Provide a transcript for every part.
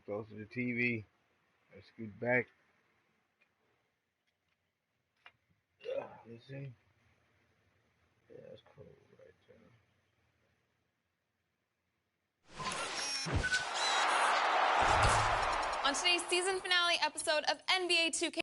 close to the TV. Let's scoot back. Let's see. Yeah, that's cool right On today's season finale episode of NBA 2K.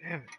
there. Damn it.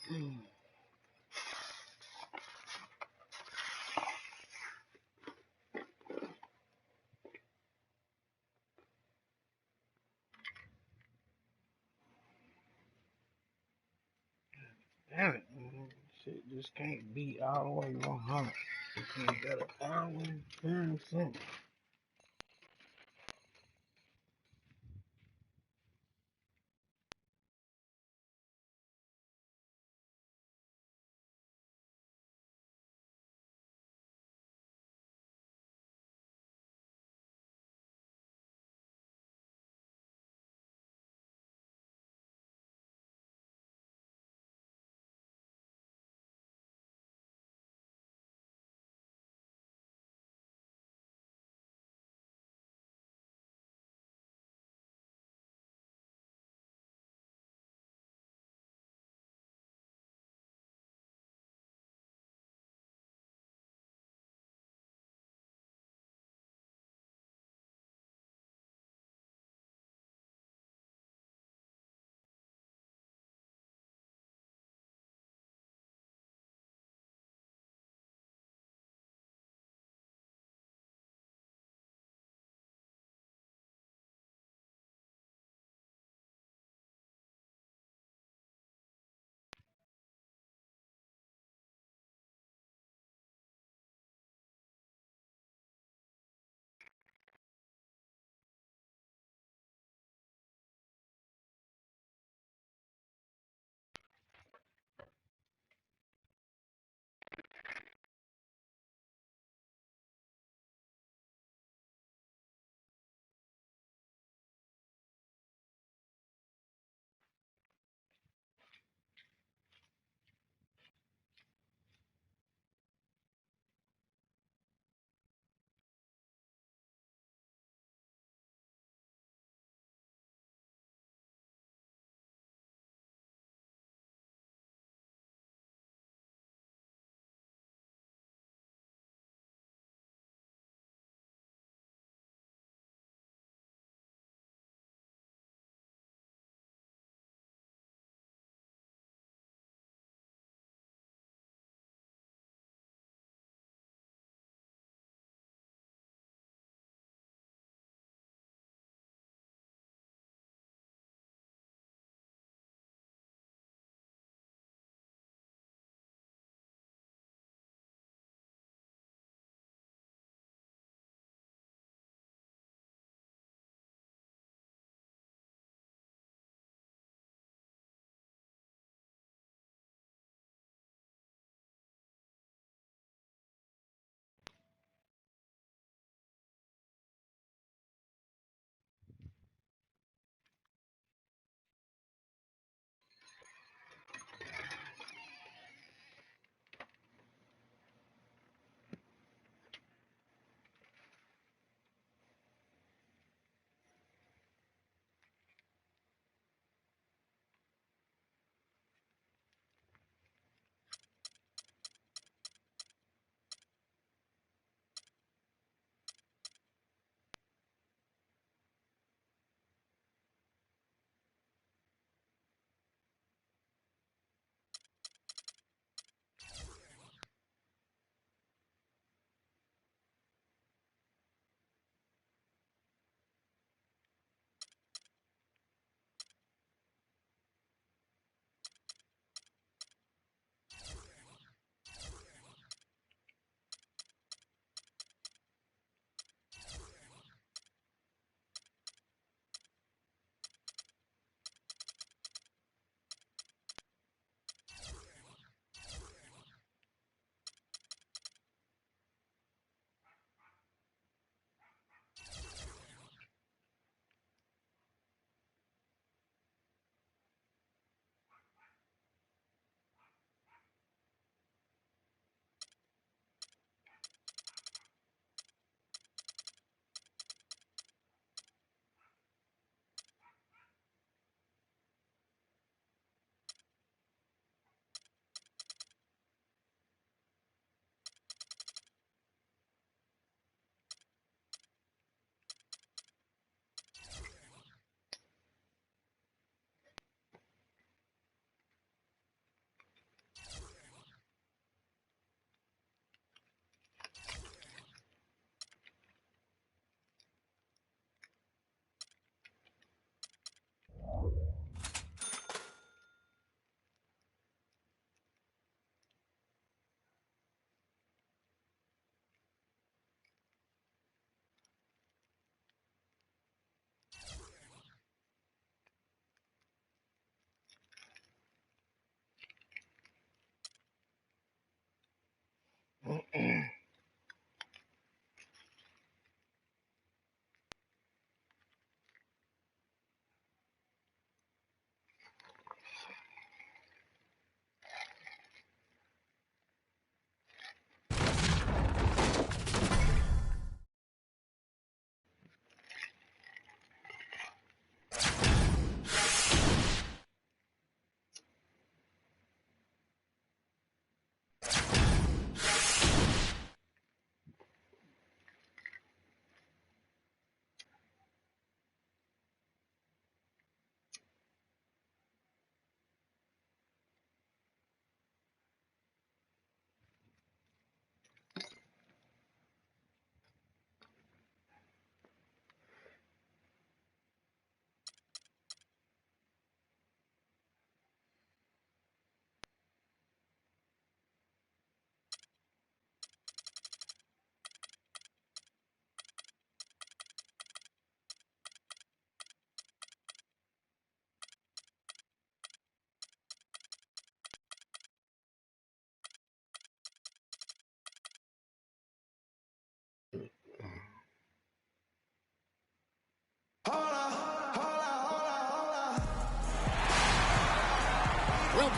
Damn it, man. Shit just can't be all the way 100. You got an hour and 10 cents.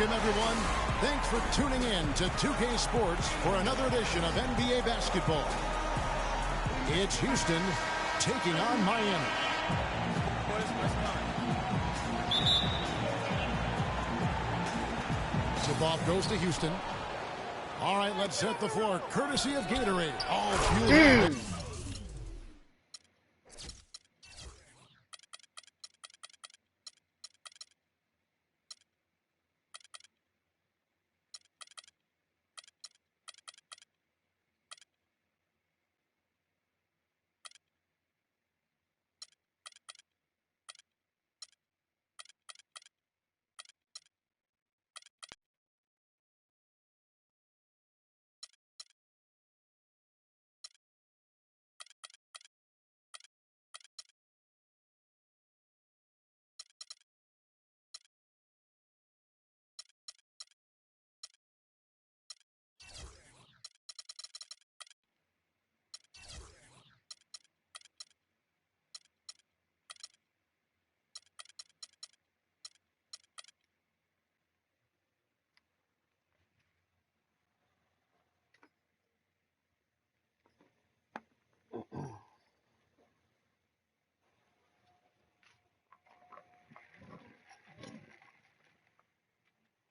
Welcome, everyone. Thanks for tuning in to 2K Sports for another edition of NBA basketball. It's Houston taking on Miami. Tip-off goes to Houston. All right, let's set the floor. Courtesy of Gatorade. All fuel.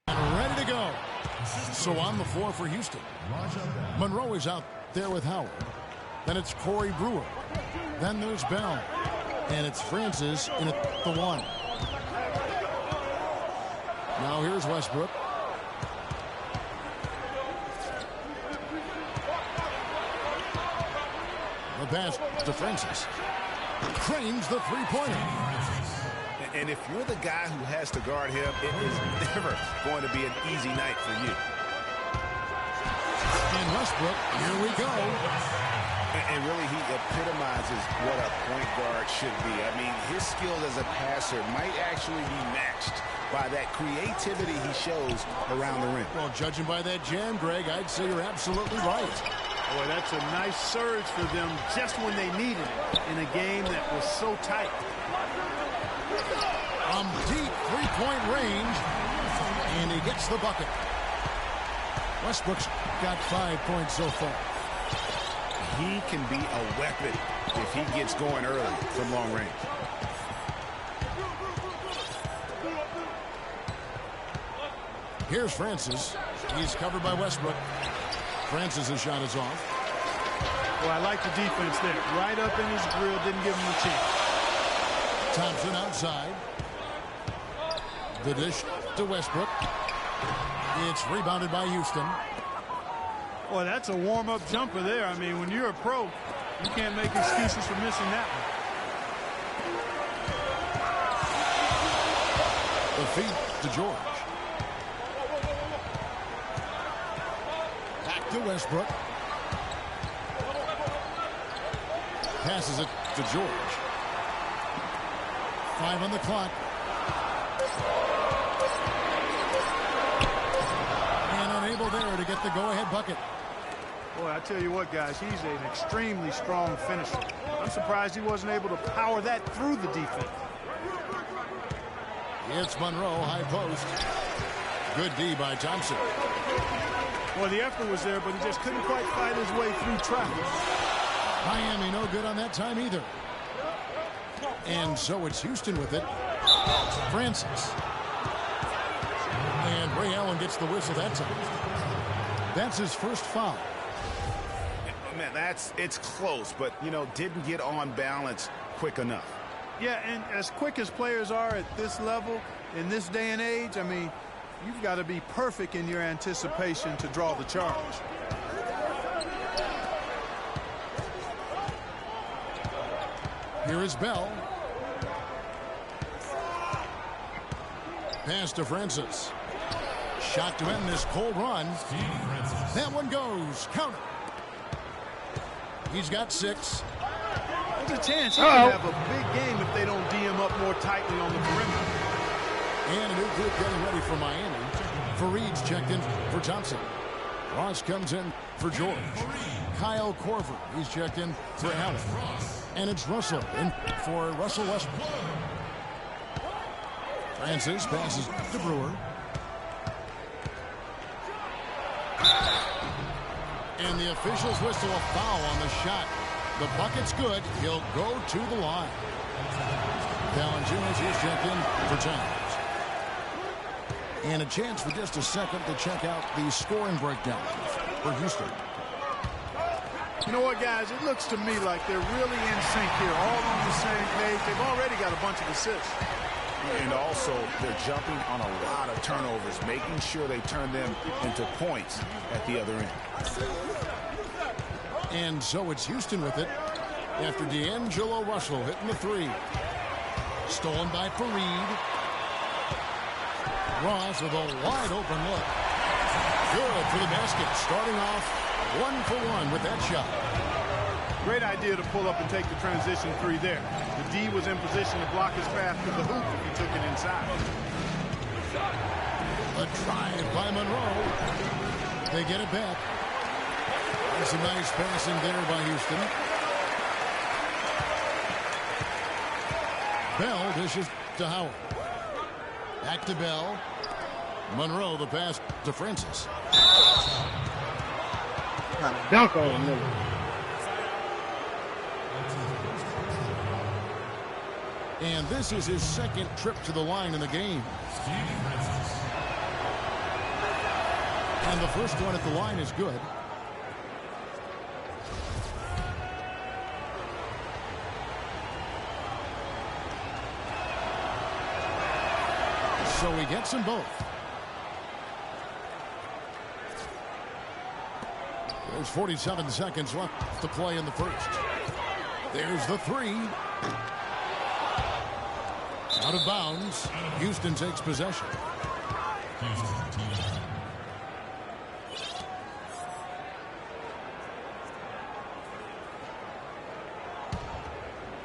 Ready to go. So on the floor for Houston. Monroe is out there with Howard. Then it's Corey Brewer. Then there's Bell. And it's Francis in at the one. Now here's Westbrook. The pass to Francis. Cranes the three-pointer. And if you're the guy who has to guard him, it is never going to be an easy night for you. And Westbrook, here we go. And really, he epitomizes what a point guard should be. I mean, his skills as a passer might actually be matched by that creativity he shows around the rim. Well, judging by that jam, Greg, I'd say you're absolutely right. Boy, that's a nice surge for them just when they needed it in a game that was so tight. From deep three-point range, and he gets the bucket. Westbrook's got 5 points so far. He can be a weapon if he gets going early from long range. Here's Francis. He's covered by Westbrook. Francis' shot is off. Well, I like the defense there. Right up in his grill, didn't give him a chance. Thompson outside. The dish to Westbrook. It's rebounded by Houston. Boy, that's a warm-up jumper there. I mean, when you're a pro, you can't make excuses for missing that one. The feed to George. Back to Westbrook. Passes it to George. 5 on the clock. And unable there to get the go-ahead bucket. Boy, I tell you what, guys, he's an extremely strong finisher. I'm surprised he wasn't able to power that through the defense. It's Monroe, high post. Good D by Thompson. Well, the effort was there, but he just couldn't quite fight his way through traffic. Miami no good on that time either. And so it's Houston with it. Francis. And Ray Allen gets the whistle that time. That's his first foul. Man, it's close, but, you know, didn't get on balance quick enough. Yeah, and as quick as players are at this level, in this day and age, I mean, you've got to be perfect in your anticipation to draw the charge. Here is Bell. Pass to Francis. Shot to end this cold run. That one goes. Count it. He's got 6. There's a chance he could have a big game if they don't D him up more tightly on the perimeter. And a new group getting ready for Miami. Fareed's checked in for Thompson. Ross comes in for George. Kyle Korver, he's checked in for Allen. And it's Russell in for Russell Westbrook. Francis passes to Brewer. And the officials whistle a foul on the shot. The bucket's good. He'll go to the line. Valanciunas is checked in for Towns. And a chance for just a second to check out the scoring breakdown for Houston. You know what, guys? It looks to me like they're really in sync here, all on the same page. They've already got a bunch of assists. And also, they're jumping on a lot of turnovers, making sure they turn them into points at the other end. And so it's Houston with it after D'Angelo Russell hitting the three. Stolen by Fareed. Ross with a wide open look. Good for the basket. Starting off 1-for-1 with that shot. Great idea to pull up and take the transition three there. The D was in position to block his path to the hoop if he took it inside. A drive by Monroe. They get it back. There's some nice passing there by Houston. Bell dishes to Howard. Back to Bell. Monroe, the pass to Francis. Dunk on him. And this is his second trip to the line in the game. And the first one at the line is good. So he gets them both. There's 47 seconds left to play in the first. There's the three. Out of bounds. Houston takes possession.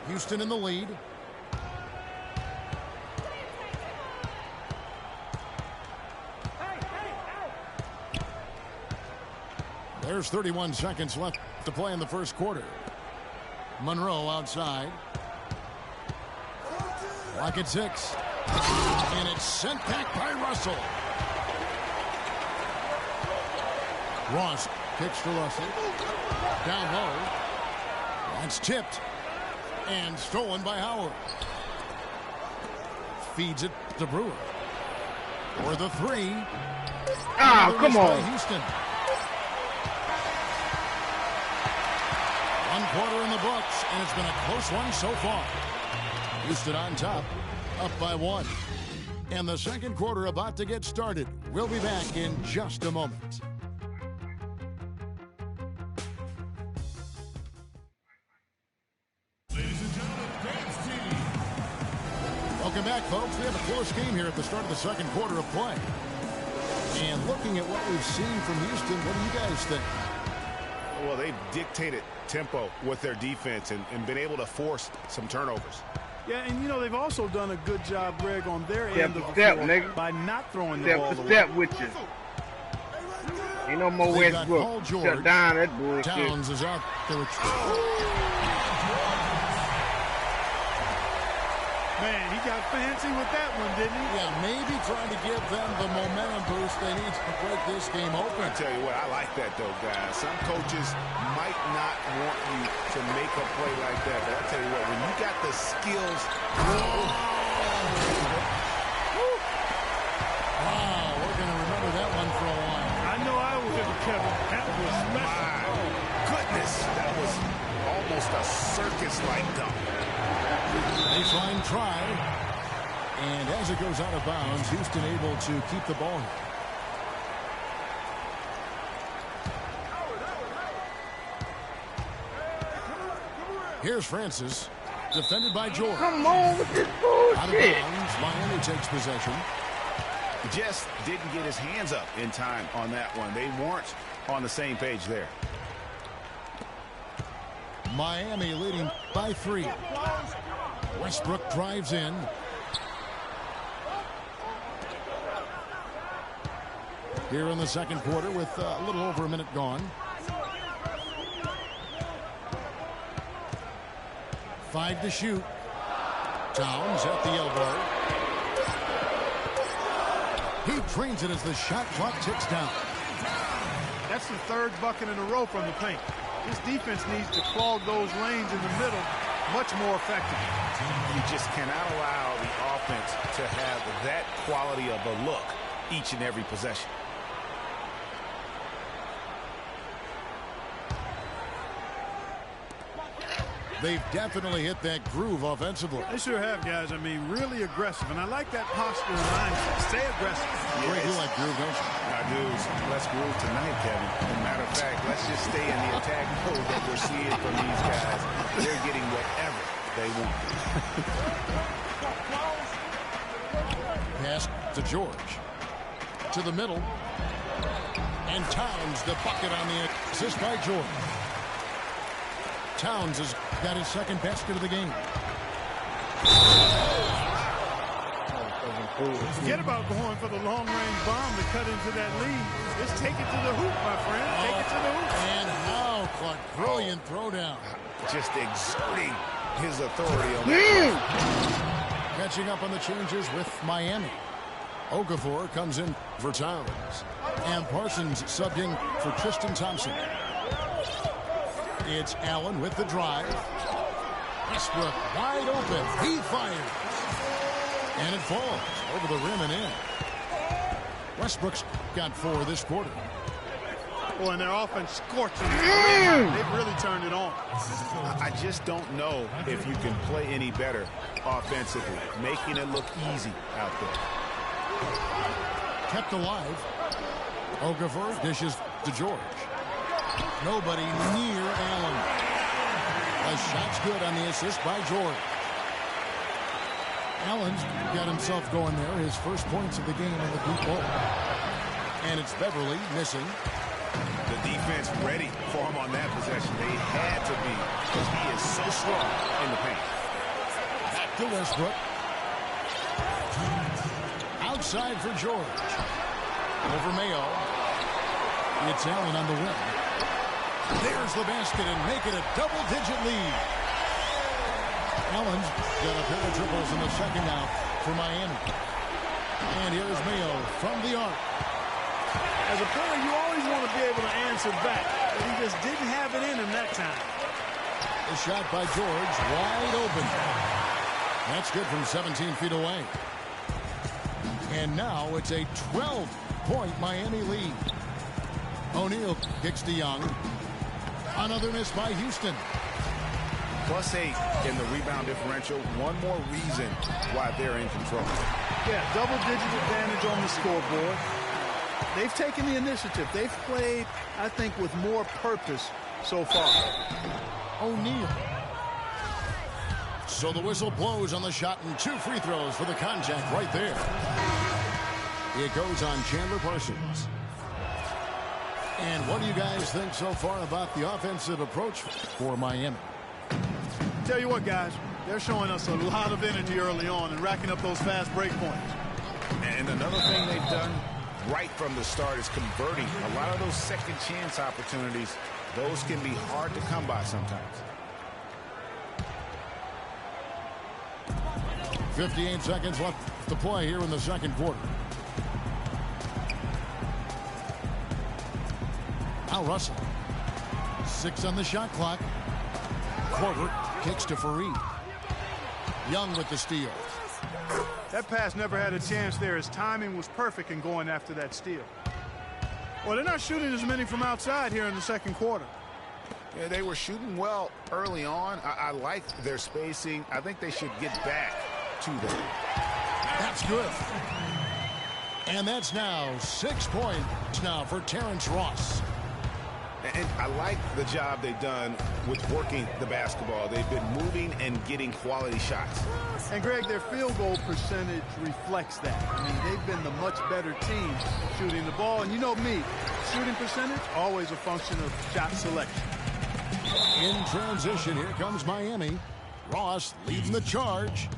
Houston in the lead. There's 31 seconds left to play in the first quarter. Monroe outside. Clock at 6. And it's sent back by Russell. Ross kicks to Russell. Down low. That's tipped. And stolen by Howard. Feeds it to Brewer. For the three. Ah, come on. Houston. 1 quarter in the books, and it's been a close one so far. Houston on top, up by 1. And the second quarter about to get started. We'll be back in just a moment. Welcome back, folks. We have a close game here at the start of the second quarter of play. And looking at what we've seen from Houston, what do you guys think? Well, they've dictated tempo with their defense and been able to force some turnovers. Yeah, and you know, they've also done a good job, Greg, on their Step end of to the step, floor nigga. by not throwing the Step ball to away. step with you. Ain't no more They've got Paul Westbrook. George. Shut down that bullshit. Towns is out there. Man, he got fancy with that one, didn't he? Yeah, maybe trying to give them the momentum boost they need to break this game open. I tell you what, I like that, though, guys. Some coaches might not want you to make a play like that, but I tell you what, when you got the skills. Wow, we're going to remember that one for a while. I know I will, Kevin. That was special. My goodness, that was almost a circus-like dunk. Baseline try. And as it goes out of bounds, Houston able to keep the ball. Here's Francis. Defended by George. Come on with this Out of bullshit. bounds. Miami takes possession. Just didn't get his hands up in time on that one. They weren't on the same page there. Miami leading by 3. Westbrook drives in. Here in the second quarter with a little over a minute gone. 5 to shoot. Towns at the elbow. He drains it as the shot clock ticks down. That's That's the third bucket in a row from the paint. This defense needs to clog those lanes in the middle much more effectively. You just cannot allow the offense to have that quality of a look each and every possession. They've definitely hit that groove offensively. They sure have, guys. I mean, really aggressive. And I like that posture and mindset. Stay aggressive. Greg, you like groove, don't you? I do. Let's groove tonight, Kevin. As a matter of fact, let's just stay in the attack mode that we're seeing from these guys. They're getting whatever they want. Pass to George. To the middle. And Towns, the bucket on the assist by George. Towns has got his second basket of the game. Forget about going for the long-range bomb to cut into that lead. Just take it to the hoop, my friend. Take it to the hoop. And now, Clark, brilliant throwdown. Just exerting his authority on that. Catching up on the changes with Miami. Okafor comes in for Towns. And Parsons subbed in for Tristan Thompson. It's Allen with the drive. Westbrook wide open. He fires. And it falls over the rim and in. Westbrook's got 4 this quarter. Boy, and their offense scorching. They've really turned it on. I just don't know if you can play any better offensively, making it look easy out there. Kept alive. Okafor dishes to George. Nobody near Allen. The shot's good on the assist by George. Allen's got himself going there. His first points of the game on the deep ball. And it's Beverly missing. The defense ready for him on that possession. They had to be because he is so strong in the paint. Back to Westbrook. Outside for George. Over Mayo. It's Allen on the wing. There's the basket and make it a double-digit lead. Allen's got a pair of triples in the second out for Miami. And here's Mayo from the arc. As a player, you always want to be able to answer back. But he just didn't have it in him that time. The shot by George, wide open. That's good from 17 feet away. And now it's a 12-point Miami lead. O'Neal kicks to Young. Another miss by Houston. +8 in the rebound differential. One more reason why they're in control. Yeah, double-digit advantage on the scoreboard. They've taken the initiative. They've played, I think, with more purpose so far. O'Neal. So the whistle blows on the shot and 2 free throws for the contact right there. It goes on Chandler Parsons. And what do you guys think so far about the offensive approach for Miami? Tell you what, guys, they're showing us a lot of energy early on and racking up those fast break points. And another thing they've done right from the start is converting a lot of those second chance opportunities. Those can be hard to come by sometimes. 58 seconds left to play here in the second quarter. Now Russell. 6 on the shot clock. Korver kicks to Fareed. Young with the steal. That pass never had a chance there. His timing was perfect in going after that steal. Well, they're not shooting as many from outside here in the second quarter. Yeah, they were shooting well early on. I like their spacing. I think they should get back to that. That's good. And that's now 6 points now for Terrence Ross. And I like the job they've done with working the basketball. They've been moving and getting quality shots. And, Greg, their field goal percentage reflects that. I mean, they've been the much better team shooting the ball. And you know me, shooting percentage, always a function of shot selection. In transition, here comes Miami. Ross leading the charge.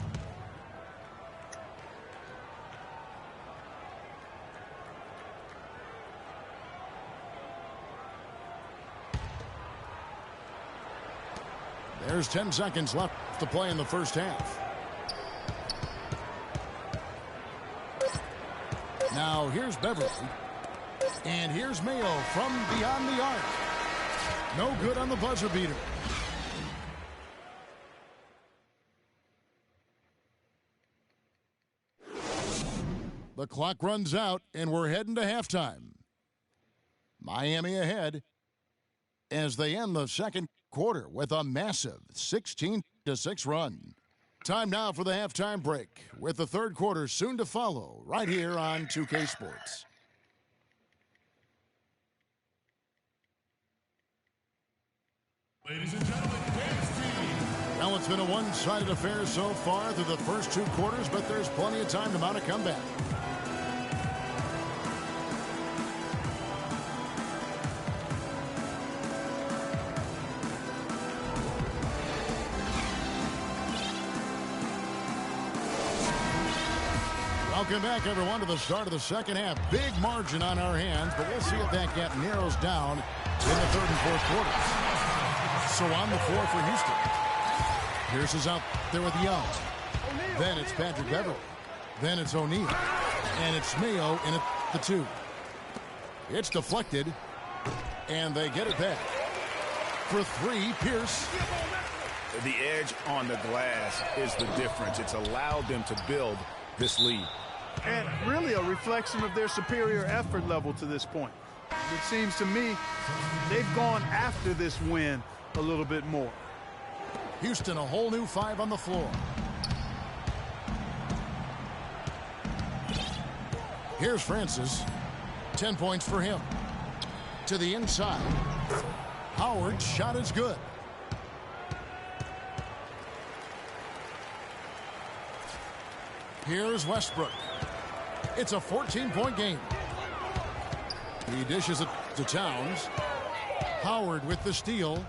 There's 10 seconds left to play in the first half. Now here's Beverly. And here's Mayo from beyond the arc. No good on the buzzer beater. The clock runs out, and we're heading to halftime. Miami ahead as they end the second quarter with a massive 16-6 run. Time now for the halftime break, with the third quarter soon to follow right here on 2K Sports. Ladies and gentlemen, Well, it's been a one-sided affair so far through the first two quarters, but there's plenty of time to mount a comeback. Welcome back, everyone, to the start of the second half. Big margin on our hands, but we'll see if that gap narrows down in the third and fourth quarters. So on the floor for Houston. Pierce is out there with Young. Then it's Patrick Beverly. Then it's O'Neal. And it's Mayo in at the 2. It's deflected. And they get it back. For 3, Pierce. The edge on the glass is the difference. It's allowed them to build this lead. And really a reflection of their superior effort level to this point. It seems to me they've gone after this win a little bit more. Houston, a whole new 5 on the floor. Here's Francis. 10 points for him. To the inside. Howard's shot is good. Here's Westbrook. It's a 14-point game. He dishes it to Towns. Howard with the steal.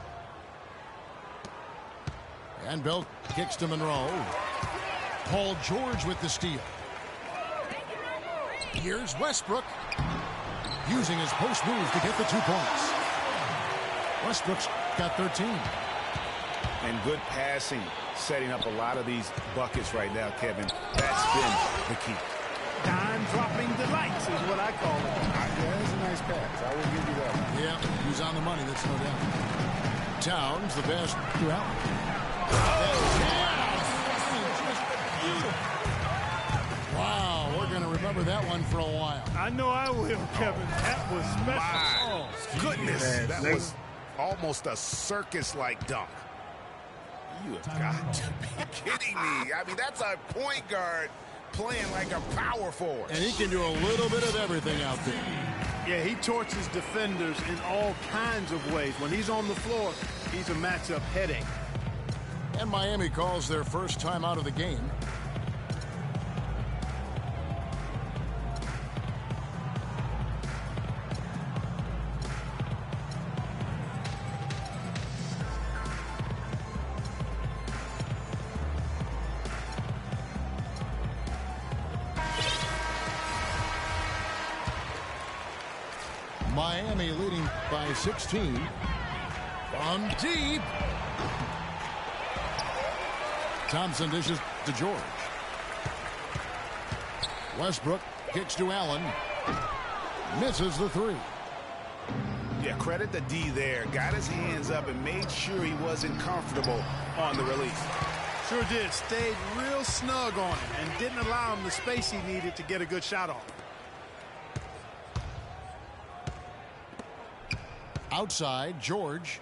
And Bell kicks to Monroe. Paul George with the steal. Here's Westbrook. Using his post move to get the 2 points. Westbrook's got 13. And good passing, setting up a lot of these buckets right now, Kevin. That's been the key. Dime-dropping delights is what I call it. Yeah, that's a nice pass. I will give you that one. Yeah, he's on the money, that's no doubt. Towns, the best throughout. Wow, we're going to remember that one for a while. I know I will, Kevin. That was special. My goodness, that was almost a circus-like dunk. You have got to be kidding me. I mean, that's a point guard playing like a power forward. And he can do a little bit of everything out there. Yeah, he torches defenders in all kinds of ways. When he's on the floor, he's a matchup headache. And Miami calls their first time out of the game. Miami leading by 16. From deep. Thompson dishes to George. Westbrook kicks to Allen. Misses the 3. Yeah, credit the D there. Got his hands up and made sure he wasn't comfortable on the release. Sure did. Stayed real snug on him and didn't allow him the space he needed to get a good shot off. Outside, George.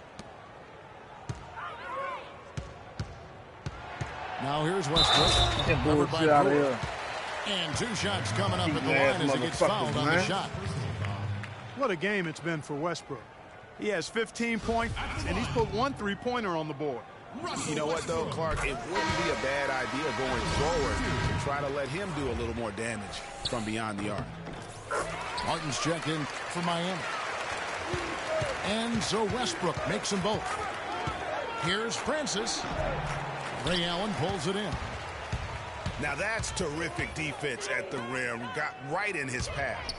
Now here's Westbrook. Get bullshit out of here. And 2 shots coming up at the line as he gets fouled on the shot. What a game it's been for Westbrook. He has 15 points, and he's put 1 3-pointer on the board. You know what, though, Clark? It wouldn't be a bad idea going forward to try to let him do a little more damage from beyond the arc. Martin's check in for Miami. And so Westbrook makes them both. Here's Francis. Ray Allen pulls it in. Now that's terrific defense at the rim. Got right in his path.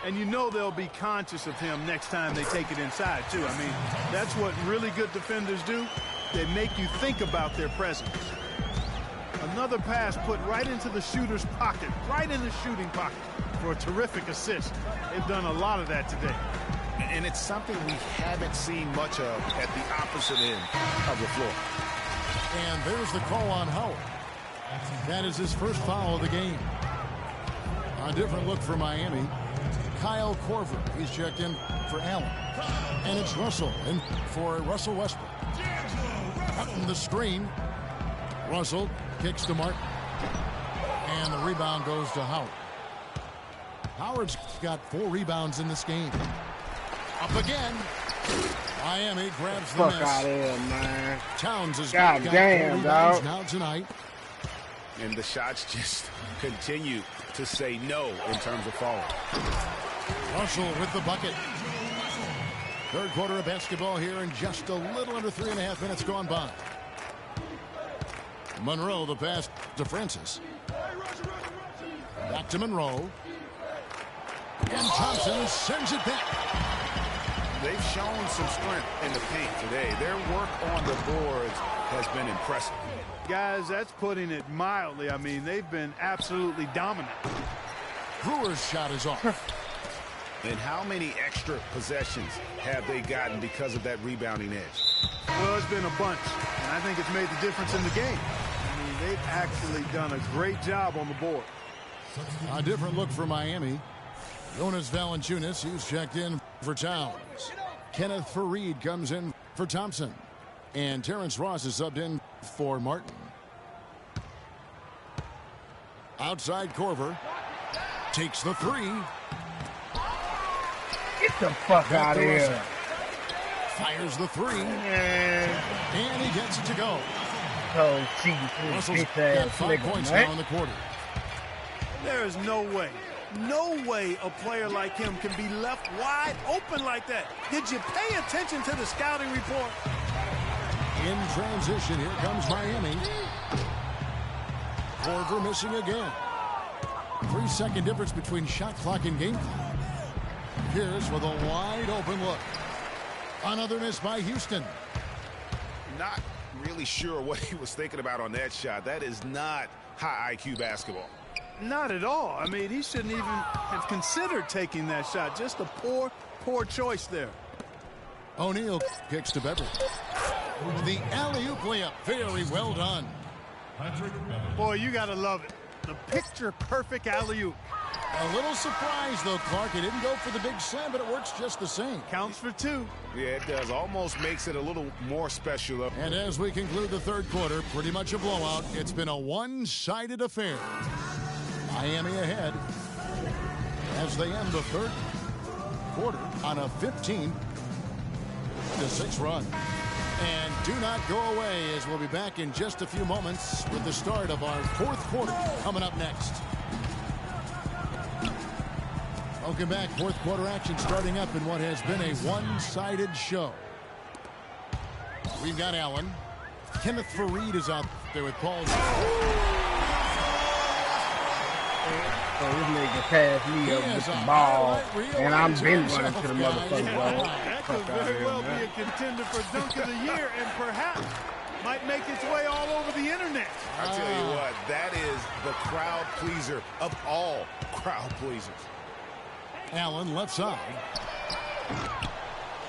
And you know they'll be conscious of him next time they take it inside, too. I mean, that's what really good defenders do. They make you think about their presence. Another pass put right into the shooter's pocket, right in the shooting pocket. for a terrific assist. They've done a lot of that today. And it's something we haven't seen much of at the opposite end of the floor. And there's the call on Howard. That is his first foul of the game. A different look for Miami. Kyle Korver, he's checked in for Allen. And it's Russell in for Russell Westbrook. Cutting the screen. Russell kicks to Martin. And the rebound goes to Howard. Howard's got 4 rebounds in this game. Up again. Miami grabs the Fuck miss. out of here, man. Towns has God got damn, 4 rebounds dog. now tonight. And the shots just continue to say no in terms of falling. Russell with the bucket. Third quarter of basketball here in just a little under 3.5 minutes gone by. Monroe the pass to Francis. Back to Monroe. And Thompson sends it back. They've shown some strength in the paint today. Their work on the boards has been impressive. Guys, that's putting it mildly. I mean, they've been absolutely dominant. Brewer's shot is off. And how many extra possessions have they gotten because of that rebounding edge? Well, it's been a bunch, and I think it's made the difference in the game. I mean, they've actually done a great job on the board. A different look for Miami. Jonas Valanciunas, he's checked in for Towns. Kenneth Faried comes in for Thompson. And Terrence Ross is subbed in for Martin. Outside Korver. Takes the 3. Get the fuck Back out to of Russell. here. Fires the 3. Man. And he gets it to go. Oh, cheating. Russell's Bitch got ass 5 nigga, points man. now in the quarter. There is no way a player like him can be left wide open like that. Did you pay attention to the scouting report? In transition, here comes Miami. Korver missing again. 3-second difference between shot clock and game clock. Pierce with a wide open look. Another miss by Houston. Not really sure what he was thinking about on that shot. That is not high IQ basketball. Not at all. I mean, he shouldn't even have considered taking that shot. Just a poor choice there. O'Neal kicks to Beverly. The alley-oop layup. Very well done. Boy, you got to love it. The picture-perfect alley-oop. A little surprise, though, Clark. He didn't go for the big slam, but it works just the same. Counts for 2. Yeah, it does. Almost makes it a little more special. And as we conclude the third quarter, pretty much a blowout. It's been a one-sided affair. Miami ahead as they end the third quarter on a 15-6 run. And do not go away, as we'll be back in just a few moments with the start of our fourth quarter coming up next. Welcome back. Fourth quarter action starting up in what has been a one-sided show. We've got Allen. Kenneth Faried is out there with Paul. So this nigga passed me up with the ball, and I'm been running to the motherfucker. That could very well be a contender for Dunk of the Year, and perhaps might make its way all over the internet. I tell you what, that is the crowd pleaser of all crowd pleasers. Allen left side.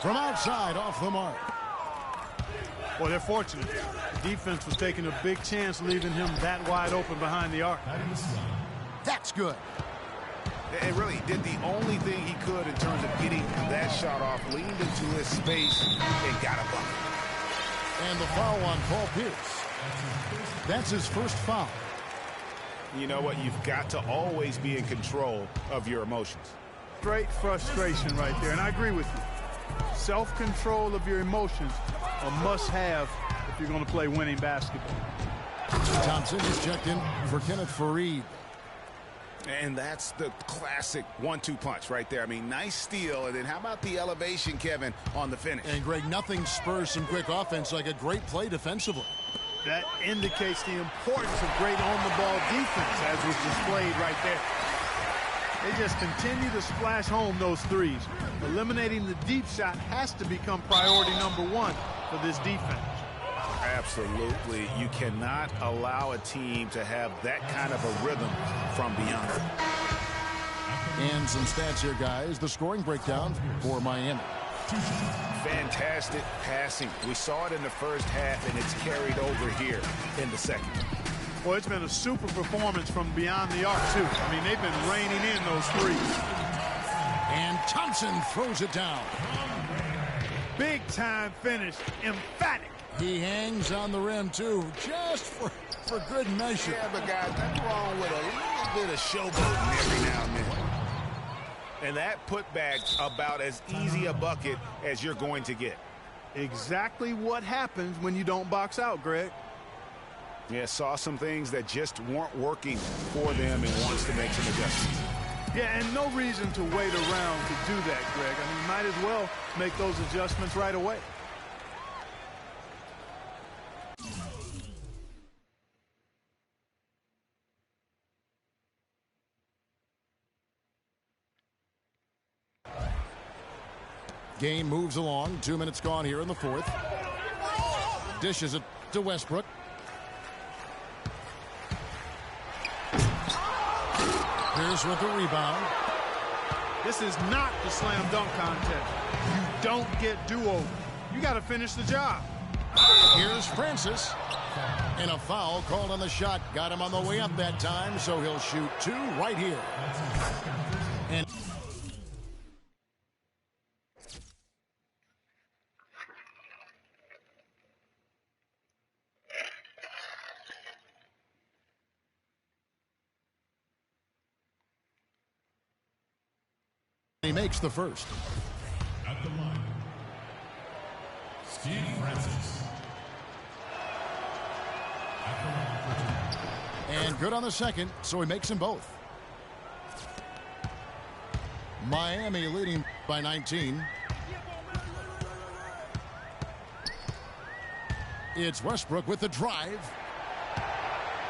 From outside, off the mark. Well, they're fortunate. The defense was taking a big chance leaving him that wide open behind the arc. That's good. And really did the only thing he could in terms of getting that shot off, leaned into his space, and got a bucket. And the foul on Paul Pierce. That's his first foul. You know what? You've got to always be in control of your emotions. Straight frustration right there, and I agree with you. Self-control of your emotions, a must-have if you're going to play winning basketball. Thompson is checked in for Kenneth Faried. And that's the classic 1-2 punch right there. I mean, nice steal. And then how about the elevation, Kevin, on the finish? And, Greg, nothing spurs some quick offense like a great play defensively. That indicates the importance of great on-the-ball defense, as was displayed right there. They just continue to splash home those threes. Eliminating the deep shot has to become priority number 1 for this defense. Absolutely. You cannot allow a team to have that kind of a rhythm from beyond. And some stats here, guys. The scoring breakdown for Miami. Fantastic passing. We saw it in the first half, and it's carried over here in the second. Well, it's been a super performance from beyond the arc, too. I mean, they've been raining in those threes. And Thompson throws it down. Big time finish. Emphatic. He hangs on the rim, too, just for good measure. Yeah, but guys, nothing wrong with a little bit of showboating every now and then. And that putback's about as easy a bucket as you're going to get. Exactly what happens when you don't box out, Greg. Yeah, saw some things that just weren't working for them and wants to make some adjustments. Yeah, and no reason to wait around to do that, Greg. I mean, might as well make those adjustments right away. Game moves along. 2 minutes gone here in the fourth. Dishes it to Westbrook. Pierce with the rebound. This is not the slam dunk contest. You don't get do-over. You got to finish the job. Here's Francis. And a foul called on the shot. Got him on the way up that time, so he'll shoot two right here. And he makes the first. At the line, Steve Francis. At the line for two. And good on the second, so he makes them both. Miami leading by 19. It's Westbrook with the drive.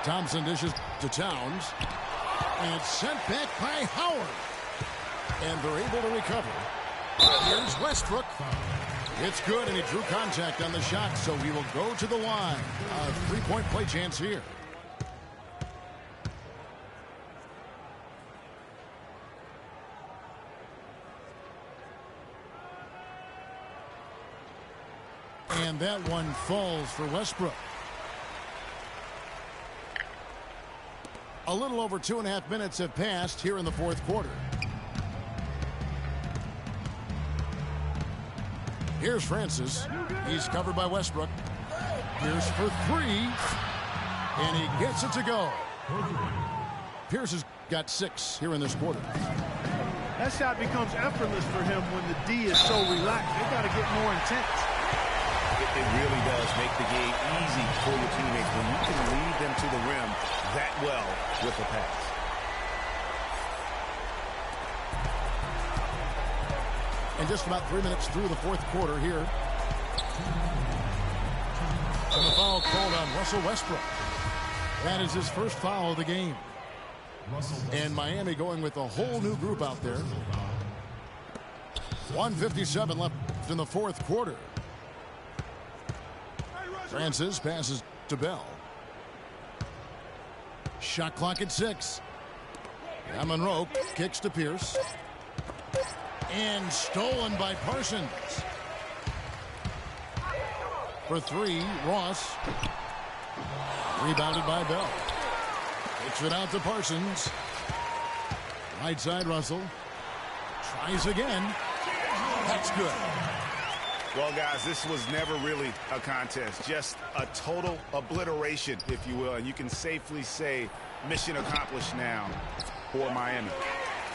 Thompson dishes to Towns. And it's sent back by Howard. And they're able to recover. Here's Westbrook. It's good, and he drew contact on the shot, so he will go to the line. A three-point play chance here. And that one falls for Westbrook. A little over 2.5 minutes have passed here in the fourth quarter. Here's Francis. He's covered by Westbrook. Pierce for three. And he gets it to go. Pierce has got 6 here in this quarter. That shot becomes effortless for him when the D is so relaxed. They got to get more intense. It really does make the game easy for your teammates when you can lead them to the rim that well with a pass. And just about 3 minutes through the fourth quarter here. And the foul called on Russell Westbrook. That is his first foul of the game. And Miami going with a whole new group out there. 1:57 left in the fourth quarter. Francis passes to Bell. Shot clock at 6. Now Monroe kicks to Pierce. And stolen by Parsons. For 3, Ross. Rebounded by Bell. Kicks it out to Parsons. Right side, Russell. Tries again. That's good. Well, guys, this was never really a contest. Just a total obliteration, if you will. And you can safely say mission accomplished now for Miami.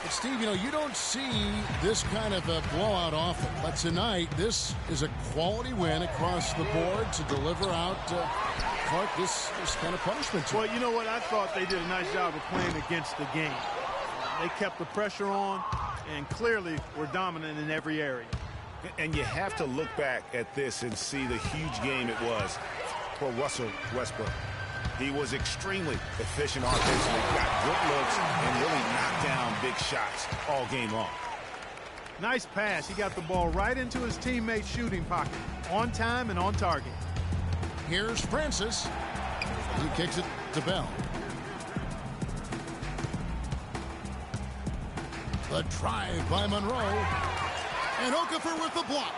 But Steve, you know, you don't see this kind of a blowout often. But tonight, this is a quality win across the board to deliver out Clark this kind of punishment. Well, you know what? I thought they did a nice job of playing against the game. They kept the pressure on and clearly were dominant in every area. And you have to look back at this and see the huge game it was for Russell Westbrook. He was extremely efficient offensively, got good looks, and really knocked down big shots all game long. Nice pass. He got the ball right into his teammate's shooting pocket. On time and on target. Here's Francis. He kicks it to Bell. The drive by Monroe. And Okafor with the block.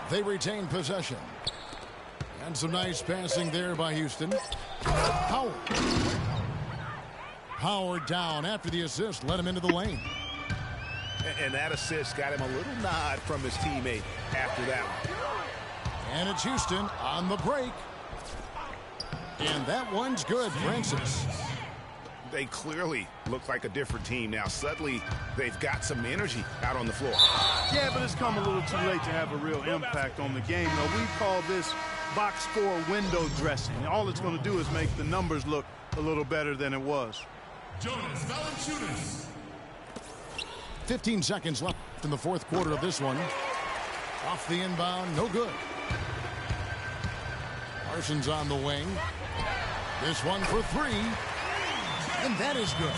They retain possession. And some nice passing there by Houston. Howard. Howard down after the assist. Let him into the lane. And that assist got him a little nod from his teammate after that one. And it's Houston on the break. And that one's good, Francis. They clearly look like a different team now. Suddenly, they've got some energy out on the floor. Yeah, but it's come a little too late to have a real impact on the game. Though we call this box score window dressing. All it's going to do is make the numbers look a little better than it was. Jonas Valanciunas. 15 seconds left in the fourth quarter of this one. Off the inbound, no good. Parsons on the wing. This one for three. And that is good.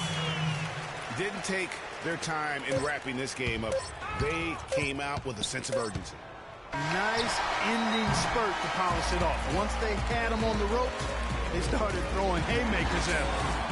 Didn't take their time in wrapping this game up. They came out with a sense of urgency. Nice ending spurt to polish it off. Once they had him on the ropes, they started throwing haymakers at him.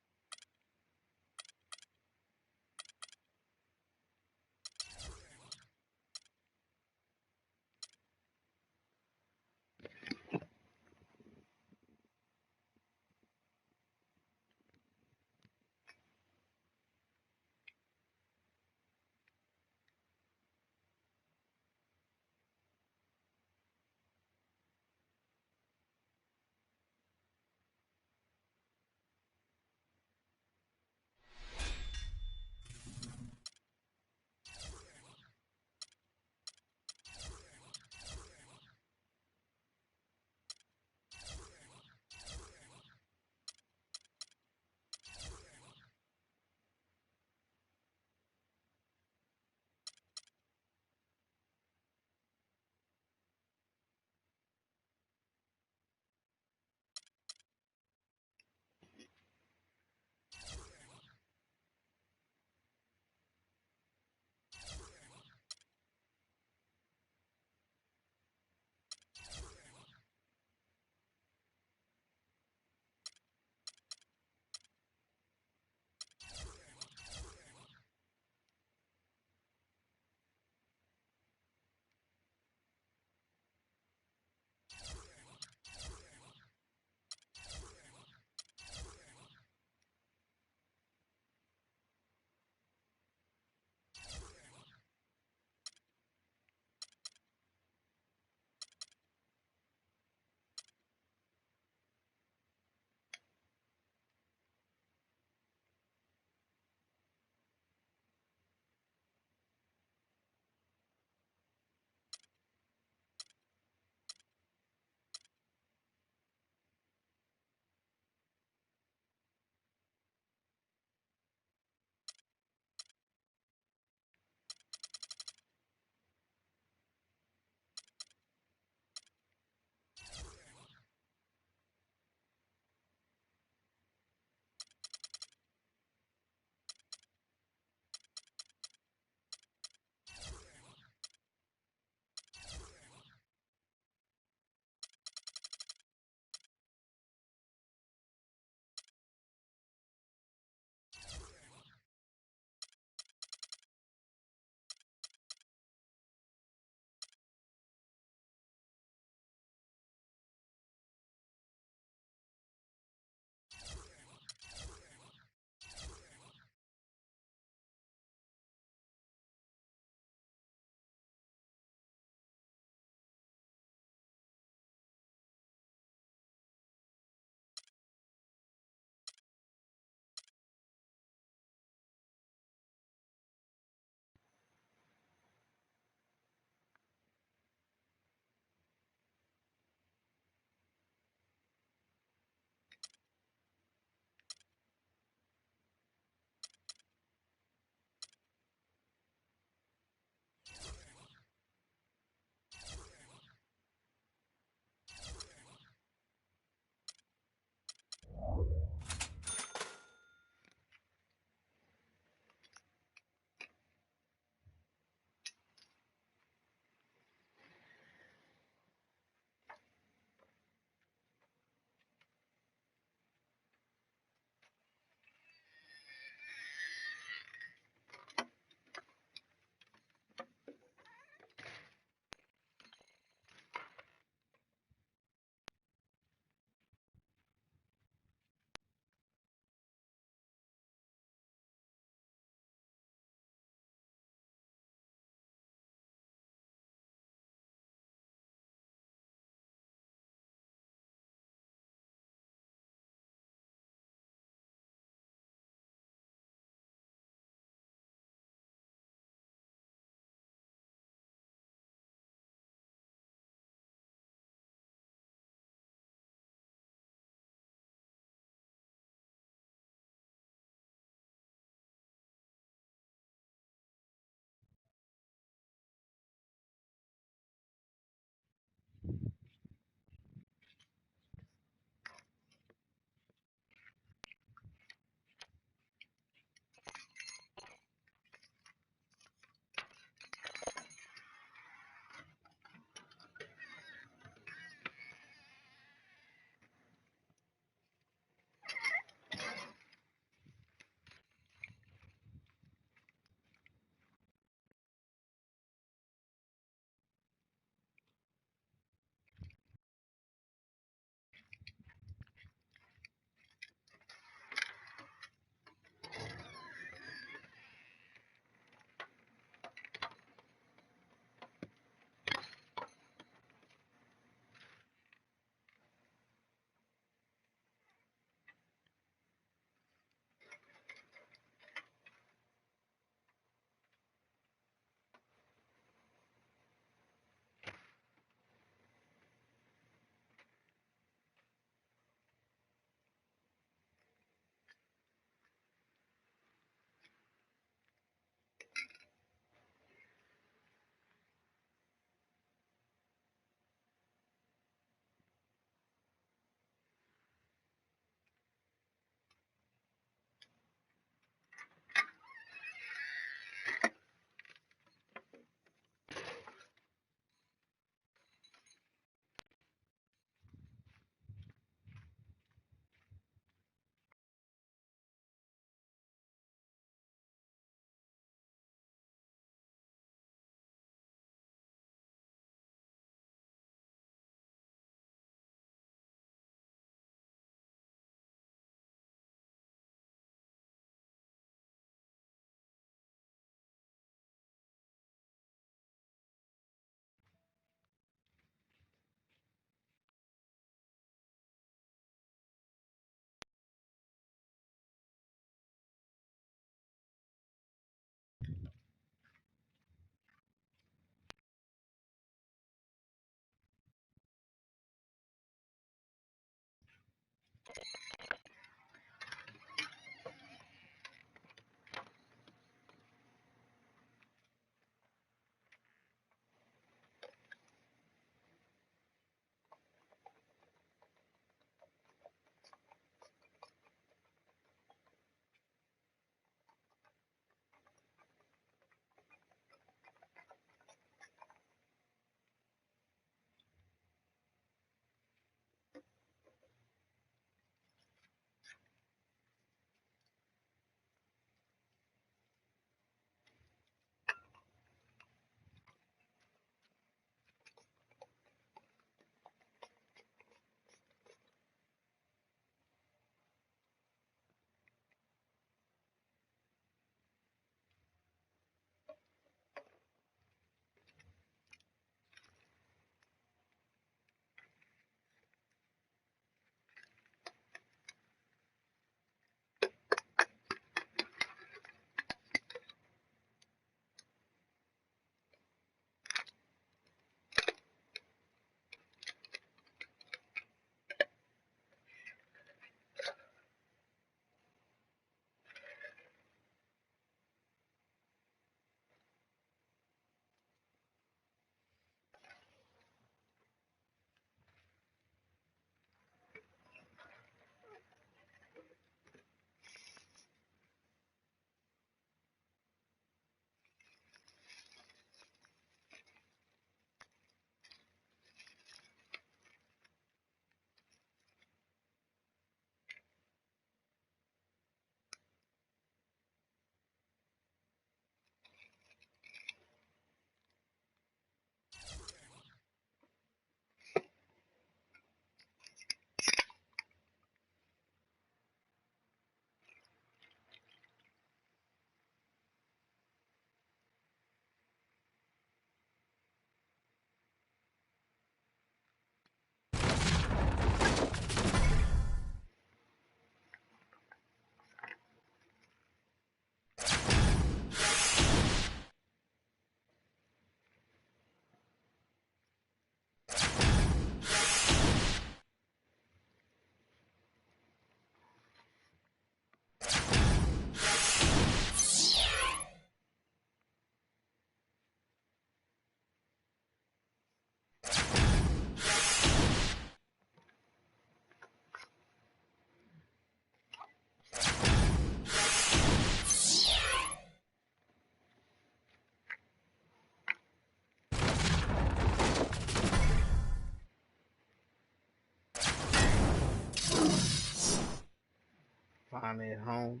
Finally at home.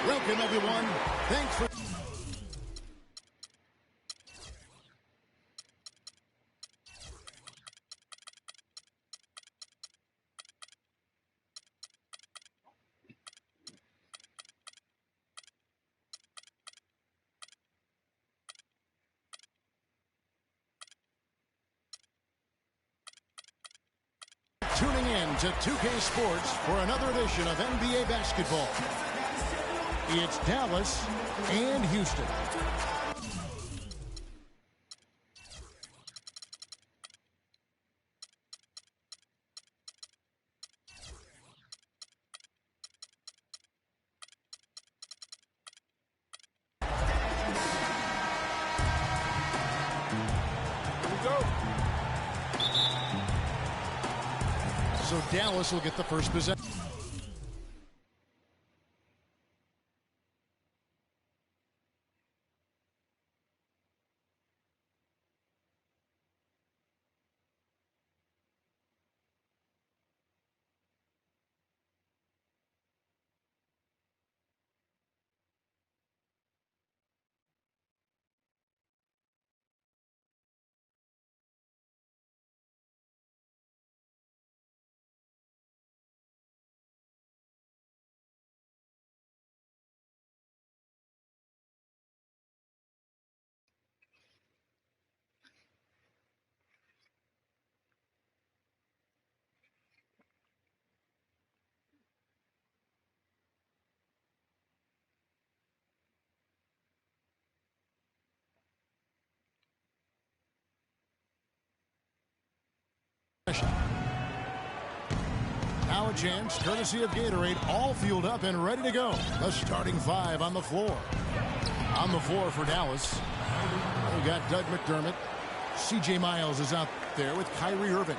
Welcome, everyone. Thanks for... tuning in to 2K Sports for another edition of NBA basketball. It's Dallas and Houston. So Dallas will get the first possession. Now a chance, courtesy of Gatorade, all fueled up and ready to go. The starting five on the floor. On the floor for Dallas, we got Doug McDermott. C.J. Miles is out there with Kyrie Irving.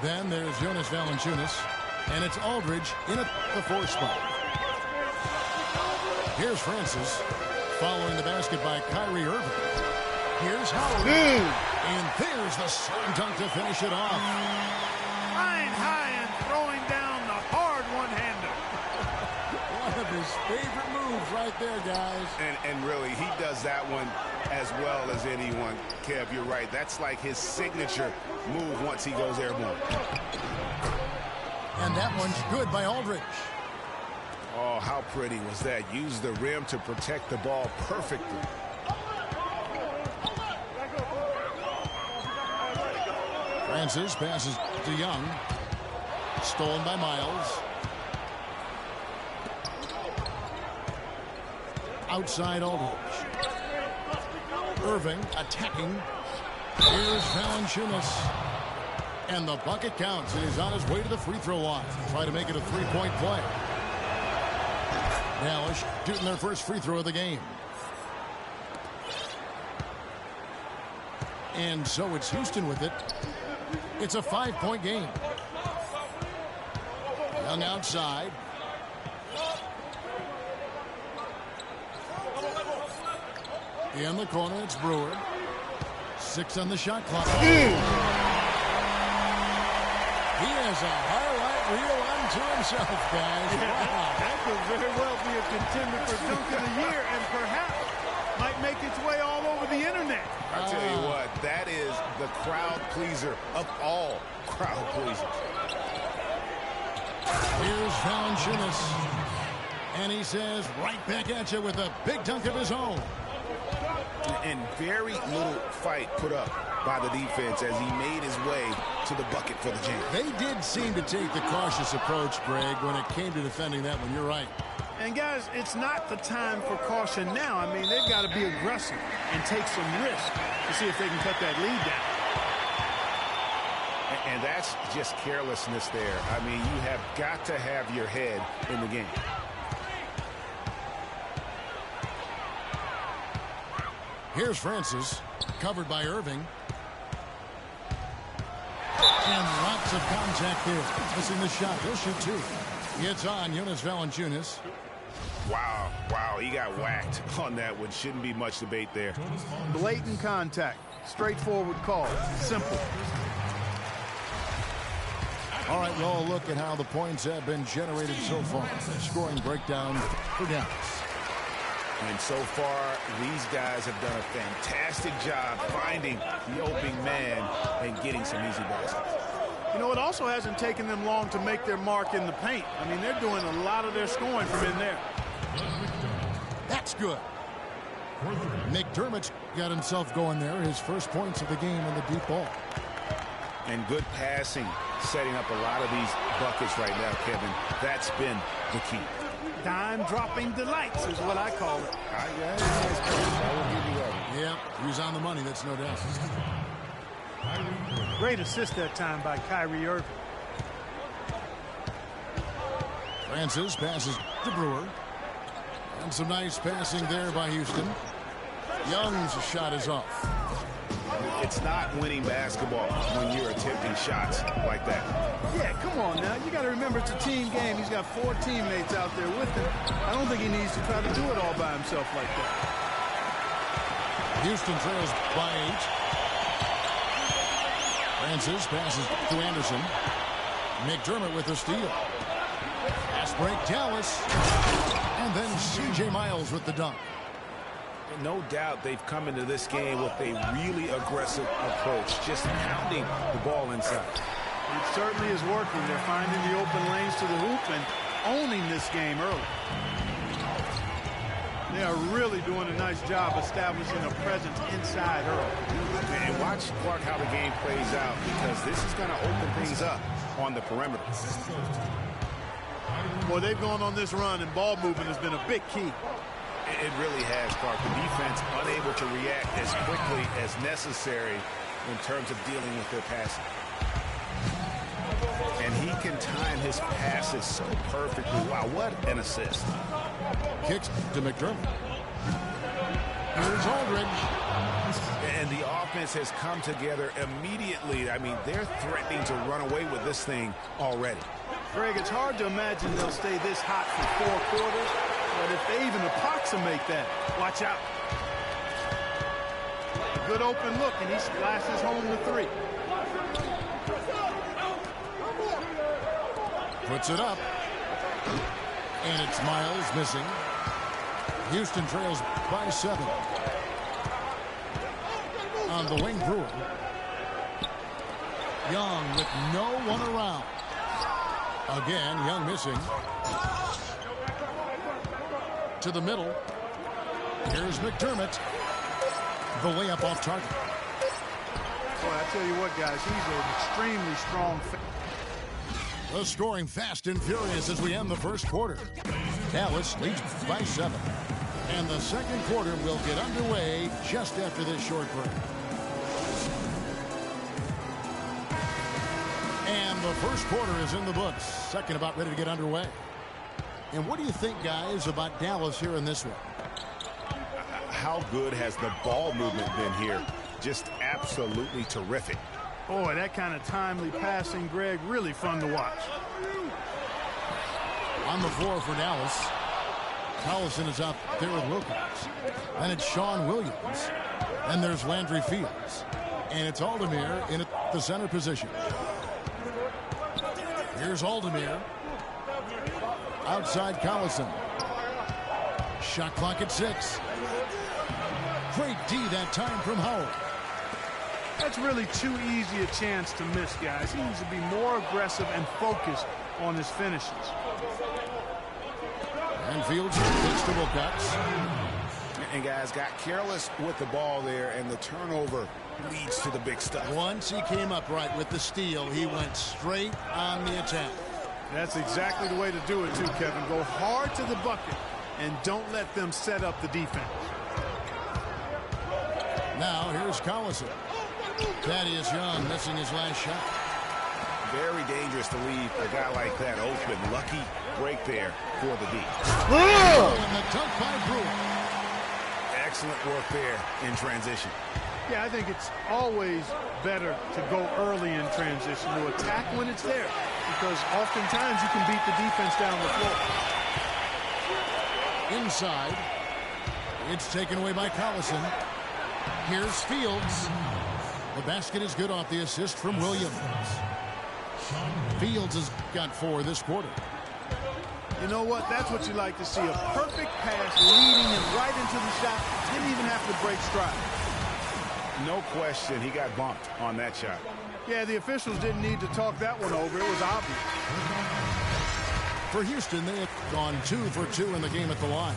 Then there's Jonas Valanciunas, and it's Aldridge in at the 4 spot. Here's Francis, following the basket by Kyrie Irving. Here's Howard, and there's the slam dunk to finish it off. Flying high and throwing down the hard one-hander. One of his favorite moves right there, guys. And really, he does that one as well as anyone. Kev, you're right. That's like his signature move once he goes airborne. And that one's good by Aldridge. Oh, how pretty was that? Use the rim to protect the ball perfectly. Francis passes to Young. Stolen by Miles. Outside Aldridge. Irving attacking. Here's Valanciunas. And the bucket counts. And he's on his way to the free throw line. Try to make it a three-point play. Dallas shooting their first free throw of the game. And so it's Houston with it. It's a 5-point game. Young outside. In the corner, it's Brewer. 6 on the shot clock. He has a highlight reel unto himself, guys. Wow. That could very well be a contender for Dunk of the Year and perhaps might make its way all over the internet. I tell you what, that is the crowd pleaser of all crowd pleasers. Here's Valanciunas. And he says, right back at you with a big dunk of his own. And very little fight put up by the defense as he made his way to the bucket for the jam. They did seem to take the cautious approach, Greg, when it came to defending that one. You're right. And guys, it's not the time for caution now. I mean, they've got to be aggressive and take some risk to see if they can cut that lead down. And that's just carelessness there. I mean, you have got to have your head in the game. Here's Francis, covered by Irving. And lots of contact there. Missing the shot. He'll shoot 2. It's on Jonas Valanciunas. Wow, he got whacked on that one. Shouldn't be much debate there. Blatant contact. Straightforward call. Simple. All right, we'll look at how the points have been generated so far. Scoring breakdown for Dallas. And so far, these guys have done a fantastic job finding the opening man and getting some easy baskets. You know, it also hasn't taken them long to make their mark in the paint. I mean, they're doing a lot of their scoring from in there. That's good. McDermott's got himself going there. His first points of the game in the deep ball. And good passing, setting up a lot of these buckets right now, Kevin. That's been the key. Dime-dropping delights is what I call it. Yeah, he's on the money, that's no doubt. Great assist that time by Kyrie Irving. Francis passes to Brewer. And some nice passing there by Houston. Young's shot is off. It's not winning basketball when you're attempting shots like that. Yeah, come on now. You got to remember it's a team game. He's got 4 teammates out there with him. I don't think he needs to try to do it all by himself like that. Houston trails by 8. Francis passes to Anderson. McDermott with the steal. Fast break, Dallas. And then C.J. Miles with the dunk. No doubt they've come into this game with a really aggressive approach, just pounding the ball inside. It certainly is working. They're finding the open lanes to the hoop and owning this game early. They are really doing a nice job establishing a presence inside early. And watch, Clark, how the game plays out, because this is going to open things up on the perimeter. Boy, they've gone on this run, and ball movement has been a big key. It really has, Clark. The defense unable to react as quickly as necessary in terms of dealing with their passing. And he can time his passes so perfectly. Wow, what an assist. Kicks to McDermott. Here's Aldridge. And the offense has come together immediately. I mean, they're threatening to run away with this thing already. Greg, it's hard to imagine they'll stay this hot for 4 quarters. But if they even approximate that, watch out. A good open look, and he splashes home the 3. Puts it up. And it's Miles missing. Houston trails by 7. On the wing, Brewer. Young with no one around. Again, Young missing. To the middle. Here's McDermott. The layup off target. Boy, I tell you what, guys, he's an extremely strong. The scoring fast and furious as we end the first quarter. Dallas leads by 7. And the second quarter will get underway just after this short break. And the first quarter is in the books. Second about ready to get underway. And what do you think, guys, about Dallas here in this one? How good has the ball movement been here? Just absolutely terrific. Boy, that kind of timely passing, Greg, really fun to watch. On the floor for Dallas. Collison is out there with Wilkins. Then it's Sean Williams. Then there's Landry Fields. And it's Aldemir in the center position. Here's Aldemir. Outside Collison. Shot clock at 6. Great D that time from Howard. That's really too easy a chance to miss, guys. He needs to be more aggressive and focused on his finishes. And Fields gets to Wilcox. And guys got careless with the ball there, and the turnover leads to the big stuff. Once he came up right with the steal, he went straight on the attack. That's exactly the way to do it, too, Kevin. Go hard to the bucket and don't let them set up the defense. Now here's Collison. Thaddeus Young missing his last shot. Very dangerous to leave a guy like that open. Lucky break there for the D. Oh, and the dunk by Brewer. Excellent work there in transition. Yeah, I think it's always better to go early in transition, to attack when it's there. because oftentimes you can beat the defense down the floor. Inside. It's taken away by Collison. Here's Fields. The basket is good off the assist from Williams. Fields has got 4 this quarter. You know what? That's what you like to see. A perfect pass leading him right into the shot. Didn't even have to break stride. No question, he got bumped on that shot. Yeah, the officials didn't need to talk that one over. It was obvious. For Houston, they have gone 2 for 2 in the game at the line.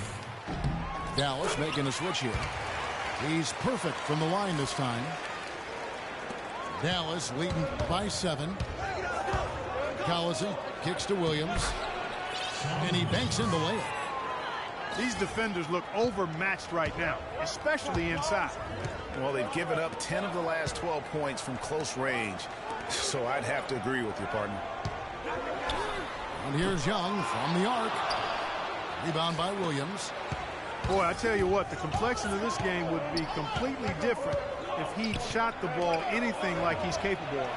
Dallas making a switch here. He's perfect from the line this time. Dallas leading by 7. Collison kicks to Williams. And he banks in the layup. These defenders look overmatched right now, especially inside. Well, they've given up 10 of the last 12 points from close range. So I'd have to agree with your partner. And here's Young from the arc. Rebound by Williams. Boy, I tell you what, the complexion of this game would be completely different if he shot the ball anything like he's capable of.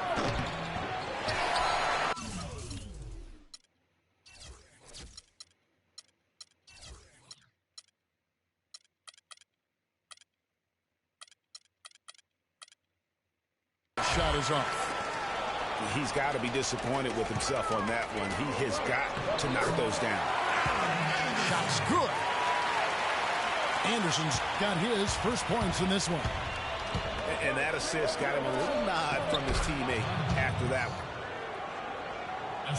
Shot is off. He's got to be disappointed with himself on that one. He has got to knock those down. Shot's good. Anderson's got his first points in this one. And that assist got him a little nod from his teammate after that one.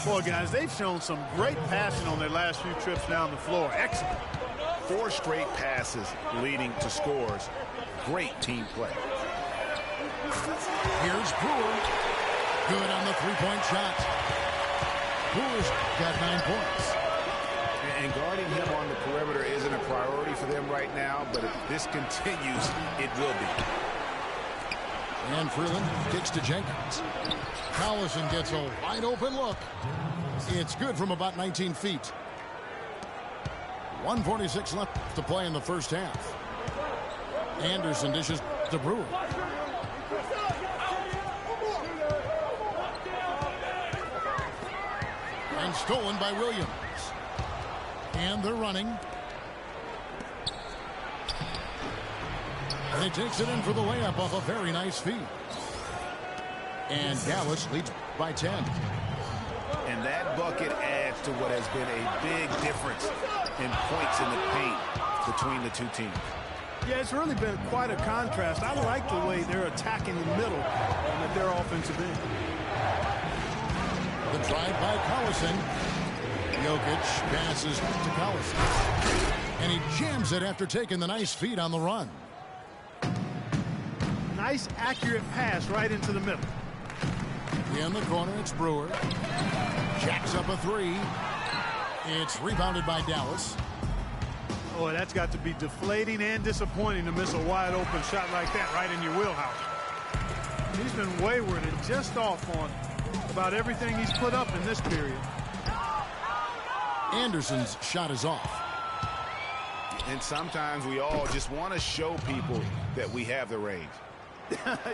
Boy, guys, they've shown some great passing on their last few trips down the floor. Excellent. 4 straight passes leading to scores. Great team play. Here's Brewer. Good on the 3-point shot. Brewer's got 9 points. And guarding him on the perimeter isn't a priority for them right now, but if this continues, it will be. And Freeland kicks to Jenkins. Collison gets a wide open look. It's good from about 19 feet. 1:46 left to play in the first half. Anderson dishes to Brewer. And stolen by Williams. And they're running. And he takes it in for the layup off a very nice feed. And Dallas leads by 10. And that bucket adds to what has been a big difference in points in the paint between the two teams. Yeah, it's really been quite a contrast. I like the way they're attacking the middle and at their offensive end. The drive by Collison. Jokic passes to Collison. And he jams it after taking the nice feed on the run. Nice, accurate pass right into the middle. In the corner, it's Brewer. Jacks up a 3. It's rebounded by Dallas. Oh, that's got to be deflating and disappointing to miss a wide open shot like that right in your wheelhouse. He's been wayward and just off on about everything he's put up in this period. Anderson's shot is off. And sometimes we all just want to show people that we have the range.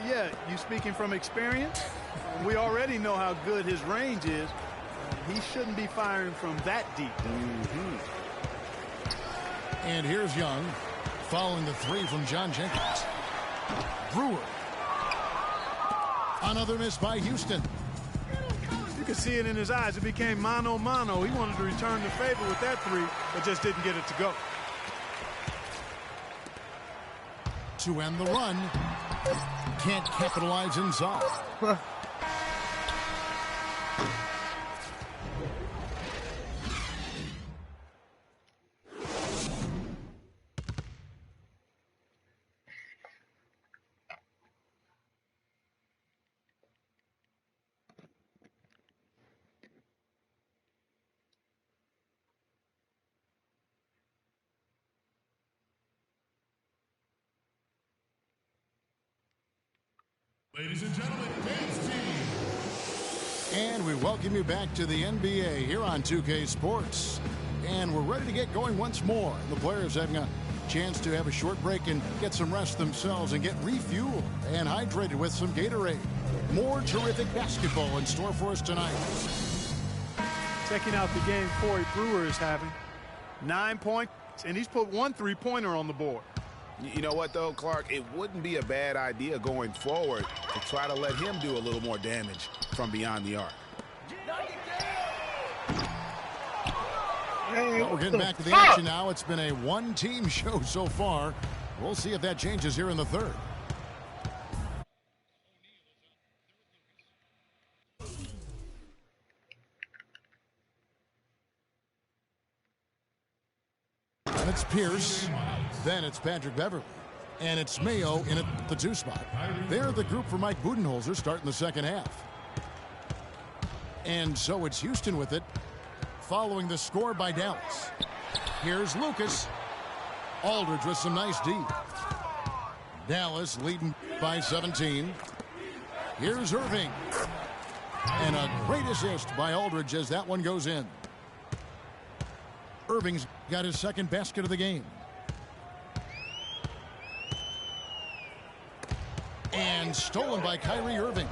Yeah, you speaking from experience? We already know how good his range is. He shouldn't be firing from that deep. And here's Young following the 3 from John Jenkins. Brewer. Another miss by Houston. You could see it in his eyes. It became mano-mano. He wanted to return the favor with that 3, but just didn't get it to go. To end the run. Can't capitalize inside. Ladies and gentlemen, men's team. And we welcome you back to the NBA here on 2K Sports. And we're ready to get going once more. The players having a chance to have a short break and get some rest themselves and get refueled and hydrated with some Gatorade. More terrific basketball in store for us tonight. Checking out the game Corey Brewer is having. 9 points, and he's put 1 3-pointer on the board. You know what, though, Clark? It wouldn't be a bad idea going forward to try to let him do a little more damage from beyond the arc. Well, we're getting back to the action now. It's been a one-team show so far. We'll see if that changes here in the third. And it's Pierce. Then it's Patrick Beverly. And it's Mayo in at the 2 spot. They're the group for Mike Budenholzer starting the second half. And so it's Houston with it, following the score by Dallas. Here's Lucas. Aldridge with some nice D. Dallas leading by 17. Here's Irving. And a great assist by Aldridge as that one goes in. Irving's got his second basket of the game. And stolen by Kyrie Irving.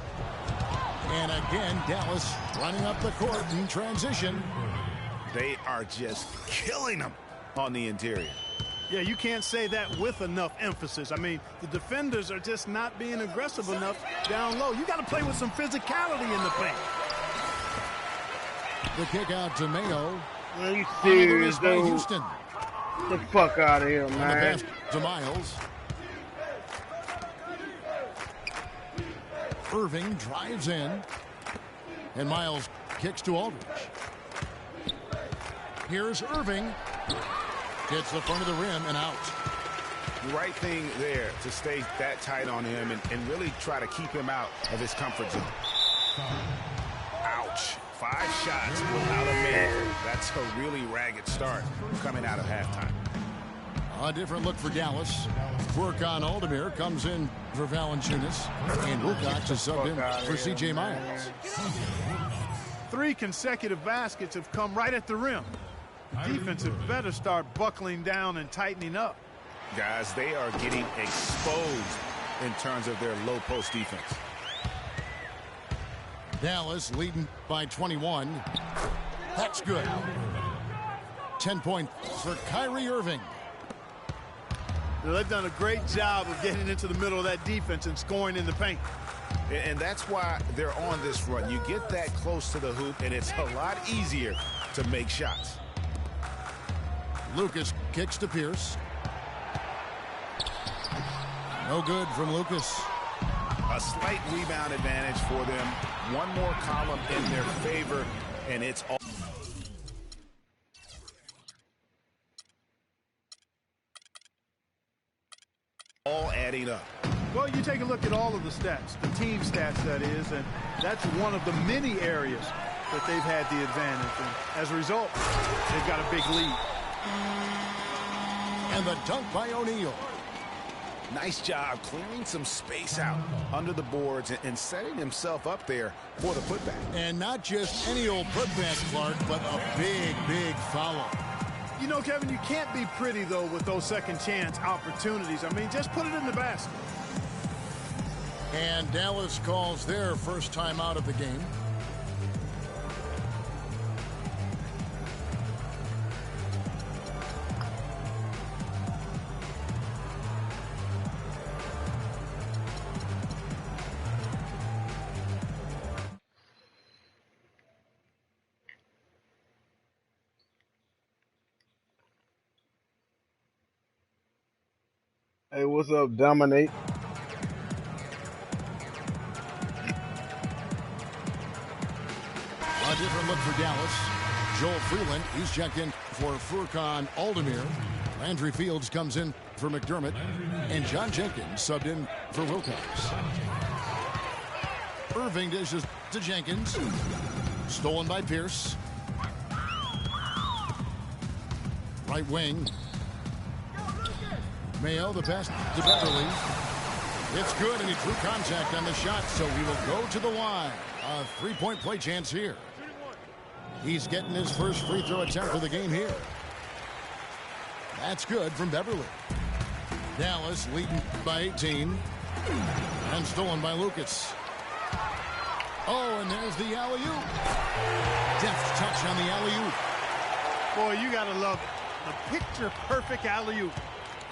And again, Dallas running up the court in transition. They are just killing them on the interior. Yeah, you can't say that with enough emphasis. I mean, the defenders are just not being aggressive enough down low. You got to play with some physicality in the paint. The kick out to Mayo. Are you serious, by dude? Houston. Get the fuck out of here, And the man. pass to Miles. Irving drives in. And Miles kicks to Aldridge. Here's Irving. Gets the front of the rim and out. The right thing there to stay that tight on him and really try to keep him out of his comfort zone. Ouch. 5 shots without a man. That's a really ragged start coming out of halftime. A different look for Dallas. Furkan Aldemir comes in for Valanciunas. And Wilcox is subbed in for C.J. Miles. 3 consecutive baskets have come right at the rim. Defense had better start buckling down and tightening up. Guys, they are getting exposed in terms of their low post defense. Dallas leading by 21. That's good. 10 points for Kyrie Irving. Now, they've done a great job of getting into the middle of that defense and scoring in the paint. And that's why they're on this run. You get that close to the hoop, and it's a lot easier to make shots. Lucas kicks to Pierce. No good from Lucas. A slight rebound advantage for them. One more column in their favor, and it's all adding up. Well, you take a look at all of the stats, the team stats, that is, and that's one of the many areas that they've had the advantage. And as a result, they've got a big lead. And the dunk by O'Neal. Nice job clearing some space out under the boards and setting himself up there for the putback. And not just any old putback, Clark, but a big, big follow. You know, Kevin, you can't be pretty, though, with those second chance opportunities. I mean, just put it in the basket. And Dallas calls their first time out of the game. Hey, what's up, Dominate? A different look for Dallas. Joel Freeland, he's checked in for Furkan Aldemir. Landry Fields comes in for McDermott. And John Jenkins subbed in for Wilcox. Irving dishes to Jenkins. Stolen by Pierce. Right wing. Mayo, the pass to Beverly. It's good, and he drew contact on the shot, so he will go to the line. A three-point play chance here. He's getting his first free throw attempt of the game here. That's good from Beverly. Dallas leading by 18. And stolen by Lucas. Oh, and there's the alley-oop. Deft touch on the alley-oop. Boy, you got to love it. The picture-perfect alley-oop.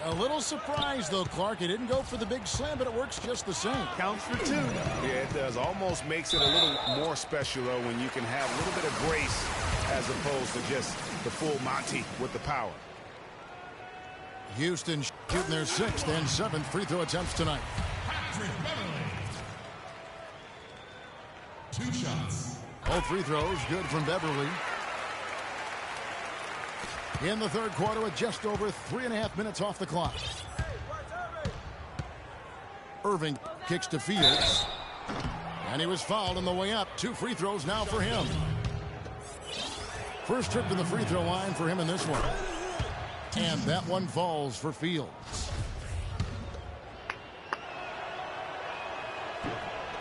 A little surprised, though, Clark. It didn't go for the big slam, but it works just the same. Counts for two. Yeah, it does. Almost makes it a little more special, though, when you can have a little bit of grace as opposed to just the full Monty with the power. Houston shooting their 6th and 7th free throw attempts tonight. Patrick Beverly. 2 shots. Both free throws good from Beverly. In the third quarter with just over 3.5 minutes off the clock. Irving kicks to Fields. And he was fouled on the way up. 2 free throws now for him. First trip to the free throw line for him in this one. And that one falls for Fields.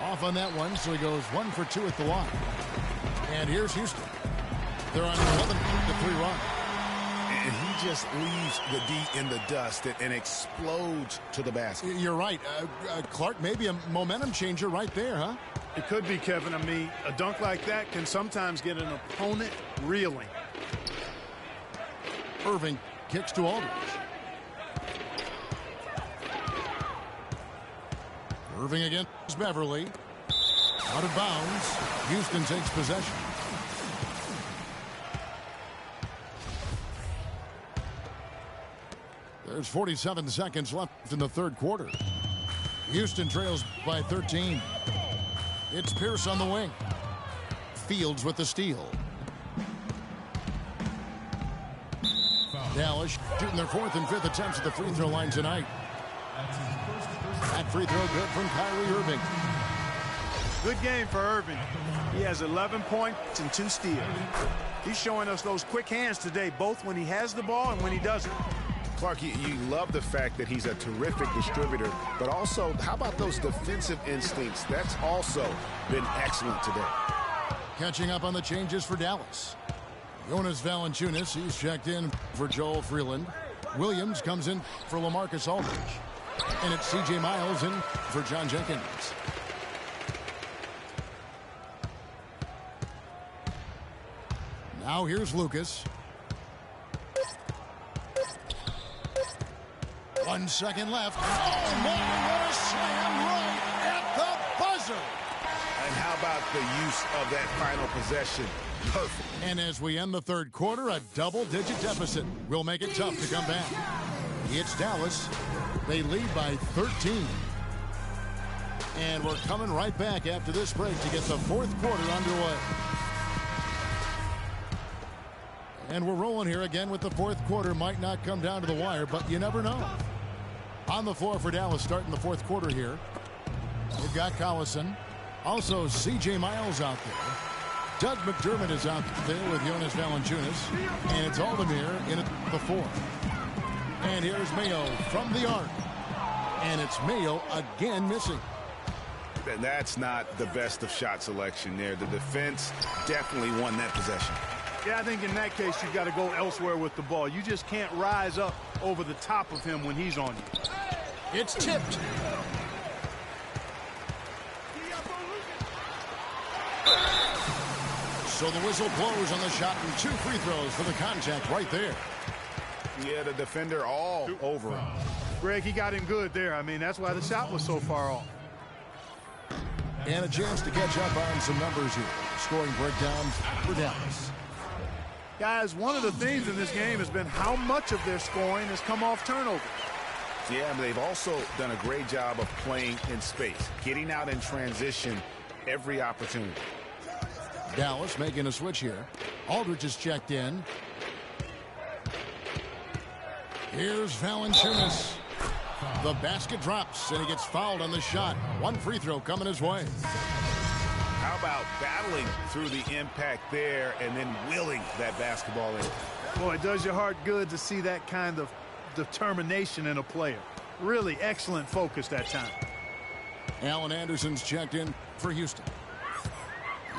Off on that one, so he goes 1 for 2 at the line. And here's Houston. They're on an 11-3 run. And he just leaves the D in the dust and explodes to the basket. You're right. Clark, maybe a momentum changer right there, huh? It could be, Kevin. I mean, a dunk like that can sometimes get an opponent reeling. Irving kicks to Aldridge. Irving against Beverly. Out of bounds. Houston takes possession. There's 47 seconds left in the third quarter. Houston trails by 13. It's Pierce on the wing. Fields with the steal. Dallas shooting their 4th and 5th attempts at the free throw line tonight. That free throw good from Kyrie Irving. Good game for Irving. He has 11 points and 2 steals. He's showing us those quick hands today, both when he has the ball and when he doesn't. Clark, you love the fact that he's a terrific distributor, but also, how about those defensive instincts? That's also been excellent today. Catching up on the changes for Dallas. Jonas Valanciunas, he's checked in for Joel Freeland. Williams comes in for LaMarcus Aldridge. And it's C.J. Miles in for John Jenkins. Now here's Lucas. 1 second left. Oh, my, what a slam right at the buzzer. And how about the use of that final possession? Perfect. And as we end the third quarter, a double-digit deficit will make it tough to come back. It's Dallas. They lead by 13. And we're coming right back after this break to get the fourth quarter underway. And we're rolling here again with the fourth quarter. Might not come down to the wire, but you never know. On the floor for Dallas starting the fourth quarter here. We've got Collison. Also, C.J. Miles out there. Doug McDermott is out there with Jonas Valanciunas. And it's Aldemir in at the 4. And here's Mayo from the arc. And it's Mayo again missing. And that's not the best of shot selection there. The defense definitely won that possession. Yeah, I think in that case, you've got to go elsewhere with the ball. You just can't rise up over the top of him when he's on you. It's tipped. So the whistle blows on the shot and 2 free throws for the contact right there. Yeah, the defender all over him. Greg, he got him good there. I mean, that's why the shot was so far off. And a chance to catch up on some numbers here. Scoring breakdown for Dallas. Guys, one of the themes in this game has been how much of their scoring has come off turnover. Yeah, but they've also done a great job of playing in space, getting out in transition every opportunity. Dallas making a switch here. Aldridge is checked in. Here's Valanciunas. The basket drops, and he gets fouled on the shot. 1 free throw coming his way. How about battling through the impact there and then willing that basketball in? Boy, it does your heart good to see that kind of determination in a player. Really excellent focus that time. Allen Anderson's checked in for Houston.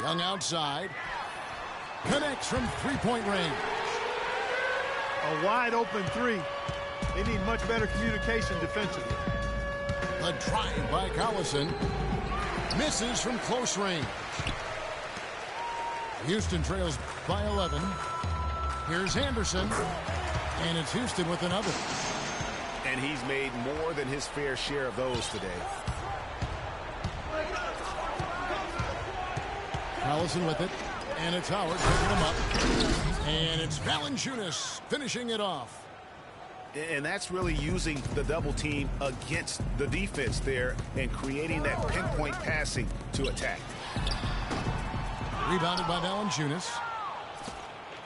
Young outside. Connects from three-point range. A wide open 3. They need much better communication defensively. The drive by Collison. Misses from close range. Houston trails by 11. Here's Anderson. And it's Houston with another. And he's made more than his fair share of those today. Collison with it. And it's Howard picking him up. And it's Valanciunas finishing it off. And that's really using the double team against the defense there and creating that pinpoint passing to attack. Rebounded by Valanciunas.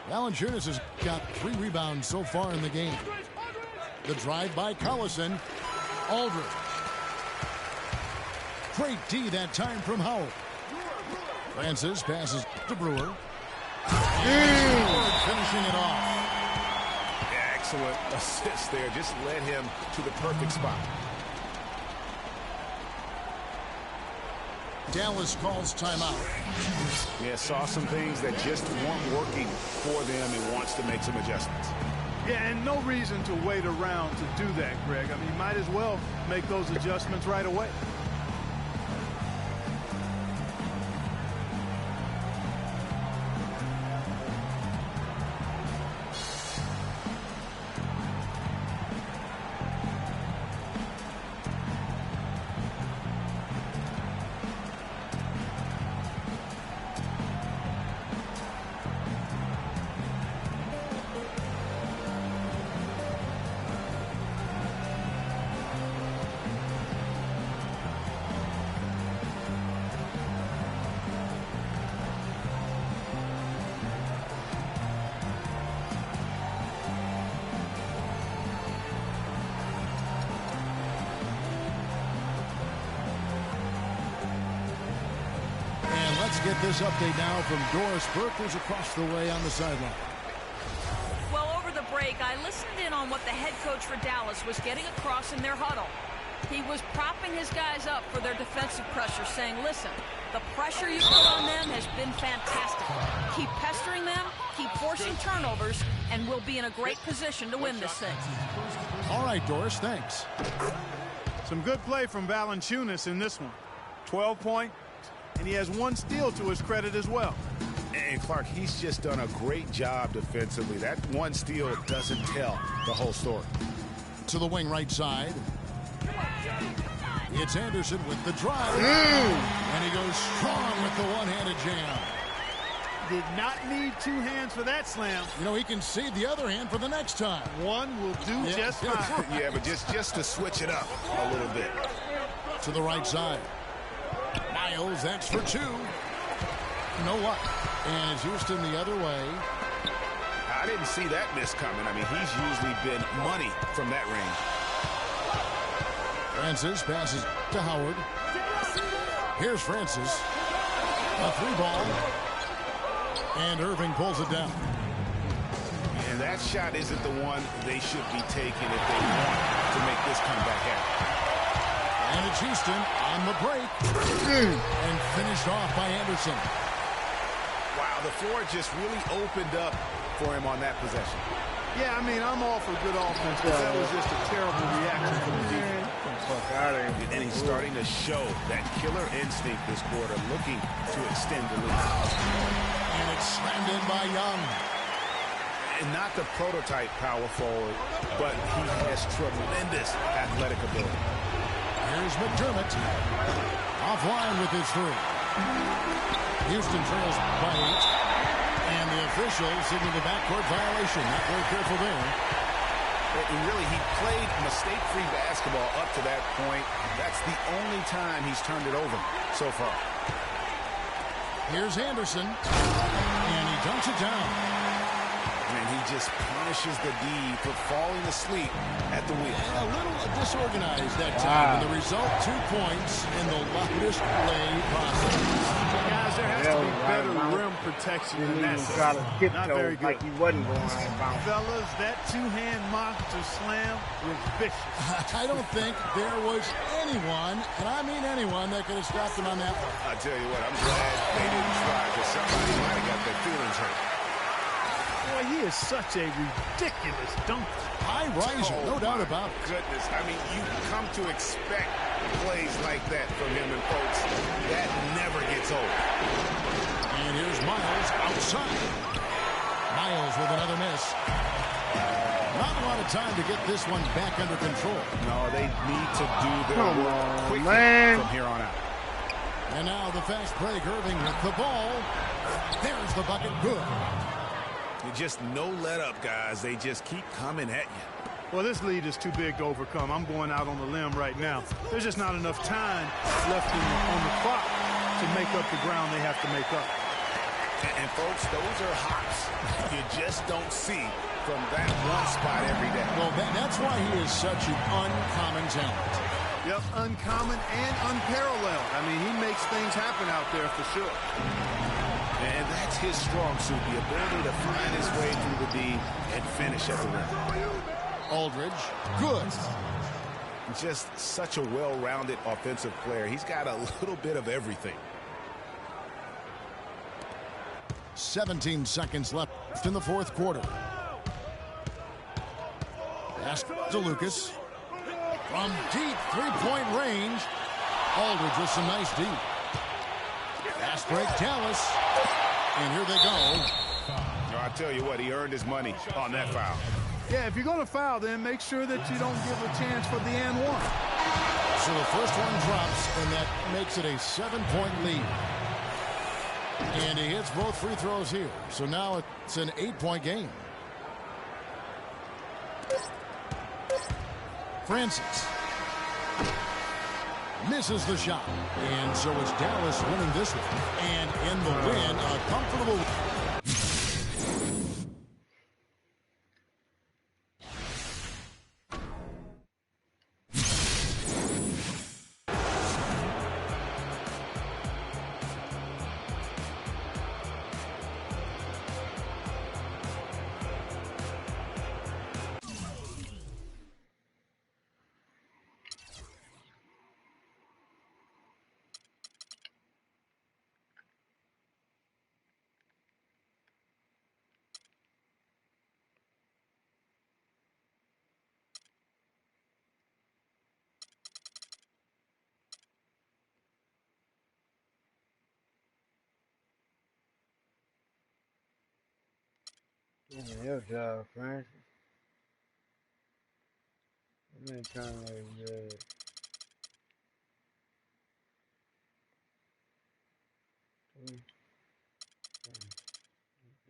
Valanciunas has got 3 rebounds so far in the game. The drive by Collison. Aldridge. Great D that time from Howard. Francis passes to Brewer. And finishing it off. Excellent assist there. Just led him to the perfect spot. Dallas calls timeout. Yeah, saw some things that just weren't working for them and wants to make some adjustments. Yeah, and no reason to wait around to do that, Greg. I mean, might as well make those adjustments right away. Get this update now from Doris Burke, who's across the way on the sideline. Well, over the break, I listened in on what the head coach for Dallas was getting across in their huddle. He was propping his guys up for their defensive pressure, saying, listen, the pressure you put on them has been fantastic. Keep pestering them, keep forcing turnovers, and we'll be in a great position to win this thing. All right, Doris, thanks. Some good play from Valanciunas in this one. 12 points. And he has 1 steal to his credit as well. And Clark, he's just done a great job defensively. That 1 steal doesn't tell the whole story. To the wing right side. It's Anderson with the drive. And he goes strong with the one-handed jam. Did not need 2 hands for that slam. You know, he can save the other hand for the next time. 1 will do just fine. Yeah, but just to switch it up a little bit. To the right side. Miles, that's for 2. You know what? And it's Houston the other way. I didn't see that miss coming. I mean, he's usually been money from that range. Francis passes to Howard. Here's Francis. A 3-ball. And Irving pulls it down. And that shot isn't the one they should be taking if they want to make this comeback happen. And it's Houston on the break. And finished off by Anderson. Wow, the floor just really opened up for him on that possession. Yeah, I mean, I'm all for good offense, but that was just a terrible reaction from the defense. And he's starting to show that killer instinct this quarter, looking to extend the lead. And it's slammed in by Young. And not the prototype power forward, but he has tremendous athletic ability. Here's McDermott. Offline with his 3. Houston trails by 8. And the official signaling a backcourt violation. Not very careful there. And really, he played mistake-free basketball up to that point. That's the only time he's turned it over so far. Here's Anderson. And he dunks it down. And he just punishes the D for falling asleep at the wheel. A little disorganized that time. And the result, 2 points in the loudest play possible. Guys, there has to be better rim protection than that. Try to skip Not very good. like he wasn't going out of bounds. Fellas, that 2-hand monster slam was vicious. I don't think there was anyone, and I mean anyone, that could have stopped him on that one. I tell you what, I'm glad they didn't try because somebody might have got their feelings hurt. Boy, he is such a ridiculous dunker. High riser, no doubt about it. Goodness, I mean, you come to expect plays like that from him, and folks, that never gets old. And here's Miles outside. Miles with another miss. Not a lot of time to get this one back under control. No, they need to do their work quickly from here on out. And now the fast break. Irving with the ball. There's the bucket. Good. Just no let up, guys. They just keep coming at you. Well, this lead is too big to overcome. I'm going out on the limb right now. There's just not enough time left on the clock to make up the ground they have to make up. And folks, those are hops you just don't see from that one spot every day. Well, that's why he is such an uncommon talent. Yep, uncommon and unparalleled. I mean, he makes things happen out there for sure. And that's his strong suit, the ability to find his way through the D and finish at the rim. Aldridge, good. Just such a well-rounded offensive player. He's got a little bit of everything. 17 seconds left in the fourth quarter. Pass to Lucas. From deep three-point range, Aldridge with some nice deep. Fast break, Dallas. And here they go. I tell you what, he earned his money on that foul. Yeah, if you're going to foul, then make sure that you don't give a chance for the and one. So the first one drops, and that makes it a 7-point lead. And he hits both free throws here. So now it's an 8-point game. Francis misses the shot. And so it's Dallas winning this one. And in the win, a comfortable... Yeah, your job, Francis. I ain't trying like that.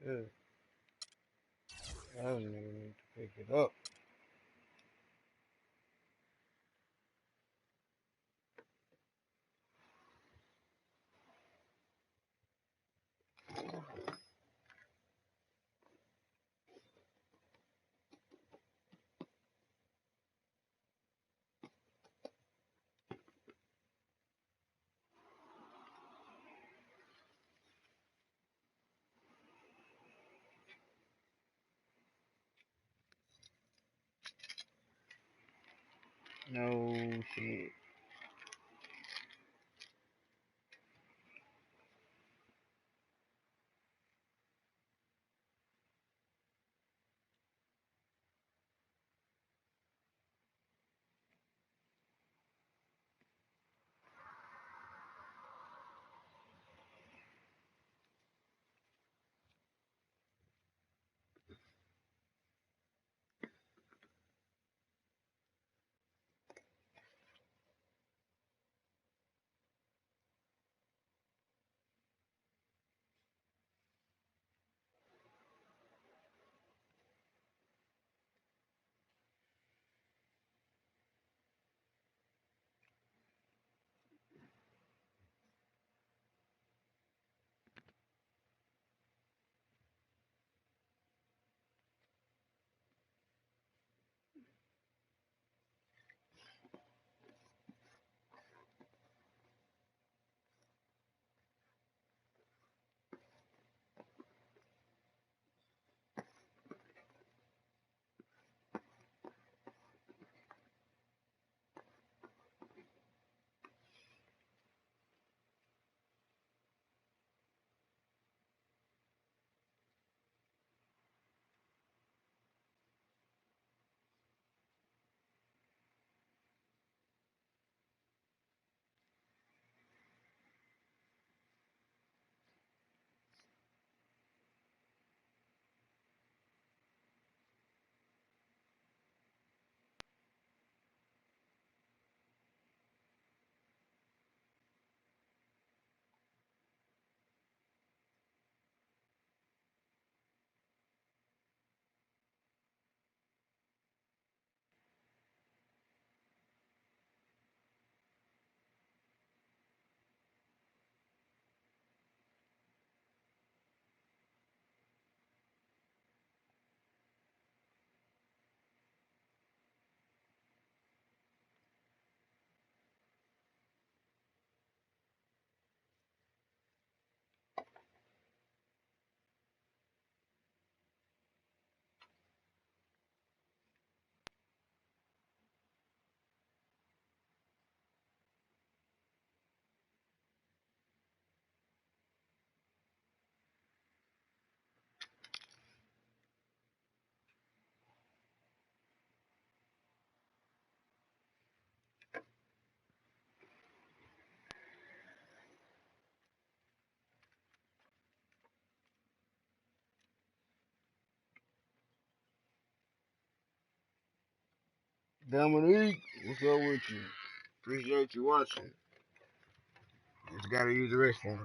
Good. I don't even need to pick it up. No shit. Dominique, what's up with you? Appreciate you watching. Just gotta use the restroom.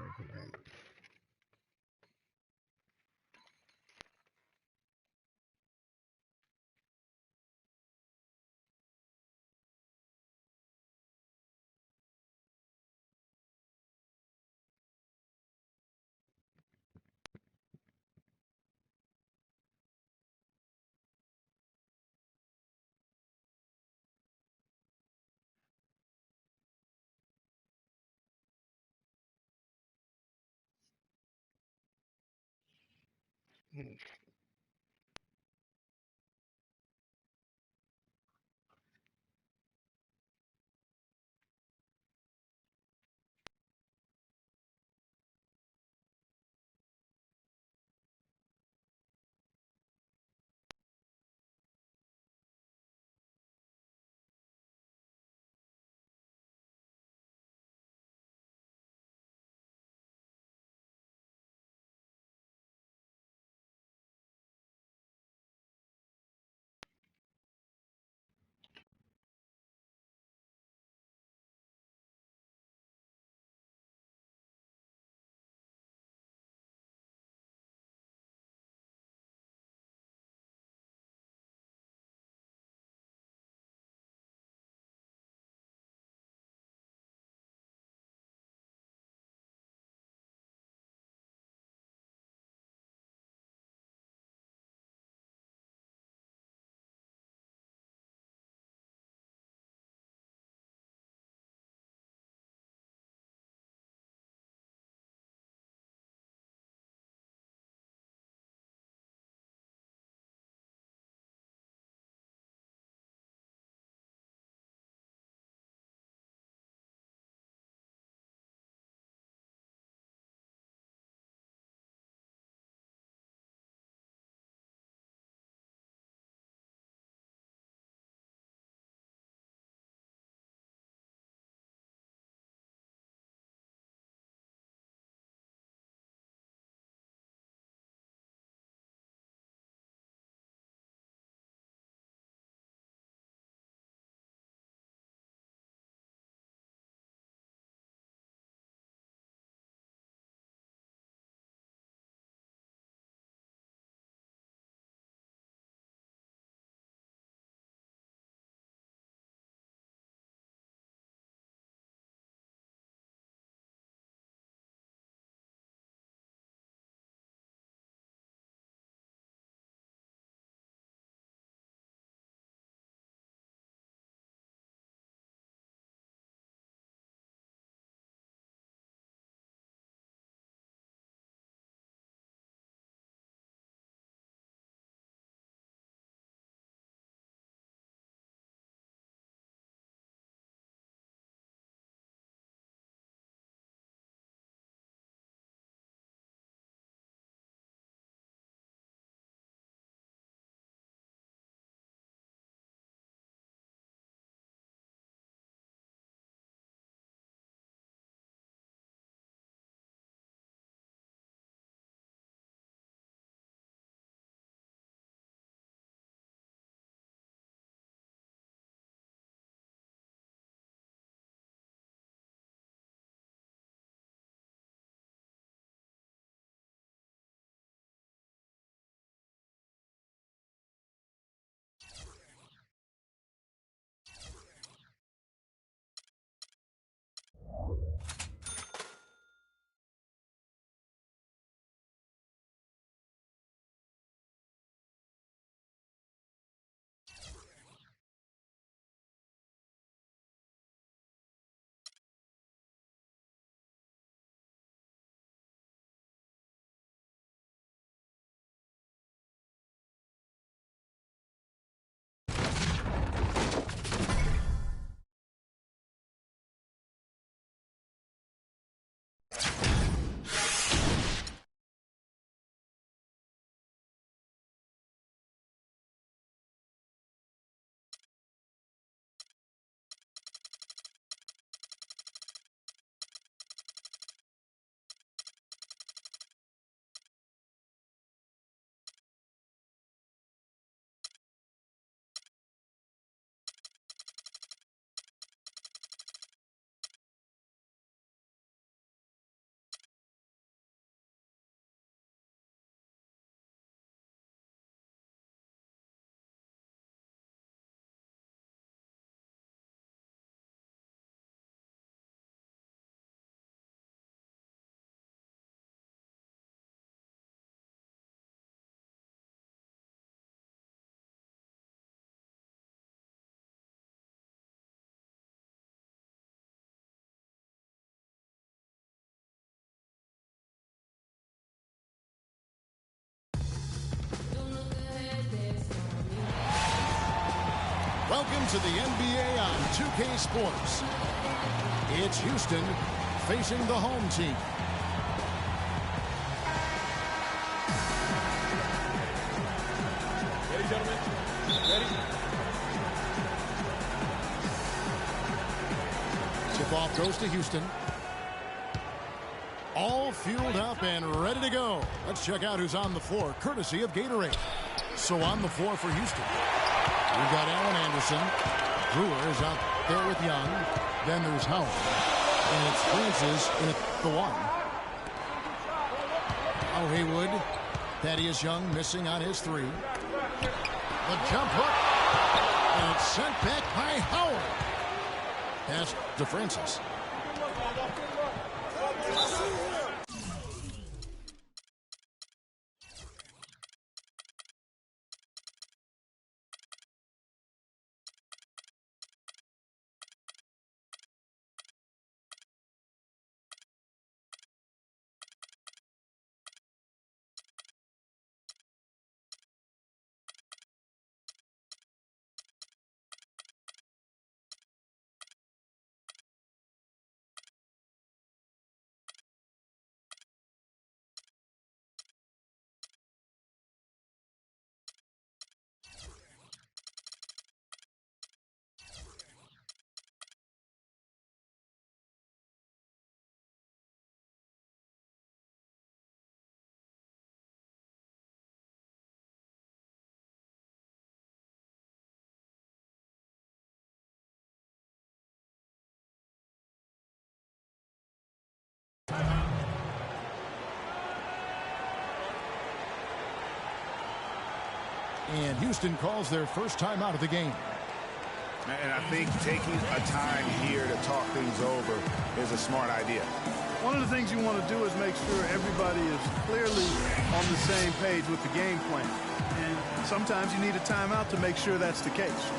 of the NBA on 2K Sports. It's Houston facing the home team. Ready, gentlemen? Ready? Tip-off goes to Houston. All fueled up and ready to go. Let's check out who's on the floor, courtesy of Gatorade. So on the floor for Houston, we've got Allen Anderson. Brewer is out there with Young. Then there's Howard. And it's Francis at the one. Oh, Haywood. Thaddeus Young missing on his three. The jump hook. And it's sent back by Howard. Pass to Francis. And Houston calls their first time out of the game. And I think taking a time here to talk things over is a smart idea. One of the things you want to do is make sure everybody is clearly on the same page with the game plan. And sometimes you need a timeout to make sure that's the case.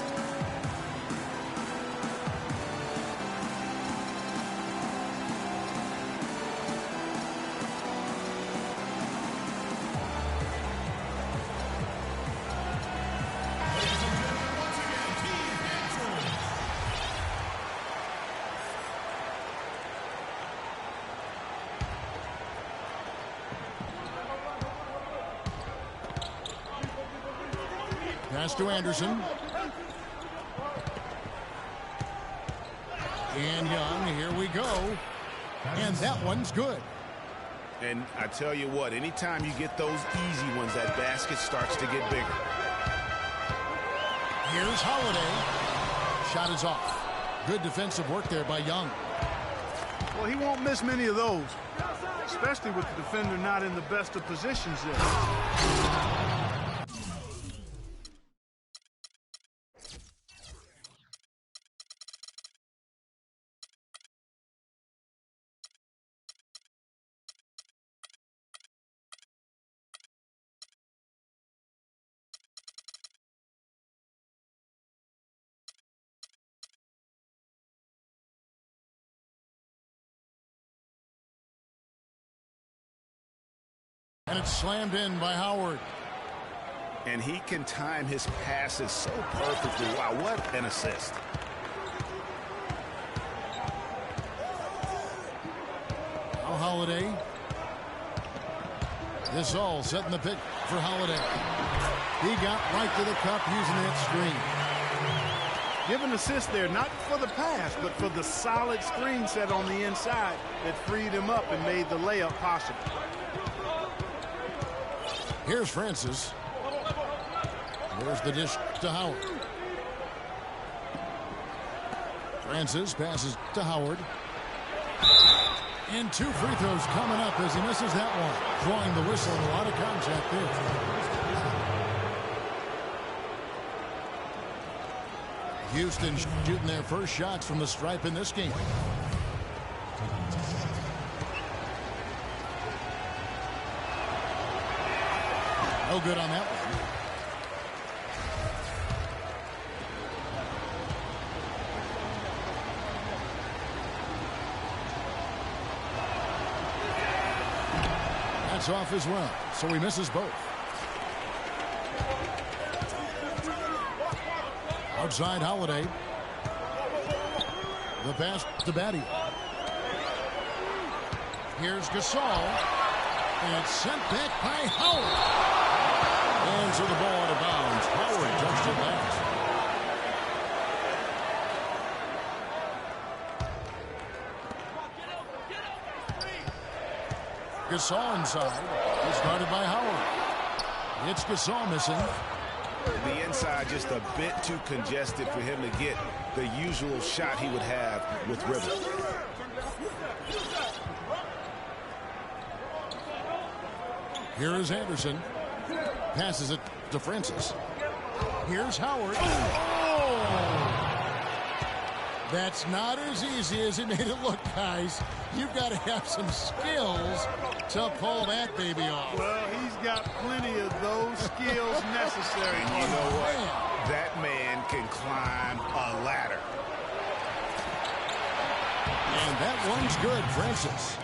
Pass to Anderson. And Young, here we go. And that one's good. And I tell you what, anytime you get those easy ones, that basket starts to get bigger. Here's Holiday. Shot is off. Good defensive work there by Young. Well, he won't miss many of those, especially with the defender not in the best of positions there. And it's slammed in by Howard. And he can time his passes so perfectly. Wow, what an assist. Now Holiday. This all setting the pick for Holiday. He got right to the cup using that screen. Give an assist there, not for the pass, but for the solid screen set on the inside that freed him up and made the layup possible. Here's Francis. There's the dish to Howard. Francis passes to Howard. And 2 free throws coming up as he misses that one. Drawing the whistle and a lot of contact there. Houston shooting their first shots from the stripe in this game. No good on that one. That's off as well, so he misses both. Outside Holiday. The pass to Batty. Here's Gasol. And it's sent back by Howard. And so the ball out of bounds. Howard touched it last. Gasol inside. It's guarded by Howard. It's Gasol missing. The inside just a bit too congested for him to get the usual shot he would have with Rivers. Here is Anderson. Passes it to Francis. Here's Howard. Oh! That's not as easy as it made it look, guys. You've got to have some skills to pull that baby off. Well, he's got plenty of those skills necessary. And you know what? That man can climb a ladder. And that one's good, Francis.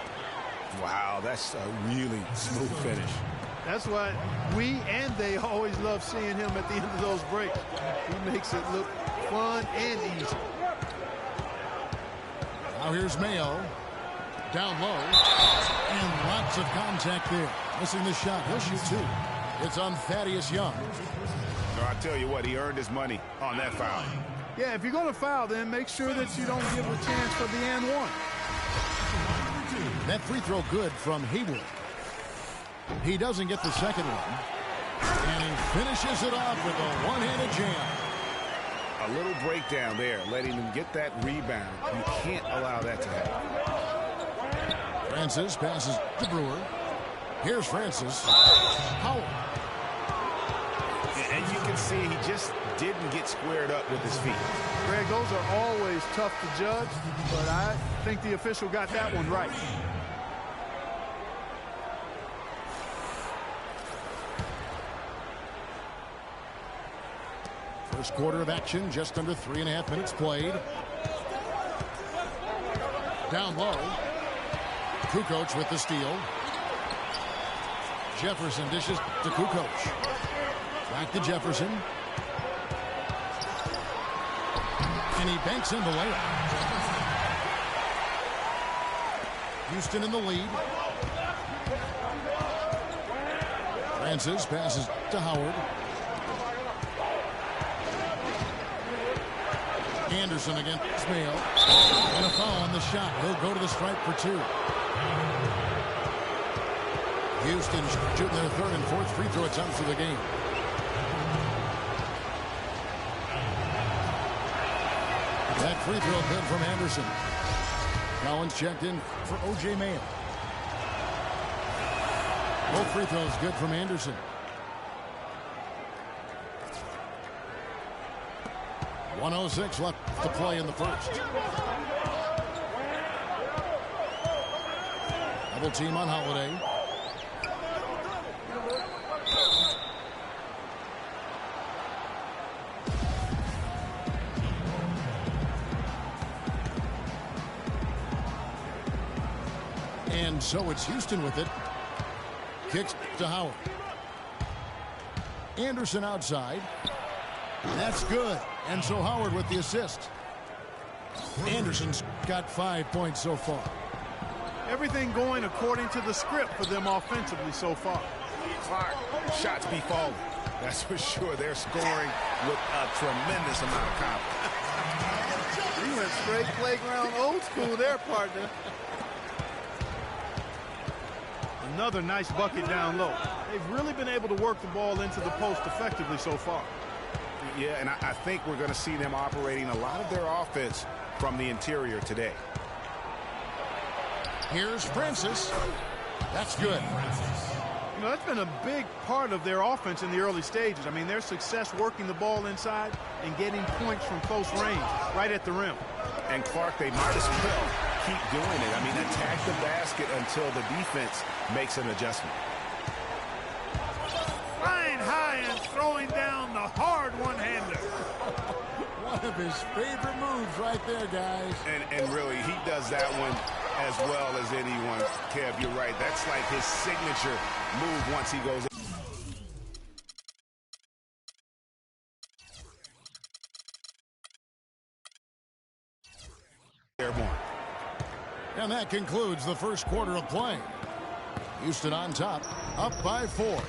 Wow, that's a really smooth finish. That's why we and they always love seeing him at the end of those breaks. He makes it look fun and easy. Now here's Mayo. Down low. And lots of contact there. Missing the shot. He'll shoot two. It's on Thaddeus Young. No, I tell you what, he earned his money on that foul. Yeah, if you're going to foul, then make sure that you don't give a chance for the and one. That free throw good from Haywood. He doesn't get the second one. And he finishes it off with a one-handed jam. A little breakdown there, letting him get that rebound. You can't allow that to happen. Francis passes to Brewer. Here's Francis. Howard. And you can see he just didn't get squared up with his feet. Greg, those are always tough to judge, but I think the official got that one right. First quarter of action, just under 3.5 minutes played. Down low. Kukoc with the steal. Jefferson dishes to Kukoc. Back to Jefferson. And he banks in the layup. Houston in the lead. Francis passes to Howard. Anderson against Mayo. And a foul on the shot. He'll go to the stripe for two. Houston shooting their third and fourth free throw attempts of the game. That free throw good from Anderson. Collins checked in for O.J. Mayo. Both free throws good from Anderson. .106 left to play in the first. Double team on Holiday. And so it's Houston with it. Kicks to Howard. Anderson outside. That's good. And so Howard with the assist. Anderson's got 5 points so far. Everything going according to the script for them offensively so far. Clark, shots be falling. That's for sure. They're scoring with a tremendous amount of confidence. You went straight playground old school there, partner. Another nice bucket down low. They've really been able to work the ball into the post effectively so far. Yeah, and I think we're going to see them operating a lot of their offense from the interior today. Here's Francis. That's good. You know, that's been a big part of their offense in the early stages. I mean, their success working the ball inside and getting points from close range, right at the rim. And Clark, they might as well keep doing it. I mean, attack the basket until the defense makes an adjustment. Flying high and throwing down the hard one-hander. One of his favorite moves right there, guys. And really, he does that one as well as anyone. Kev, you're right. That's like his signature move once he goes that concludes the first quarter of play. Houston on top, up by 4.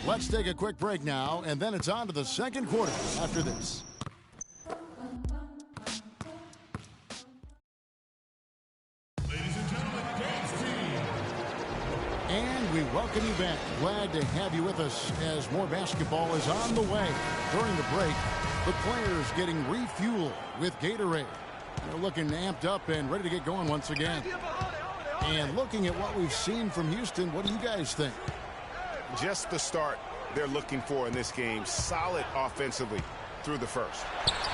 Let's take a quick break now, and then it's on to the second quarter after this. And we welcome you back. Glad to have you with us as more basketball is on the way. During the break, the players getting refueled with Gatorade. They're looking amped up and ready to get going once again. And looking at what we've seen from Houston, what do you guys think? Just the start they're looking for in this game. Solid offensively through the first.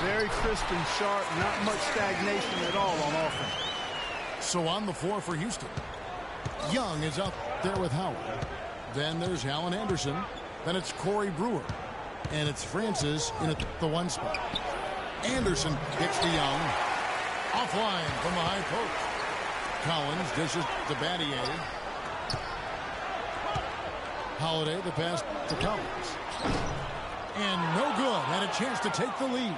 Very crisp and sharp. Not much stagnation at all on offense. So on the floor for Houston, Young is up there with Howard. Then there's Allen Anderson. Then it's Corey Brewer. And it's Francis in at the 1 spot. Anderson gets to Young. Offline from the high post. Collins dishes to Battier. Holiday, the pass to Collins. And no good. Had a chance to take the lead.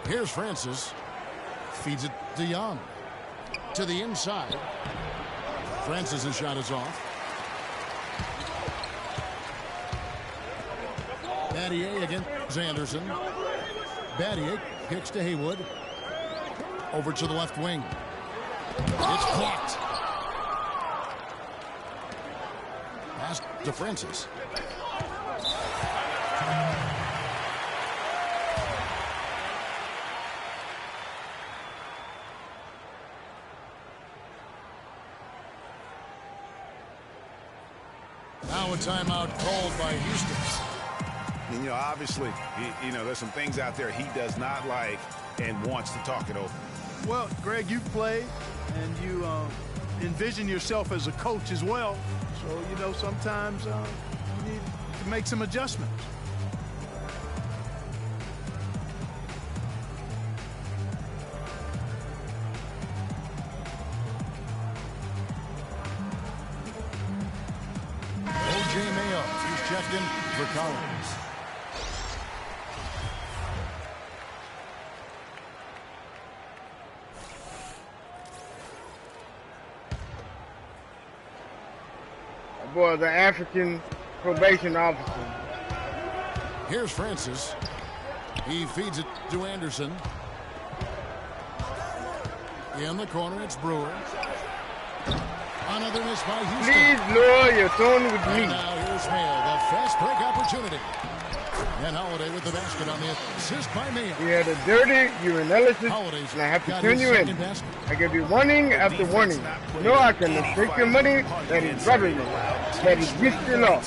Here's Francis. Feeds it to Young. To the inside. Francis' shot is off. Battier against Anderson. Battier kicks to Haywood. Over to the left wing. It's blocked. Pass to Francis. Now a timeout called by Houston. And, you know, obviously, you know, there's some things out there he does not like and wants to talk it over. Well, Greg, you've played, and you envision yourself as a coach as well. So, you know, sometimes you need to make some adjustments. O.J. Mayo, he's checked in for Collins. Boy, the African probation officer. Here's Francis. He feeds it to Anderson. In the corner, it's Brewer. Another miss by Houston. Please lower your tone with me. And now here's Mayo, the fast break opportunity. And Holiday with the basket on the assist by Mayo. You had a dirty urinalysis, Holiday's and I have to got turn his you in. second basket. I give you warning after warning. No, I can take your money. That is robbery. That is guilty law.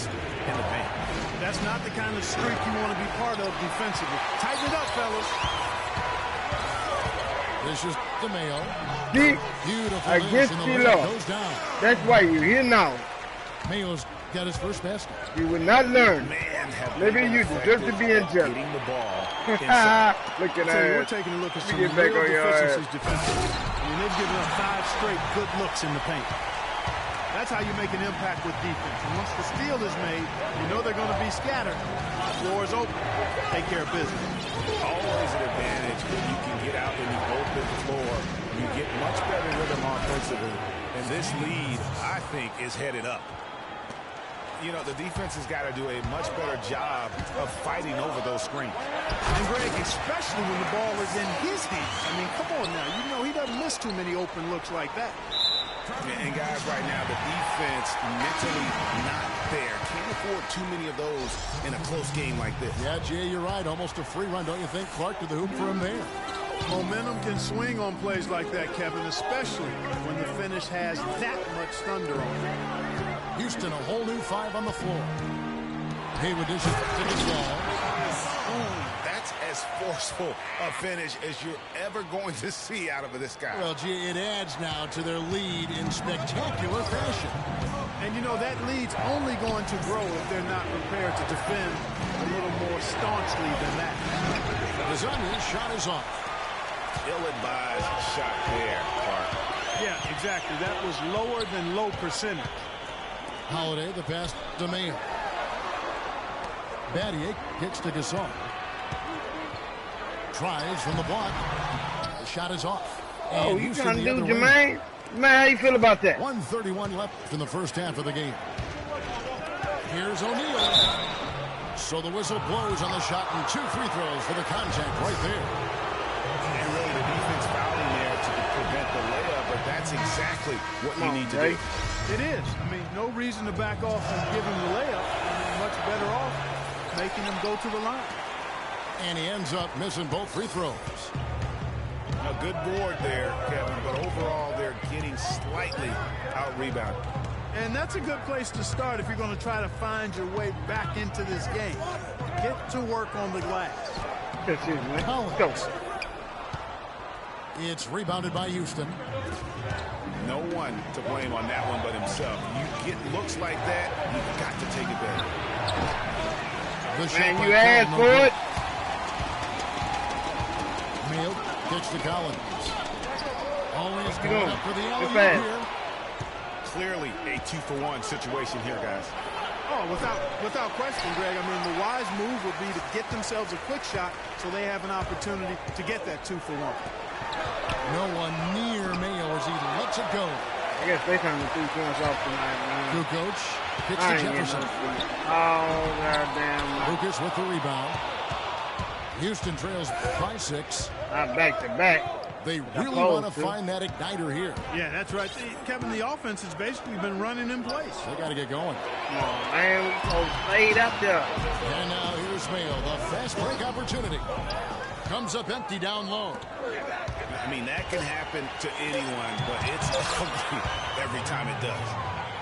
That's not the kind of streak you want to be part of defensively. Tighten it up, fellas. This is the Mayo. See, Beautiful against finish, and the the lead law. goes down. That's why you're here now. Mayo's got his first basket. You will not learn. Man, Maybe you deserve to be in jail. Getting the ball Look inside. at So we're that. taking a look at Let some me get back real on your deficiencies defensively. I mean, they've given up 5 straight good looks in the paint. That's how you make an impact with defense. And once the steal is made, you know they're going to be scattered. Floor is open. Take care of business. Always an advantage when you can get out in the open floor. You get much better rhythm offensively. And this lead, I think, is headed up. You know, the defense has got to do a much better job of fighting over those screens. And Greg, especially when the ball is in his hands. I mean, come on now. You know he doesn't miss too many open looks like that. And guys, right now, the defense mentally not there. Can't afford too many of those in a close game like this. Yeah, Jay, you're right. Almost a free run, don't you think? Clark to the hoop for him there. Momentum can swing on plays like that, Kevin, especially when the finish has that much thunder on it. Houston, a whole new 5 on the floor. Haywood dishes to Gasol. That's as forceful a finish as you're ever going to see out of this guy. Well, gee, it adds now to their lead in spectacular fashion. And, you know, that lead's only going to grow if they're not prepared to defend a little more staunchly than that. Lasagna's shot is off. Ill-advised shot there, Clark. Yeah, exactly. That was lower than low percentage. Holiday, the pass to Mayo. Battier kicks to Gasol. Tries from the block. Shot is off. Oh, And you Houston trying to the do, other way. Jermaine? Man, how you feel about that? 1:31 left in the first half of the game. Here's O'Neal. So the whistle blows on the shot and 2 free throws for the contact right there. And really the defense fouling there to prevent the layup, but that's exactly what you need to do. It is. I mean, no reason to back off and give him the layup. I mean, much better off making him go to the line. And he ends up missing both free throws. A good board there, Kevin, but overall they're getting slightly out-rebounded. And that's a good place to start if you're going to try to find your way back into this game. Get to work on the glass. That's it, man. Go. It's rebounded by Houston. No one to blame on that one but himself. You get looks like that, you've got to take it back. Man, you asked for it. Mail pitch to Collins. Always going up for the alley here. Clearly a 2-for-1 situation here, guys. Oh, without question, Greg. I mean, the wise move would be to get themselves a quick shot so they have an opportunity to get that 2-for-1. No one near Mayo as he lets it go. I guess they trying to 3 points off tonight, man. Kukoc pitch to Jefferson. Oh, goddamn. Lucas with the rebound. Houston trails by 6. Not back to back. They really want to find that igniter here. Yeah, that's right. Kevin, the offense has basically been running in place. They got to get going. Come on, man. We so laid up there. And now here's Mayo. The fast break opportunity. Comes up empty down low. I mean, that can happen to anyone, but it's ugly every time it does.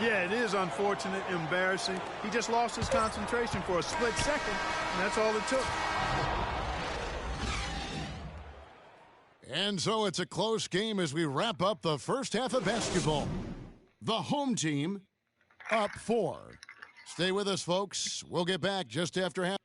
Yeah, it is unfortunate, embarrassing. He just lost his concentration for a split second, and that's all it took. And so it's a close game as we wrap up the first half of basketball. The home team up 4. Stay with us, folks. We'll get back just after half.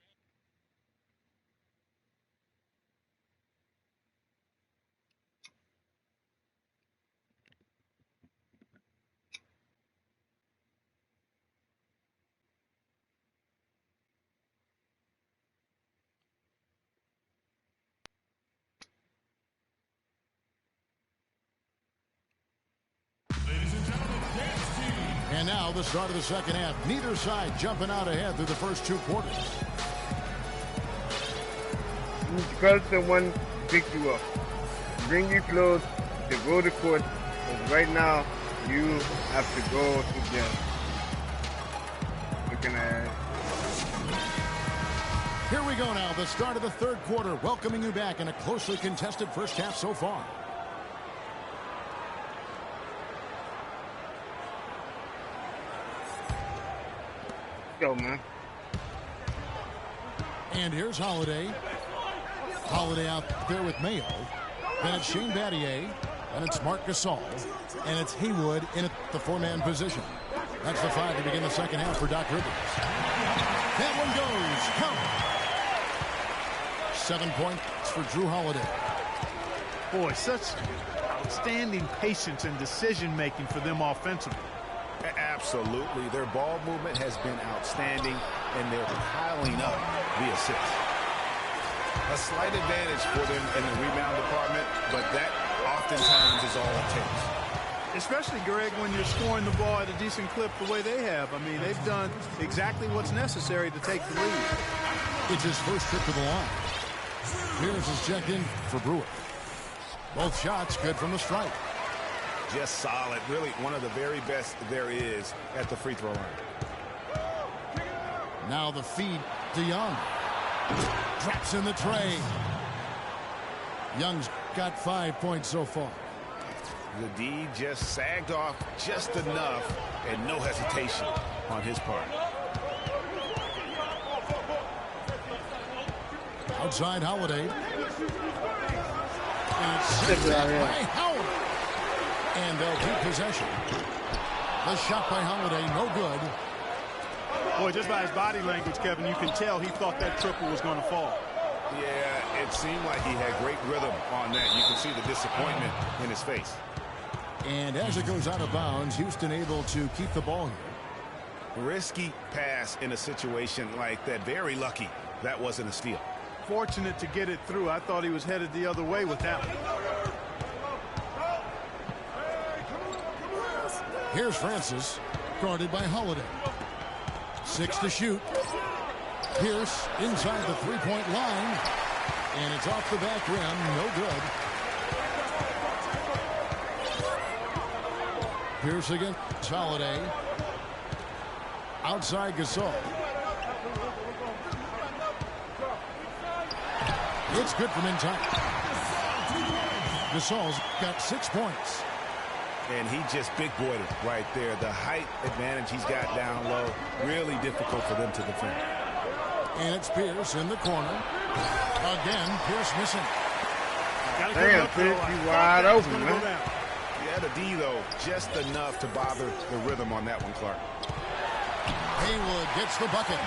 And now the start of the second half. Neither side jumping out ahead through the first 2 quarters. You need to call someone to pick you up. Bring you close to go to court. Because right now, you have to go to jail. Looking at it. Here we go now. The start of the third quarter. Welcoming you back in a closely contested first half so far. Go, man. And here's Holiday. Holiday out there with Mayo. Then it's Shane Battier. And it's Marc Gasol. And it's Haywood in at the 4-man position. That's the 5 to begin the second half for Doc Rivers. That one goes. Count. 7 points for Drew Holiday. Boy, such outstanding patience and decision-making for them offensively. Absolutely. Their ball movement has been outstanding, and they're piling up the assists. A slight advantage for them in the rebound department, but that oftentimes is all it takes. Especially, Greg, when you're scoring the ball at a decent clip the way they have. I mean, they've done exactly what's necessary to take the lead. It's his first trip to the line. Pierce is checked in for Brewer. Both shots good from the stripe. Just solid. Really one of the very best there is at the free throw line. Now the feed to Young. Drops in the tray. Young's got 5 points so far. The D just sagged off just enough and no hesitation on his part. Outside Holiday. And it's sent by Howard. And they'll keep possession. The shot by Holiday, no good. Boy, just by his body language, Kevin, you can tell he thought that triple was going to fall. Yeah, it seemed like he had great rhythm on that. You can see the disappointment in his face. And as it goes out of bounds, Houston able to keep the ball here. Risky pass in a situation like that. Very lucky that wasn't a steal. Fortunate to get it through. I thought he was headed the other way with that one. Here's Francis, guarded by Holiday. 6 to shoot. Pierce inside the three-point line, and it's off the back rim. No good. Pierce again. Holiday. Outside Gasol. It's good from inside. Gasol's got 6 points. And he just big boyed it right there. The height advantage he's got down low, really difficult for them to defend. And it's Pierce in the corner. Again, Pierce missing. Damn, Pierce, he's wide open, man. Yeah, the D, though, just enough to bother the rhythm on that one, Clark. Haywood gets the bucket.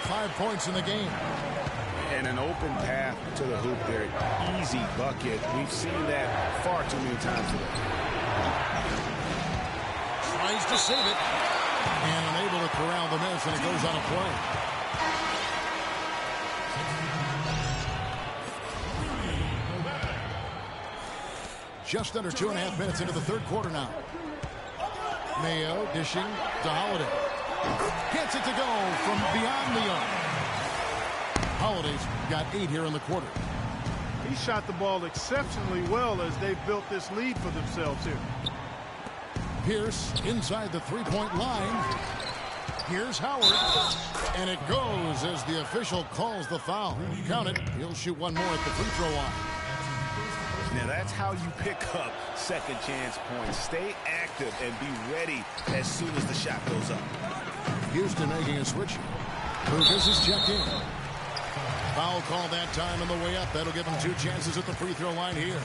5 points in the game. And an open path to the hoop there. Easy bucket. We've seen that far too many times today. Tries to save it. And unable to corral the miss, and it goes on a play. Just under 2.5 minutes into the third quarter now. Mayo dishing to Holiday. Gets it to go from beyond the arc. Holiday's got 8 here in the quarter. He shot the ball exceptionally well as they've built this lead for themselves here. Pierce inside the three-point line. Here's Howard. And it goes as the official calls the foul. Count it. He'll shoot one more at the free throw line. Now that's how you pick up second chance points. Stay active and be ready as soon as the shot goes up. Houston making a switch. Lucas is checked in. Foul call that time on the way up. That'll give him 2 chances at the free throw line here.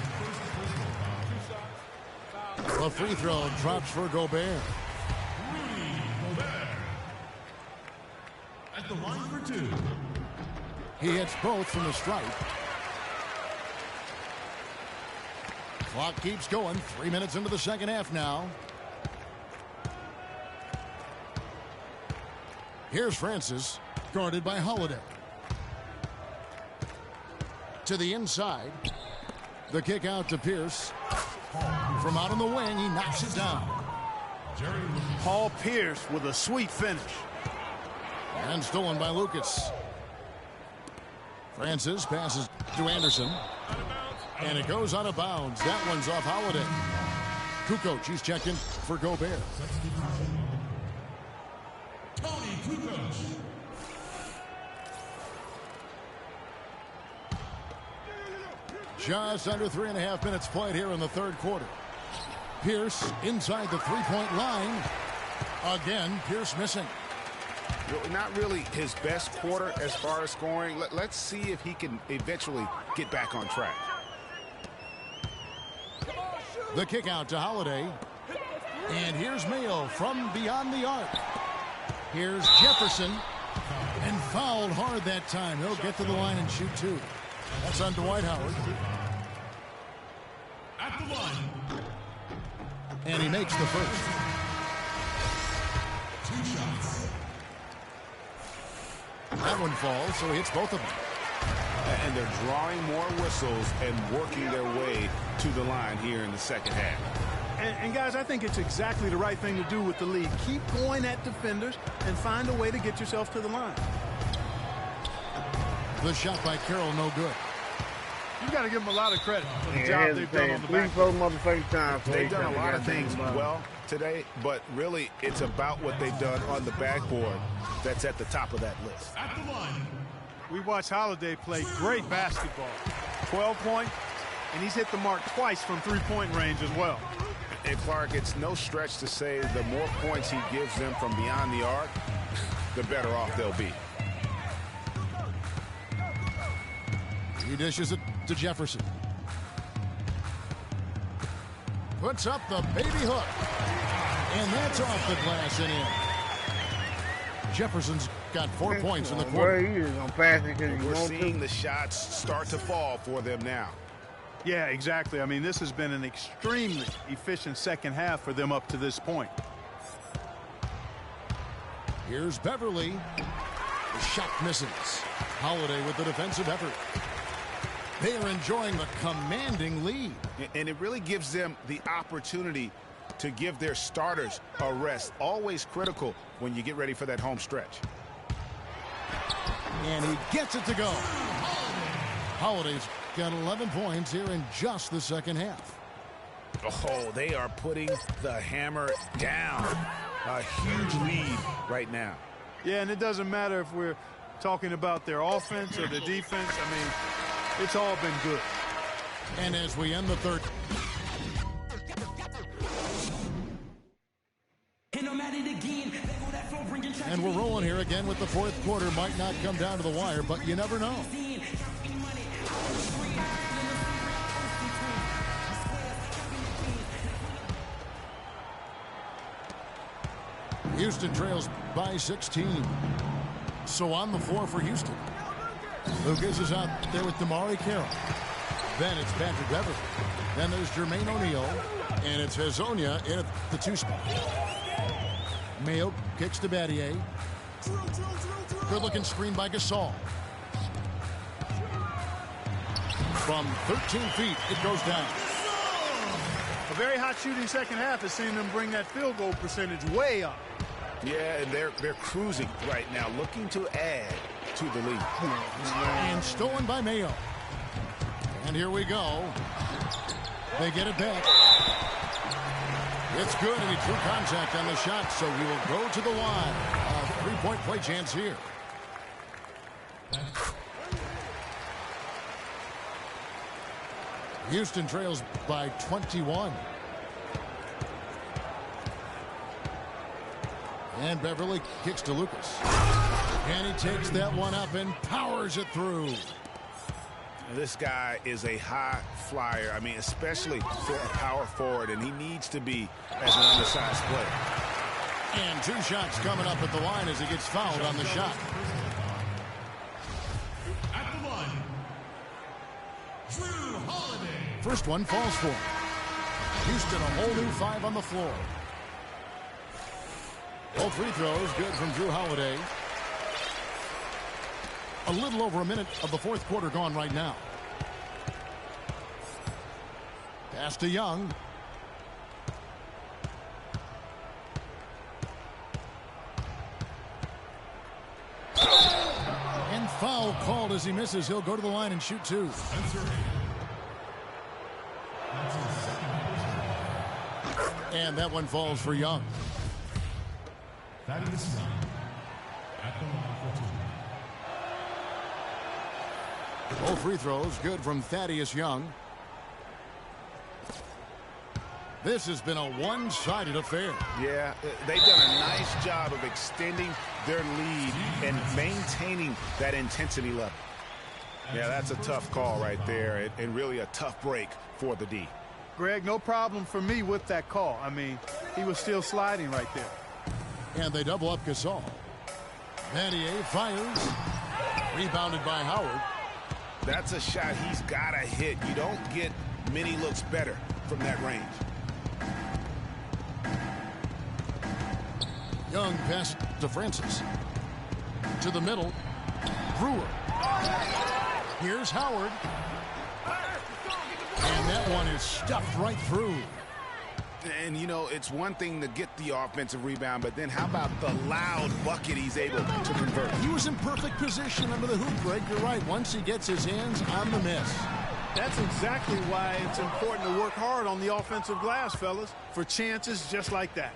The free throw drops for Gobert. At the line for 2. He hits both from the stripe. Clock keeps going. 3 minutes into the second half now. Here's Francis, guarded by Holiday. To the inside. The kick out to Pierce. From out on the wing, he knocks it down. Paul Pierce with a sweet finish. And stolen by Lucas. Francis passes to Anderson. And it goes out of bounds. That one's off Holiday. Kukoc, he's checking for Gobert. Tony Kukoc. Just under 3.5 minutes played here in the third quarter. Pierce inside the three-point line. Again, Pierce missing. Not really his best quarter as far as scoring. Let's see if he can eventually get back on track. The kick out to Holiday. And here's Mayo from beyond the arc. Here's Jefferson. And fouled hard that time. He'll get to the line and shoot 2. That's on Dwight Howard. At the line. And he makes the first. 2 shots. That one falls, so he hits both of them. And they're drawing more whistles and working their way to the line here in the second half. And guys, I think it's exactly the right thing to do with the lead. Keep going at defenders and find a way to get yourself to the line. The shot by Carroll, no good. You got to give them a lot of credit for the job they've done on the back. motherfucking time. They've done a lot of things well today, but really it's about what they've done on the backboard that's at the top of that list. At the line. We watched Holiday play great basketball. 12 points, and he's hit the mark twice from three-point range as well. And Clark, it's no stretch to say the more points he gives them from beyond the arc, the better off they'll be. He dishes it to Jefferson. Puts up the baby hook. And that's off the glass and in. Jefferson's got 4 points in the quarter. He is gonna pass it because We're seeing the shots start to fall for them now. Yeah, exactly. I mean, this has been an extremely efficient second half for them up to this point. Here's Beverly. The shot misses. Holiday with the defensive effort. They are enjoying the commanding lead. And it really gives them the opportunity to give their starters a rest. Always critical when you get ready for that home stretch. And he gets it to go. Holiday's got 11 points here in just the second half. Oh, they are putting the hammer down. A huge lead right now. Yeah, and it doesn't matter if we're talking about their offense or their defense. I mean, it's all been good. And as we end the third. And we're rolling here again with the fourth quarter. Might not come down to the wire, but you never know. Houston trails by 16. So on the floor for Houston. Lucas is out there with Damari Carroll. Then it's Patrick Beverly. Then there's Jermaine O'Neal. And it's Hezonja in at the 2 spot. Mayo kicks to Battier. Good-looking screen by Gasol. From 13 feet, it goes down. A very hot shooting second half has seen them bring that field goal percentage way up. Yeah, and they're cruising right now, looking to add to the lead. And stolen by Mayo. And here we go. They get it back. It's good, and he drew contact on the shot, so he will go to the line. A three-point play chance here. Houston trails by 21. And Beverly kicks to Lucas. And he takes that one up and powers it through. This guy is a high flyer. I mean, especially for a power forward, and he needs to be as an undersized player. And 2 shots coming up at the line as he gets fouled on the shot. At the line, Drew Holiday. First one falls for him. Houston, a whole new 5 on the floor. All free throws good from Drew Holiday. A little over a minute of the fourth quarter gone right now. Pass to Young. And foul called as he misses. He'll go to the line and shoot 2. And that one falls for Young. That is Young at the line for 2. All free throws good from Thaddeus Young. This has been a one-sided affair. Yeah, they've done a nice job of extending their lead and maintaining that intensity level. Yeah, that's a tough call right there, and really a tough break for the D. Greg, no problem for me with that call. I mean, he was still sliding right there. And they double up Gasol. Battier fires. Rebounded by Howard. That's a shot he's got to hit. You don't get many looks better from that range. Young pass to Francis. To the middle. Brewer. Here's Howard. And that one is stuffed right through. And, you know, it's one thing to get the offensive rebound, but then how about the loud bucket he's able to convert? He was in perfect position under the hoop, Greg. You're right. Once he gets his hands on the miss. That's exactly why it's important to work hard on the offensive glass, fellas, for chances just like that.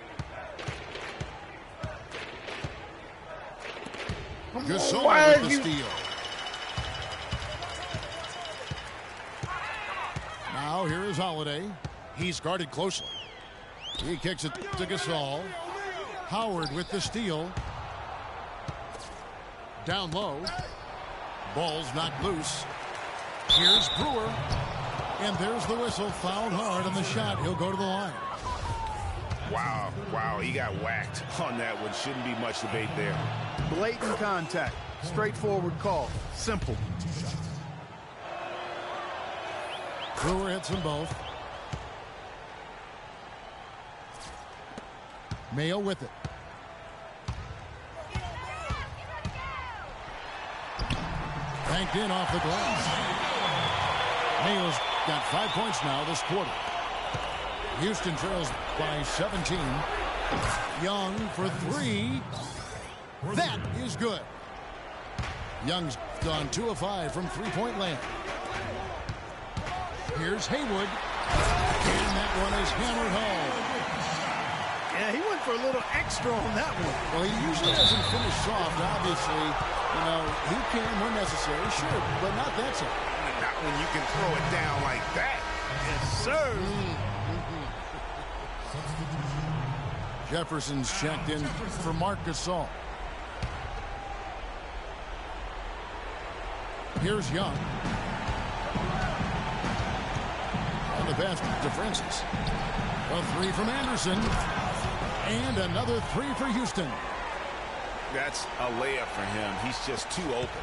Gasol with the steal. Now here is Holiday. He's guarded closely. He kicks it to Gasol. Howard with the steal. Down low. Ball's knocked loose. Here's Brewer. And there's the whistle. Fouled hard on the shot. He'll go to the line. Wow, he got whacked on that one. Shouldn't be much debate there. Blatant contact. Straightforward call. Simple. Brewer hits them both. Mayo with it. Banked in off the glass. Mayo's got 5 points now this quarter. Houston trails by 17. Young for three. That is good. Young's gone 2 of 5 from three-point land. Here's Haywood. And that one is hammered home. Yeah, he went for a little extra on that one. Well, he usually doesn't finish soft, obviously. You know, he can when necessary, sure, but not that time. Not when you can throw it down like that. Yes, sir. Jefferson's checked in for Marc Gasol. Here's Young. On the pass to Francis. A three from Anderson. And another three for Houston. That's a layup for him. He's just too open.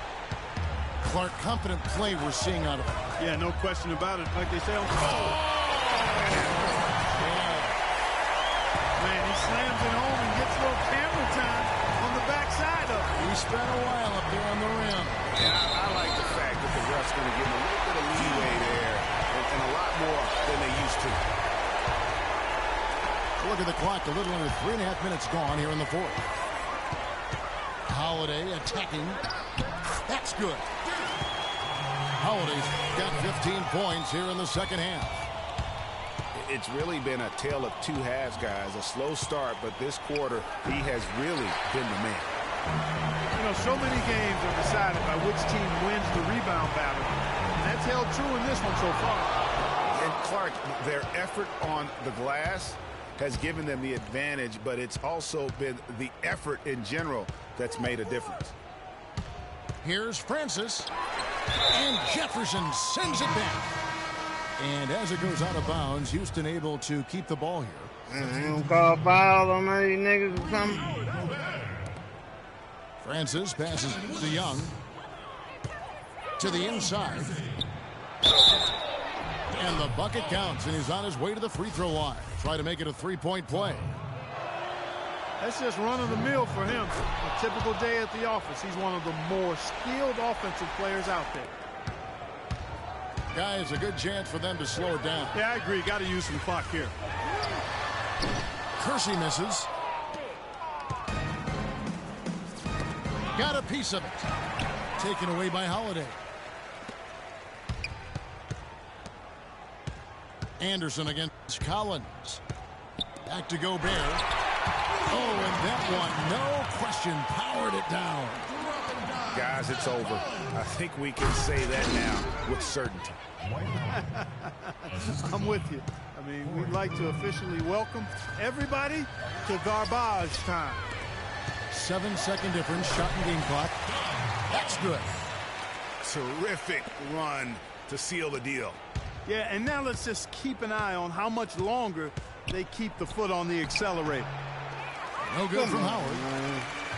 Clark, confident play we're seeing out of him. Yeah, no question about it. Like they say on Man, he slams it home and gets a little camera time on the backside of it. He spent a while up there on the rim. And I like the fact that the ref's going to give him a little bit of leeway there and a lot more than they used to. Look at the clock. A little under 3.5 minutes gone here in the fourth. Holiday attacking. That's good. Holiday's got 15 points here in the second half. It's really been a tale of two halves, guys. A slow start, but this quarter, he has really been the man. You know, so many games are decided by which team wins the rebound battle. And that's held true in this one so far. And Clark, their effort on the glass has given them the advantage, but it's also been the effort in general that's made a difference. Here's Francis. And Jefferson sends it back. And as it goes out of bounds, Houston able to keep the ball here. I don't call foul on these niggas or something. Francis passes to Young. To the inside. And the bucket counts, and he's on his way to the free throw line. Try to make it a three-point play. That's just run-of-the-mill for him. A typical day at the office. He's one of the more skilled offensive players out there. Guys, a good chance for them to slow it down. Yeah, I agree. Got to use some clock here. Kersey misses. Got a piece of it. Taken away by Holiday. Anderson against Collins. Back to Gobert. Oh, and that one, no question, powered it down. Guys, it's over. I think we can say that now with certainty. I'm with you. I mean, we'd like to officially welcome everybody to garbage time. 7-second difference, shot and game clock. That's good. Terrific run to seal the deal. Yeah, and now let's just keep an eye on how much longer they keep the foot on the accelerator. No good from Howard.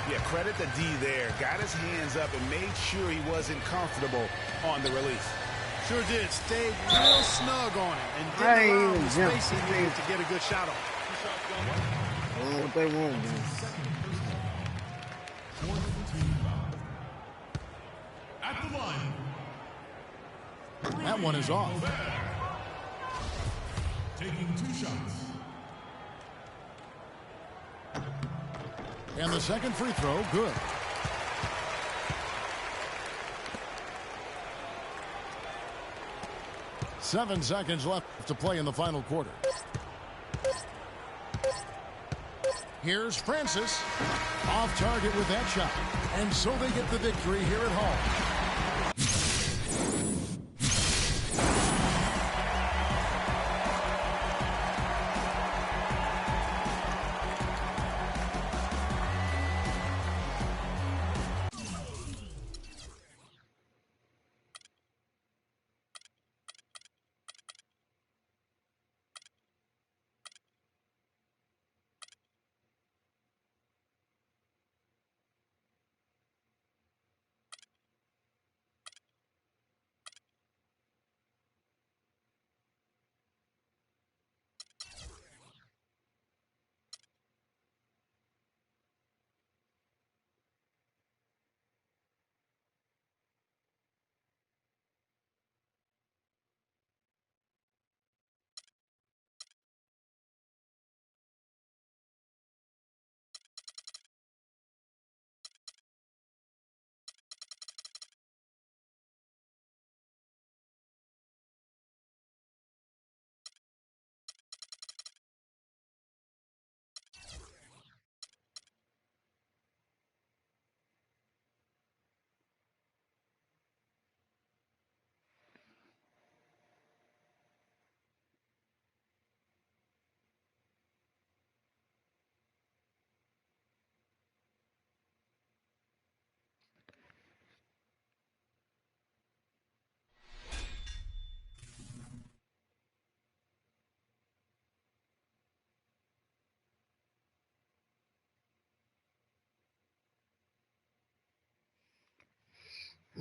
Yeah, credit the D there. Got his hands up and made sure he wasn't comfortable on the release. Sure did. Stayed real snug on it and didn't allow the space he needed to get a good shot off. I don't know what they want, man. At the line. That one is off. Taking 2 shots. And the second free throw, good. Seven seconds left to play in the final quarter. Here's Francis. Off target with that shot. And so they get the victory here at home.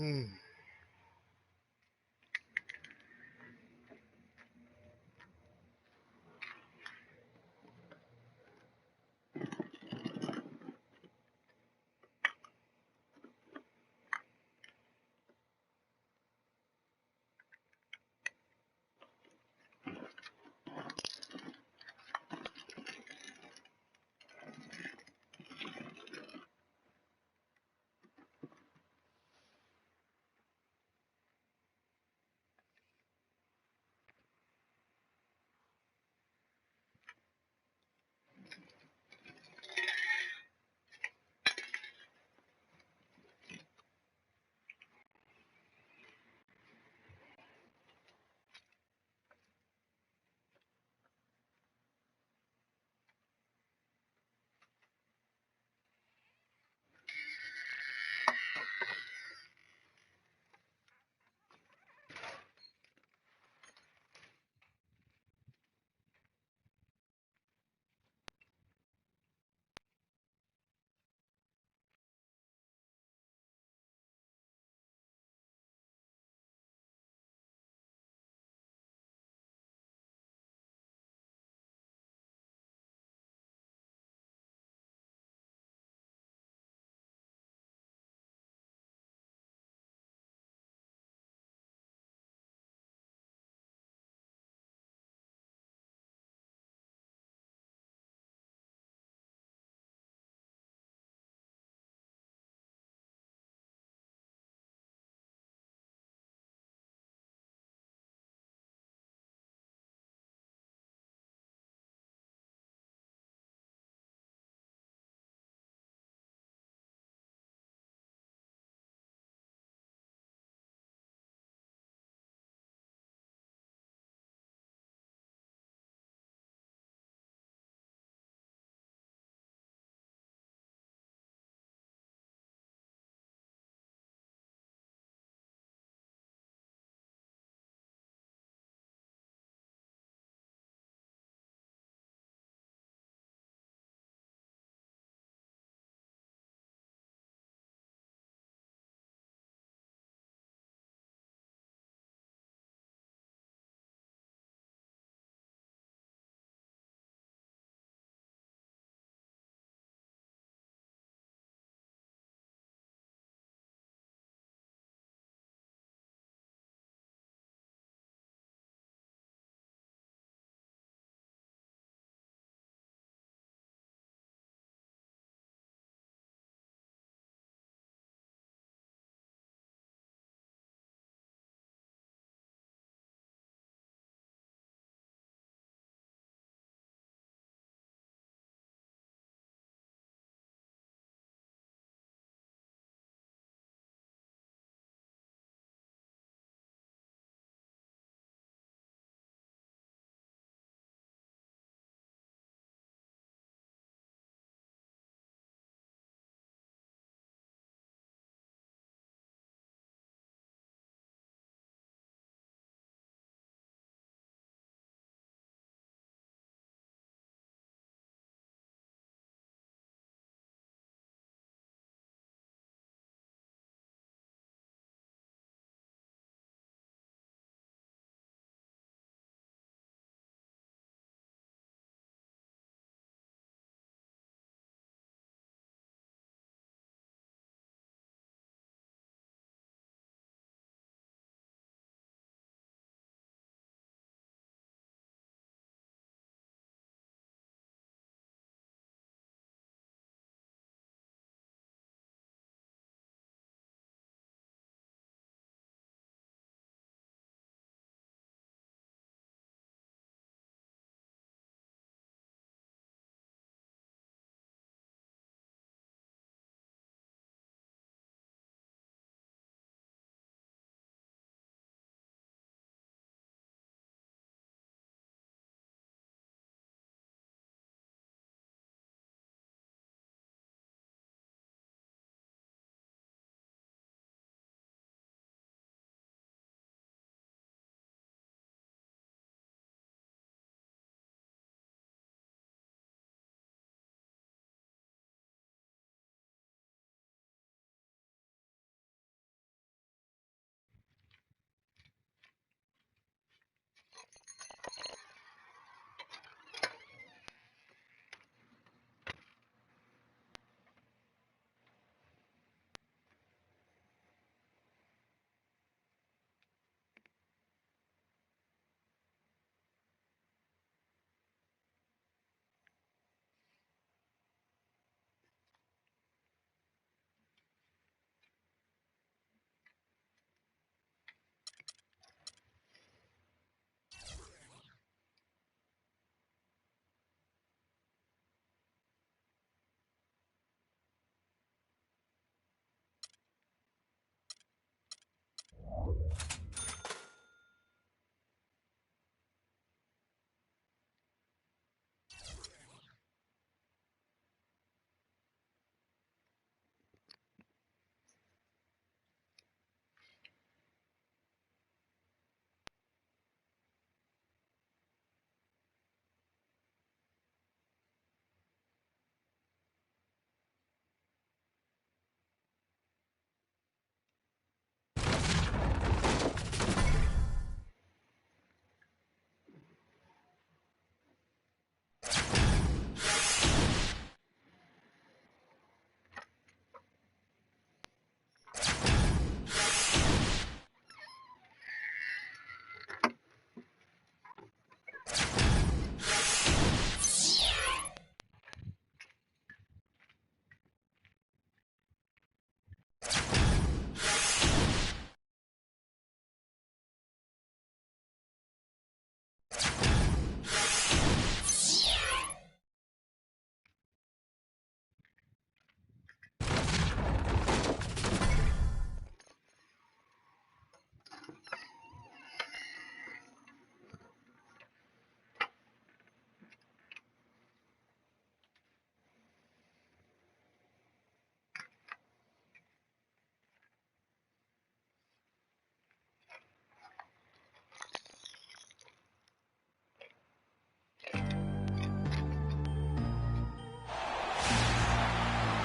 Mm.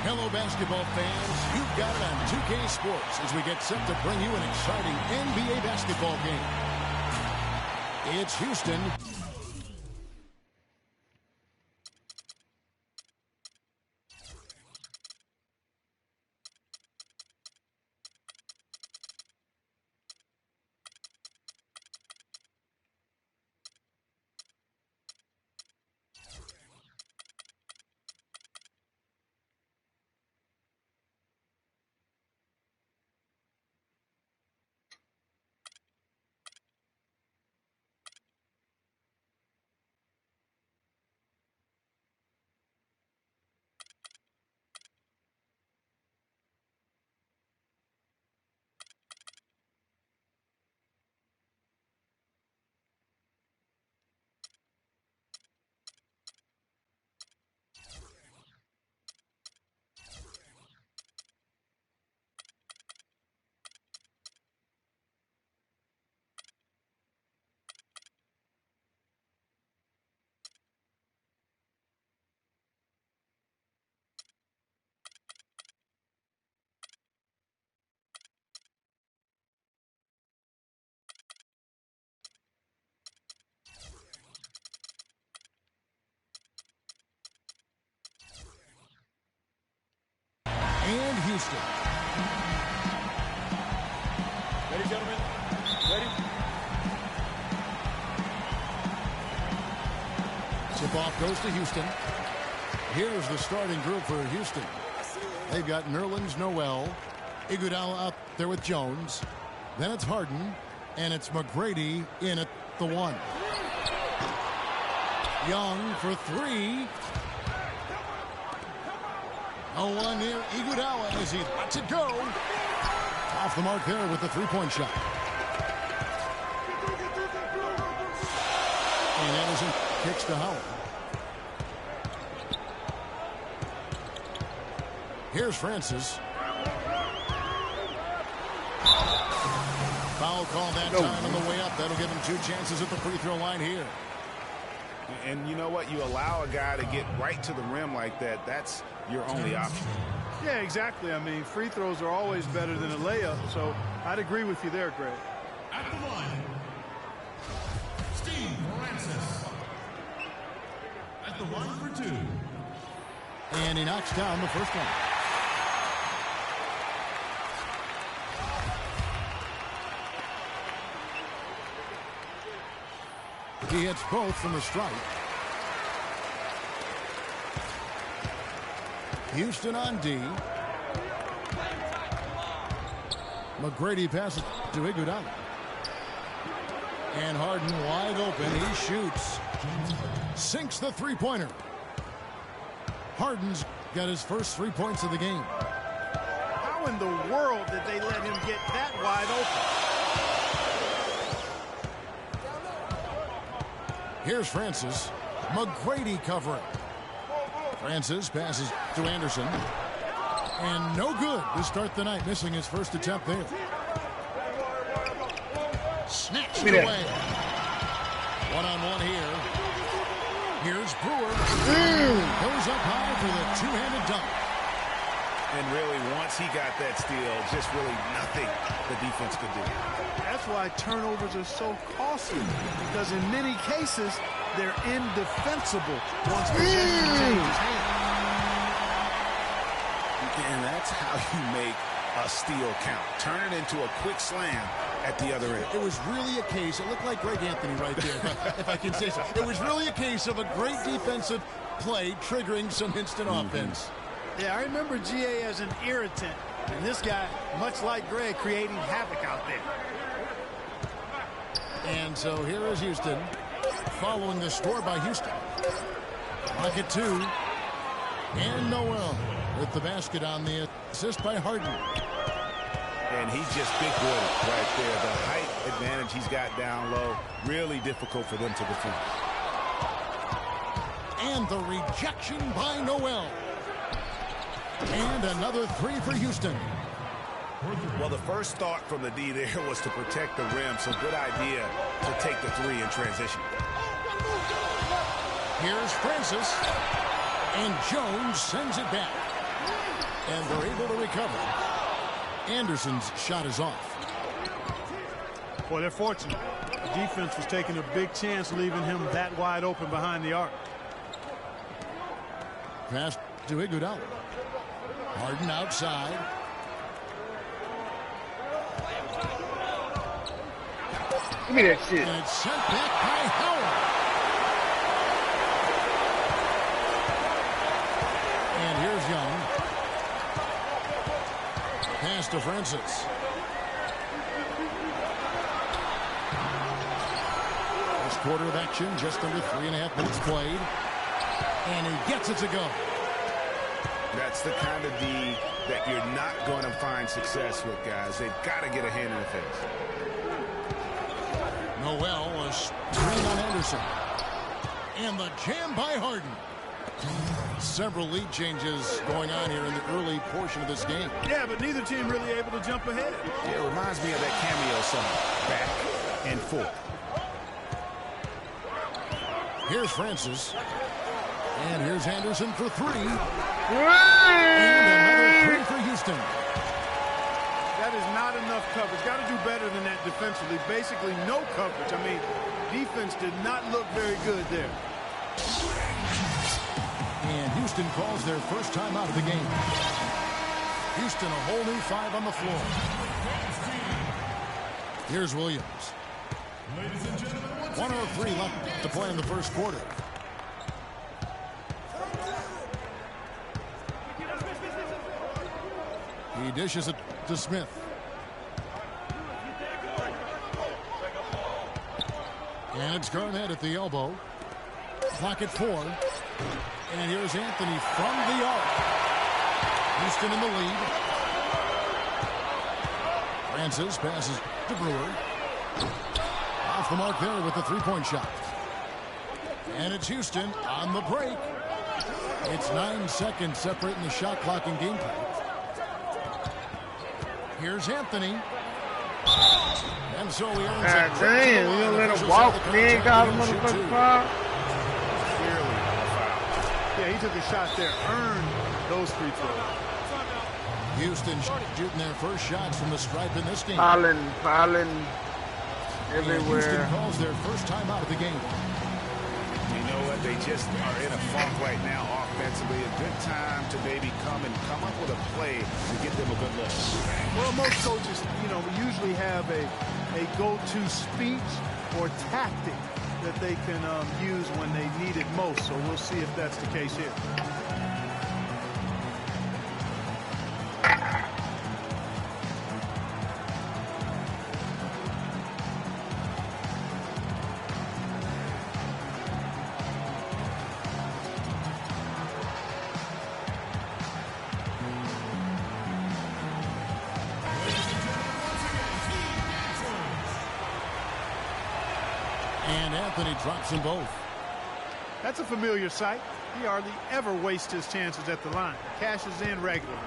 Hello, basketball fans. You've got it on 2K Sports as we get set to bring you an exciting NBA basketball game. It's Houston. And Houston. Ready, gentlemen? Ready? Tip-off goes to Houston. Here's the starting group for Houston. They've got Nerlens Noel, Iguodala out there with Jones. Then it's Harden, and it's McGrady in at the 1. Young for 3. No one near Iguodala as he lets it go. Off the mark there with the three-point shot. And Anderson kicks to Howard. Here's Francis. Foul call that time on the way up. That'll give him 2 chances at the free throw line here. And you know what? You allow a guy to get right to the rim like that. That's your only option. Yeah, exactly. I mean, free throws are always better than a layup, so I'd agree with you there, Greg. At the line, Steve Francis. At the line for 2. And he knocks down the first one. He hits both from the stripe. Houston on D. McGrady passes to Iguodala. And Harden wide open. He shoots. Sinks the three-pointer. Harden's got his first 3 points of the game. How in the world did they let him get that wide open? Here's Francis. McGrady covering. Francis passes to Anderson. And no good to start the night, missing his first attempt there. Snatched away. One-on-one here. Here's Brewer. Goes up high for the two-handed dunk. And really, once he got that steal, just really nothing the defense could do. That's why turnovers are so costly, because in many cases, they're indefensible once possession changes hands. And that's how you make a steal count. Turn it into a quick slam at the other end. It was really a case, it looked like Greg Anthony right there, if I can say so. It was really a case of a great defensive play triggering some instant offense. Yeah, I remember GA as an irritant, and this guy, much like Greg, creating havoc out there. And so here is Houston, following the score by Houston. Pocket 2, and Noel with the basket on the assist by Harden. And he just big-boarded right there. The height advantage he's got down low, really difficult for them to defend. And the rejection by Noel. And another 3 for Houston. Well, the first thought from the D there was to protect the rim, so good idea to take the 3 in transition. Here's Francis. And Jones sends it back. And they're able to recover. Anderson's shot is off. Boy, they're fortunate. The defense was taking a big chance leaving him that wide open behind the arc. Pass to Iguodala. Harden outside. Give me that shit. And it's sent back by Howard. And here's Young. Pass to Francis. First quarter of action, just under 3.5 minutes played. And he gets it to go. That's the kind of D that you're not going to find success with, guys. They've got to get a hand in the face. Noel, a screen on Anderson. And the jam by Harden. Several lead changes going on here in the early portion of this game. Yeah, but neither team really able to jump ahead. Yeah, it reminds me of that cameo song, Back and Forth. Here's Francis. And here's Anderson for three. And another three for Houston. That is not enough coverage. Got to do better than that defensively. Basically no coverage. I mean, defense did not look very good there. And Houston calls their first time out of the game. Houston, a whole new 5 on the floor. Here's Williams. 1:03 left to play in the first quarter. He dishes it to Smith. And it's Garnett at the elbow. Clock at 4. And here's Anthony from the arc. Houston in the lead. Francis passes to Brewer. Off the mark there with the three-point shot. And it's Houston on the break. It's 9 seconds separating the shot clock and game play. Here's Anthony. And so he earns a trip. damn, you don't let him walk. He ain't got a motherfucking foul. Yeah, he took a shot there, earned those free throws. Houston shooting their first shots from the stripe in this game. Fouling And everywhere. Houston calls their first time out of the game. You know what? They just are in a funk right now offensively. A good time to maybe come up with a play to get them a good look. Well, most coaches, usually have a go-to speech or tactic that they can use when they need it most. So we'll see if that's the case here. And Anthony drops them both. That's a familiar sight. He hardly ever wastes his chances at the line. Cashes in regularly.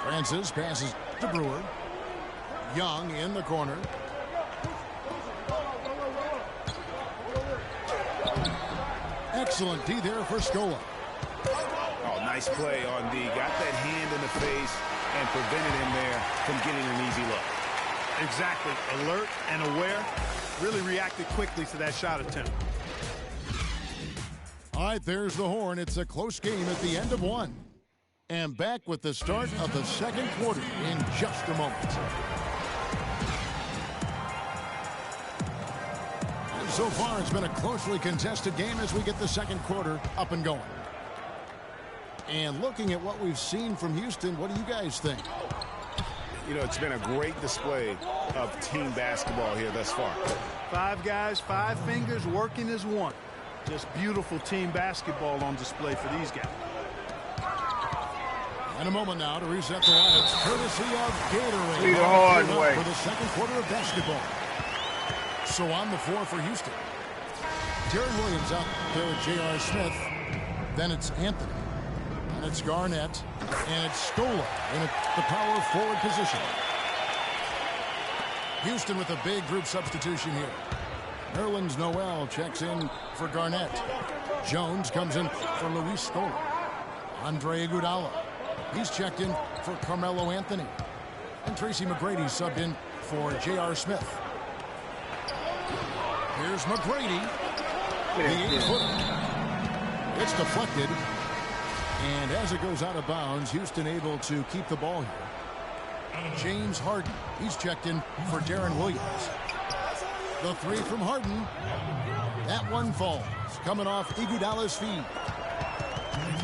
Francis passes to Brewer. Young in the corner. Excellent D there for Scola. Oh, nice play on D. Got that hand in the face and prevented him there from getting an easy look. Exactly. Alert and aware. Really reacted quickly to that shot attempt. All right, there's the horn. It's a close game at the end of one. And back with the start of the second quarter in just a moment. And so far, it's been a closely contested game as we get the second quarter up and going. And looking at what we've seen from Houston, what do you guys think? It's been a great display of team basketball here thus far. 5 guys, 5 fingers working as one. Just beautiful team basketball on display for these guys. And a moment now to reset the lineups, courtesy of Gatorade. See the hard way. For the second quarter of basketball. So on the floor for Houston. Jared Williams out there with J.R. Smith. Then it's Anthony. And it's Garnett. And it's Scola in the power forward position. Houston with a big group substitution here. Nerlens Noel checks in for Garnett. Jones comes in for Luis Scola. Andre Iguodala. He's checked in for Carmelo Anthony. And Tracy McGrady subbed in for J.R. Smith. Here's McGrady. The 8-footer. It's deflected. And as it goes out of bounds, Houston able to keep the ball here. James Harden. He's checked in for Darren Williams. The three from Harden. That one falls. Coming off Iguodala's feet.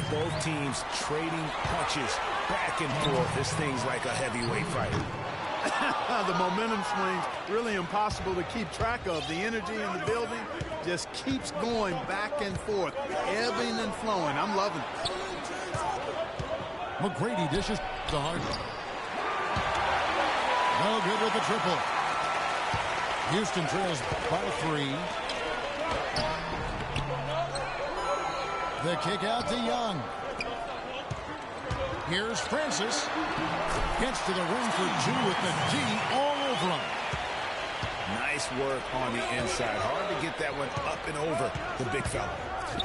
Both teams trading punches back and forth. This thing's like a heavyweight fight. The momentum swings really impossible to keep track of. The energy in the building just keeps going back and forth, ebbing and flowing. I'm loving it. McGrady dishes to Harden. No good with the triple. Houston trails by 3. The kick out to Young. Here's Francis. Gets to the rim for 2 with the D all over him. Nice work on the inside. Hard to get that one up and over the big fella.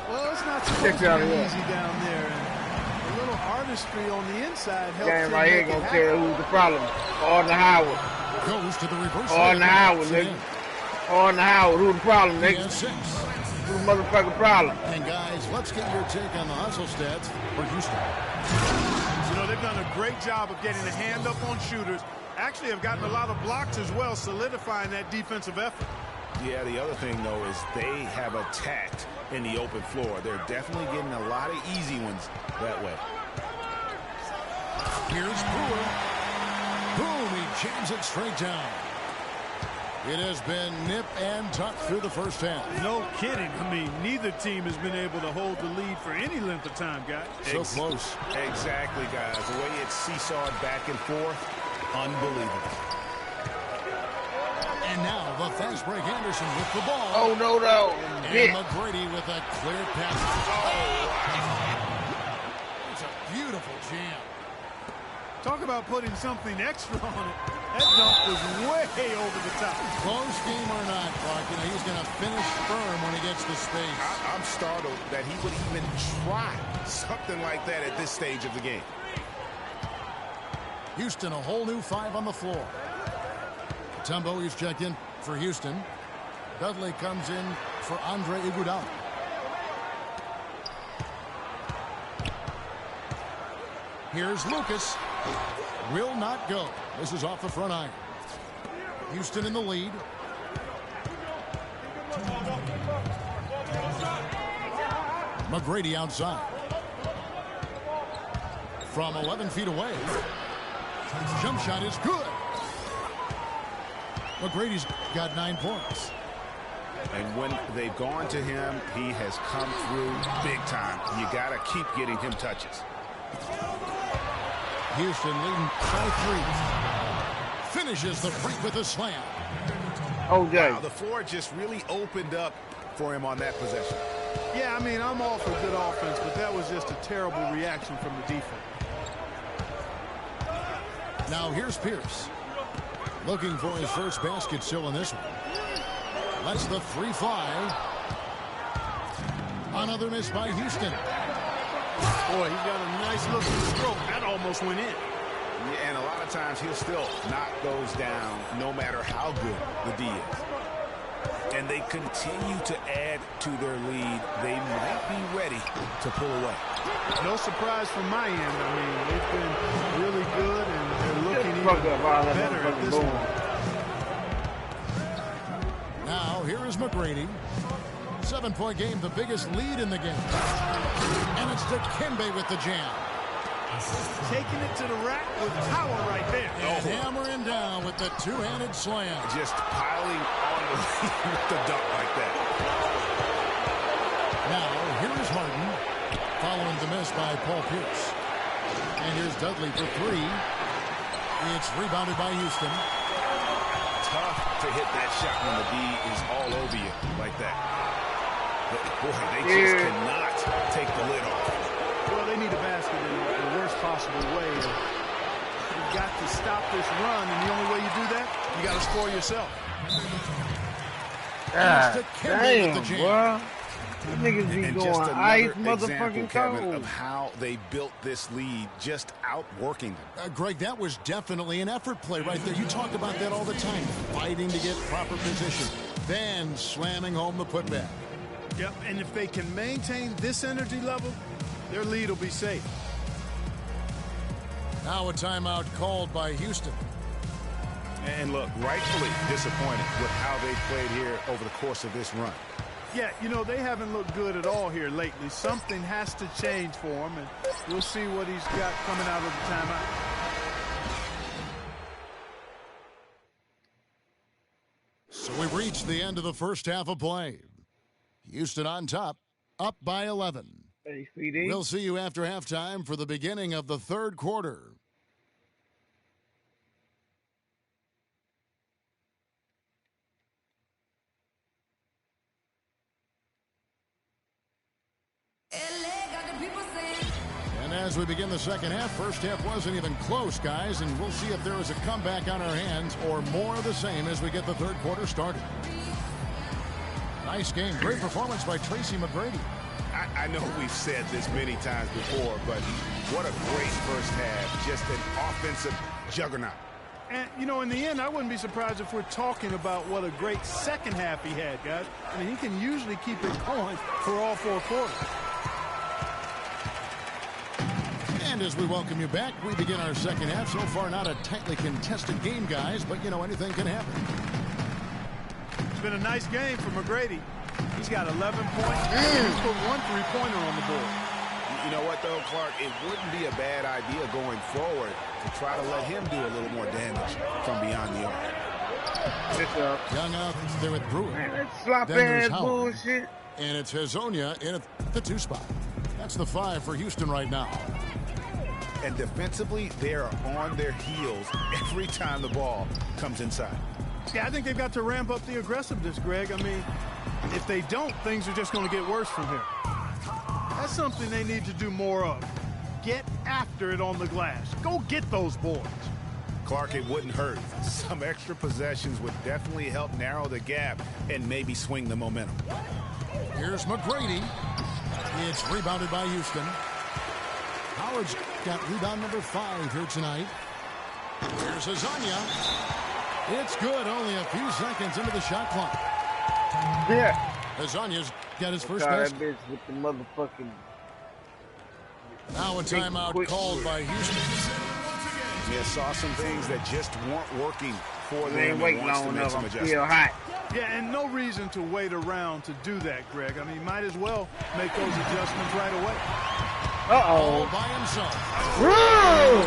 Well, it's not supposed to be easy down there. And a little artistry on the inside helps him right here gonna tell who's the problem. On the Howard. Goes to the reverse. On the Howard, nigga. On the Howard. Who's the problem, nigga? 6. Who's the motherfucking problem? And guys, let's get your take on the hustle stats for Houston. You know, they've done a great job of getting a hand up on shooters. Actually have gotten a lot of blocks as well, solidifying that defensive effort. Yeah, the other thing, though, is they have attacked in the open floor. They're definitely getting a lot of easy ones that way. Here's Brewer. Boom, he jams it straight down. It has been nip and tuck through the first half. No kidding. I mean, neither team has been able to hold the lead for any length of time, guys. So close. Exactly, guys. The way it's seesawed back and forth, unbelievable. And now the fast break Anderson with the ball. Oh, no. And McGrady with a clear pass. It's a beautiful jam. Talk about putting something extra on it. That dunk was way over the top. Close game or not, Clark, you know, he's going to finish firm when he gets the space. I'm startled that he would even try something like that at this stage of the game. Houston, a whole new 5 on the floor. Tumbo is checked in for Houston. Dudley comes in for Andre Iguodala. Here's Lucas. Will not go. This is off the front iron. Houston in the lead. McGrady outside. From 11 feet away. Jump shot is good. McGrady's got 9 points. And when they've gone to him, he has come through big time. You got to keep getting him touches. Houston leading by 3. Finishes the break with a slam. Okay. Wow, the floor just really opened up for him on that possession. Yeah, I mean, I'm all for good offense, but that was just a terrible reaction from the defense. Now here's Pierce. Looking for his first basket still in this one. Lets the 3 fly. Another miss by Houston. Boy, he got a nice looking stroke. That almost went in. Yeah, and a lot of times he'll still knock those down no matter how good the D is. And they continue to add to their lead. They might be ready to pull away. No surprise from my end. I mean, they've been really good, and they're looking even better at this point. Now, here is McGrady. 7-point game, the biggest lead in the game. And it's Dikembe with the jam. Taking it to the rack with power right there. And hammering down with the 2-handed slam. Just piling on the lead with the dunk like that. Now, here is Harden, following the miss by Paul Pierce. And here's Dudley for 3. It's rebounded by Houston. Tough to hit that shot when the D is all over you like that. But boy, they just cannot take the lid off. Well, they need a basket in the worst possible way. You've got to stop this run, and the only way you do that, you got to score yourself. to Kevin with the jam. Bro. These niggas be And going just ice another example, motherfucking Kevin, cold. of how they built this lead, just outworking them. Greg, that was definitely an effort play right there. You talk about that all the time, fighting to get proper position, then slamming home the putback. Yep, and if they can maintain this energy level, their lead will be safe. Now a timeout called by Houston. And look, rightfully disappointed with how they played here over the course of this run. Yeah, you know, they haven't looked good at all here lately. Something has to change for him, and we'll see what he's got coming out of the timeout. So we've reached the end of the first half of play. Houston on top, up by 11. Hey, CD. We'll see you after halftime for the beginning of the third quarter. And as we begin the second half, first half wasn't even close, guys, and we'll see if there is a comeback on our hands or more of the same as we get the third quarter started. Nice game. Great performance by Tracy McGrady. I know we've said this many times before, but what a great first half. Just an offensive juggernaut. And, you know, in the end, I wouldn't be surprised if we're talking about what a great second half he had, guys. I mean, he can usually keep it going for all four quarters. And as we welcome you back, we begin our second half. So far, not a tightly contested game, guys, but, you know, anything can happen. It's been a nice game for McGrady. He's got 11 points. He's put one three-pointer on the board. You know what, though, Clark? It wouldn't be a bad idea going forward to try to let him do a little more damage from beyond the arc. Young out there with Brewer. Man, that's sloppy Then there's ass Howard. bullshit. And it's Hazonia in at the 2 spot. That's the 5 for Houston right now. And defensively, they are on their heels every time the ball comes inside. Yeah, I think they've got to ramp up the aggressiveness, Greg. I mean, if they don't, things are just going to get worse from here. That's something they need to do more of. Get after it on the glass. Go get those boards. Clark, it wouldn't hurt. Some extra possessions would definitely help narrow the gap and maybe swing the momentum. Here's McGrady. It's rebounded by Houston. Howard's got rebound number 5 here tonight. Here's Hazonia. It's good. Only a few seconds into the shot clock. Yeah. Hazonia's got his first That basket. bitch with the motherfucking. Now a timeout called by Houston. Yeah, saw some things that just weren't working for They them. ain't waiting and wants long to make enough. some I'm adjustments. still hot. Yeah, and no reason to wait around to do that, Greg. I mean, might as well make those adjustments right away. All Uh-oh. by himself. Woo!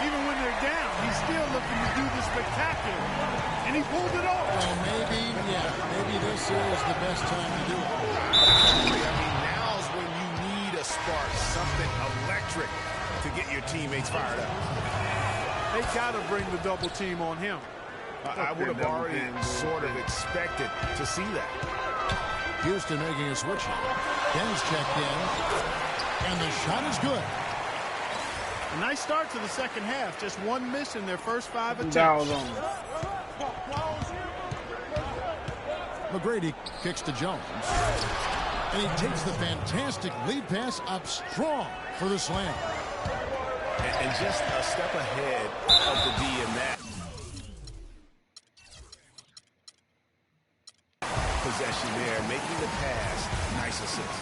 Even when they're down, he's still looking to do the spectacular. And he pulled it off. Well, maybe this is the best time to do it. I mean, now's when you need a spark, something electric to get your teammates fired up. They got to bring the double team on him. I would have already sort of expected to see that. Houston making a switch. Ben's checked in. And the shot is good. A nice start to the second half. Just one miss in their first 5 attempts. Dowels on him. McGrady kicks to Jones. And he takes the fantastic lead pass up strong for the slam. And just a step ahead of the D in that possession there, making the pass. Nice assist.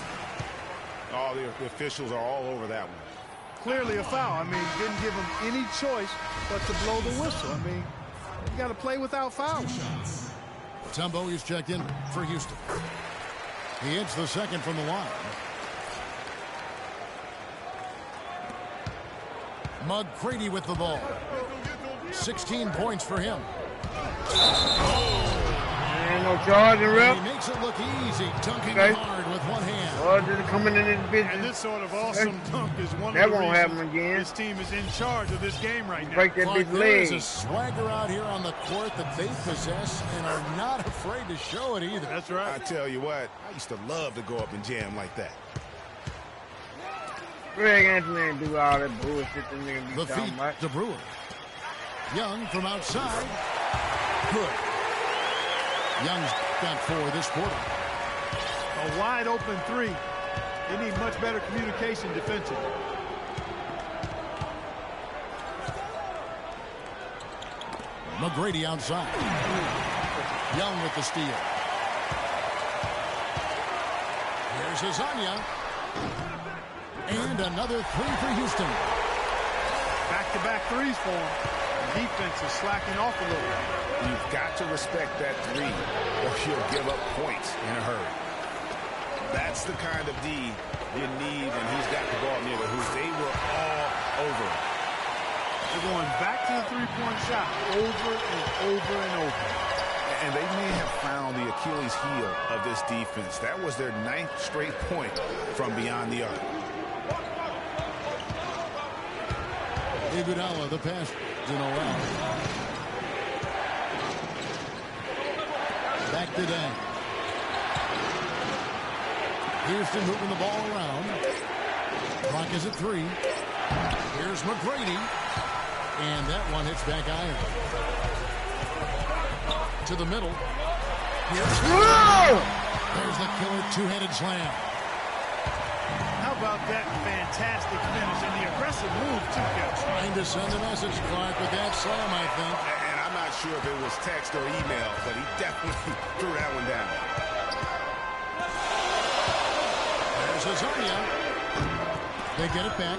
Oh, the officials are all over that one. Clearly a foul. I mean, didn't give him any choice but to blow the whistle. I mean, you got to play without fouls. Tumbo is checked in for Houston. He hits the second from the line. McGrady with the ball. 16 points for him. Ain't no charging, rep. He makes it look easy, dunking Okay. hard with one hand. Oh, just coming in this bitch. And this sort of awesome dunk is one That of the won't reasons happen again. this team is in charge of this game right now. Break that Clark, bitch there is a leg. swagger out here on the court that they possess and are not afraid to show it either. That's I right. tell you what, I used to love to go up and jam like that. Greg Anthony ain't do all that bullshit that nigga be The talking feet about. to Brewer. Young from outside. Good. Young's got 4 this quarter. A wide open three. They need much better communication defensively. McGrady outside. Young with the steal. Here's Azania. And another 3 for Houston. Back-to-back threes for him. The defense is slacking off a little. You've got to respect that 3 or you'll give up points in a hurry. That's the kind of D you need, and he's got the ball near the hoop. They were all over it. They're going back to the three-point shot over and over and over. And they may have found the Achilles heel of this defense. That was their 9th straight point from beyond the arc. Iguodala, the pass to Noel. Back to Dan. Houston moving the ball around. Clock is at 3. Here's McGrady. And that one hits back iron. To the middle. There's the killer two-handed slam. How about that fantastic finish and the aggressive move, too, Coach? Trying to send a message, Clark, with that slam, I think. And I'm not sure if it was text or email, but he definitely threw that one down. There's Azania. They get it back.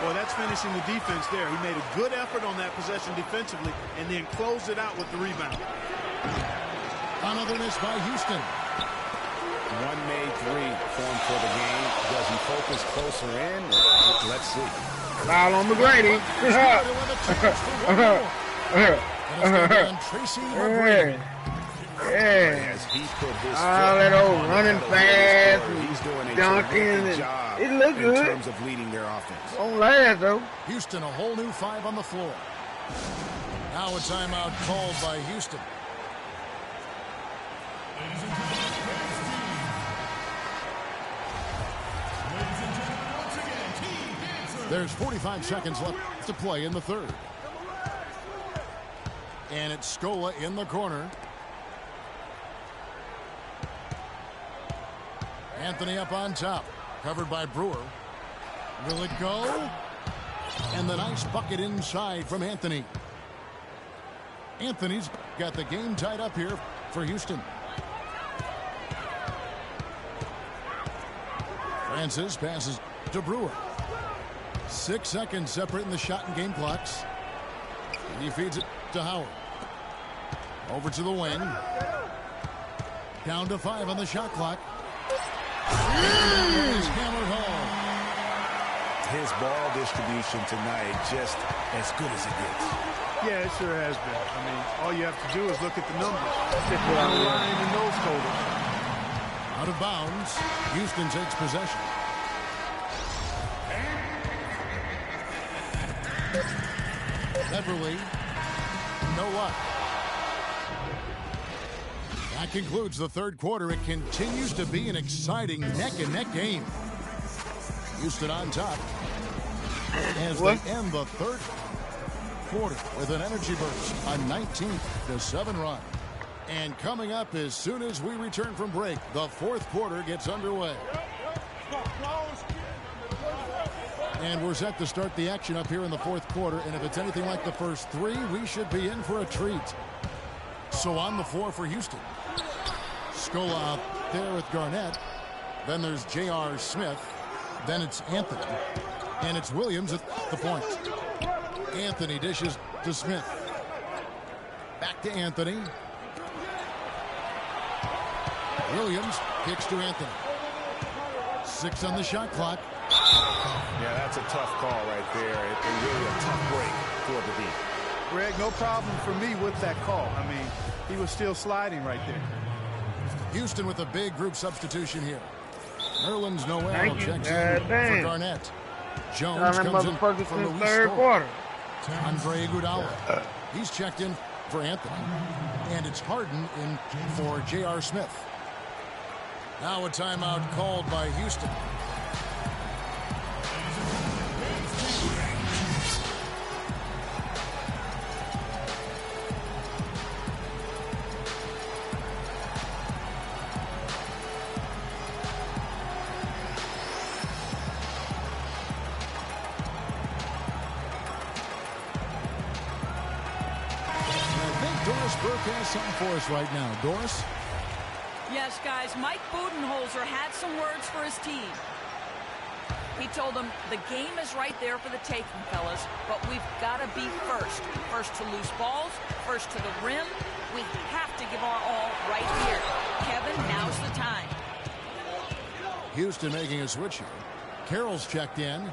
Well, that's finishing the defense there. He made a good effort on that possession defensively and then closed it out with the rebound. Another miss by Houston. One made 3 formed for the game. Does he focus closer in? Let's see. Foul on McGrady. Tracy McGrady. Yeah. As he put his All that old running fast he's doing and a dunking. terrific job It looked in good. terms of leading their offense. Don't last, though. Houston, a whole new 5 on the floor. Now a timeout called by Houston. There's 45 seconds left to play in the third. And it's Scola in the corner. Anthony up on top. Covered by Brewer. Will it go? And the nice bucket inside from Anthony. Anthony's got the game tied up here for Houston. Francis passes to Brewer. 6 seconds separating the shot and game clocks. He feeds it to Howard. Over to the wing. Down to 5 on the shot clock. He's hammered home. His ball distribution tonight just as good as it gets. Yeah, it sure has been. I mean, all you have to do is look at the numbers. Line and nose totals. Out of bounds. Houston takes possession. Beverly. No luck. That concludes the third quarter. It continues to be an exciting neck-and-neck game. Houston on top as they end the third quarter with an energy burst, a 19-7 run. And coming up as soon as we return from break, the fourth quarter gets underway. And we're set to start the action up here in the fourth quarter. And if it's anything like the first 3, we should be in for a treat. So on the floor for Houston. Scola out there with Garnett. Then there's J.R. Smith. Then it's Anthony. And it's Williams at the point. Anthony dishes to Smith. Back to Anthony. Williams kicks to Anthony. 6 on the shot clock. Yeah, that's a tough call right there. And really a tough break for the D. Greg, no problem for me with that call. I mean, he was still sliding right there. Houston with a big group substitution here. Nerlens Noel checks in for Garnett. Jones comes in from the third quarter. Andre Iguodala. He's checked in for Anthony. And it's Harden in for J.R. Smith. Now a timeout called by Houston. has something for us right now. Doris? Yes, guys, Mike Budenholzer had some words for his team. He told them, the game is right there for the taking, fellas, but we've got to be first. First to loose balls, first to the rim. We have to give our all right here. Kevin, now's the time. Houston making a switch here. Carroll's checked in.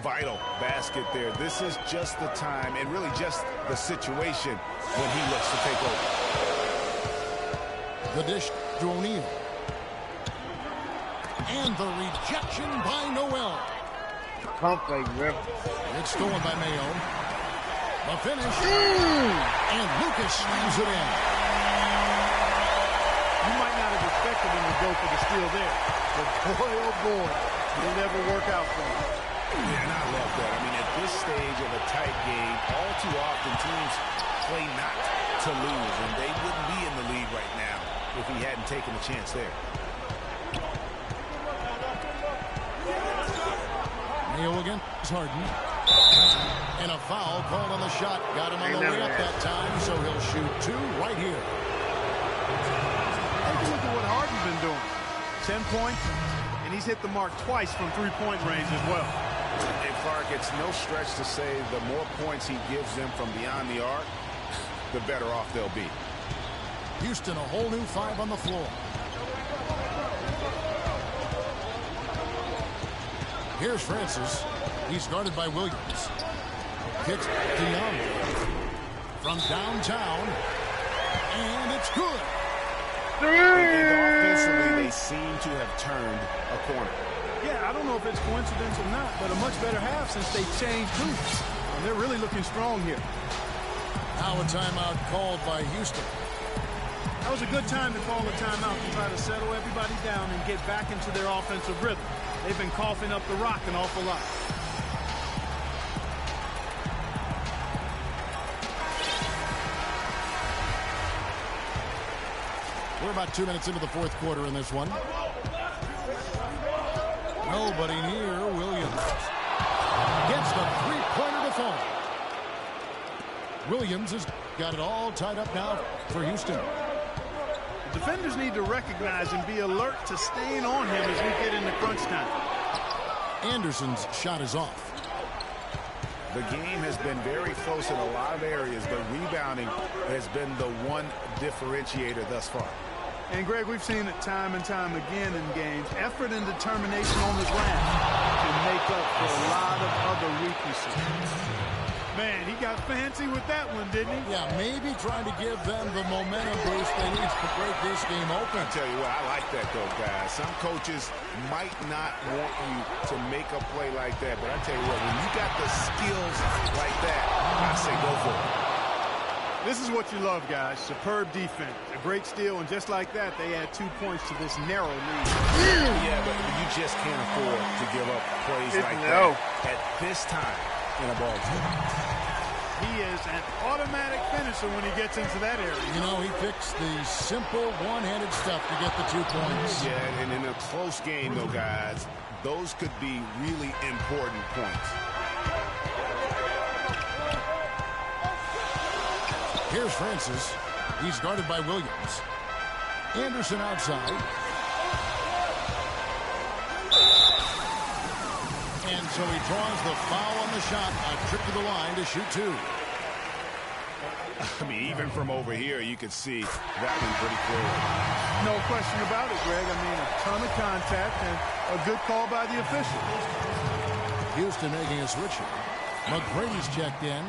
Vital basket there. This is just the time and really just the situation when he looks to take over. The dish to O'Neal. And the rejection by Noel. Pump like rip. It's stolen by Mayo. The finish. And Lucas slams it in. You might not have expected him to go for the steal there. But boy, oh boy, it'll never work out for him. Yeah, and I love that. I mean, at this stage of a tight game, all too often teams play not to lose, and they wouldn't be in the lead right now if he hadn't taken a chance there. Mayo against Harden. And a foul called on the shot. Got him on the way up that time, so he'll shoot two right here. Take a look at what Harden's been doing. 10 points, and he's hit the mark twice from three-point range as well. And Clark, it's no stretch to say the more points he gives them from beyond the arc, the better off they'll be. Houston, a whole new 5 on the floor. Here's Francis. He's guarded by Williams. Kicks to Young. From downtown. And it's good. Offensively, they seem to have turned a corner. Yeah, I don't know if it's coincidence or not, but a much better half since they changed hoops. And they're really looking strong here. Now a timeout called by Houston. That was a good time to call a timeout to try to settle everybody down and get back into their offensive rhythm. They've been coughing up the rock an awful lot. We're about 2 minutes into the fourth quarter in this one. Nobody near. Williams gets the three-pointer to fall. Williams has got it all tied up now for Houston. The defenders need to recognize and be alert to staying on him as we get into crunch time. Anderson's shot is off. The game has been very close in a lot of areas, but rebounding has been the one differentiator thus far. And, Greg, we've seen it time and time again in games. Effort and determination on the glass can make up for a lot of other weaknesses. Man, he got fancy with that one, didn't he? Yeah, maybe trying to give them the momentum boost they need to break this game open. I'll tell you what, I like that, though, guys. Some coaches might not want you to make a play like that, but I tell you what, when you got the skills like that, I say go for it. This is what you love, guys. Superb defense. A great steal, and just like that, they add 2 points to this narrow lead. Yeah, but you just can't afford to give up plays like that at this time in a ball game. He is an automatic finisher when he gets into that area. You know, he picks the simple one-handed stuff to get the 2 points. Yeah, and in a close game, though, guys, those could be really important points. Here's Francis. He's guarded by Williams. Anderson outside. And so he draws the foul on the shot. A trip to the line to shoot 2. I mean, even from over here, you could see that one pretty clear. No question about it, Greg. I mean, a ton of contact and a good call by the official. Houston making a switch here. McGrady's checked in.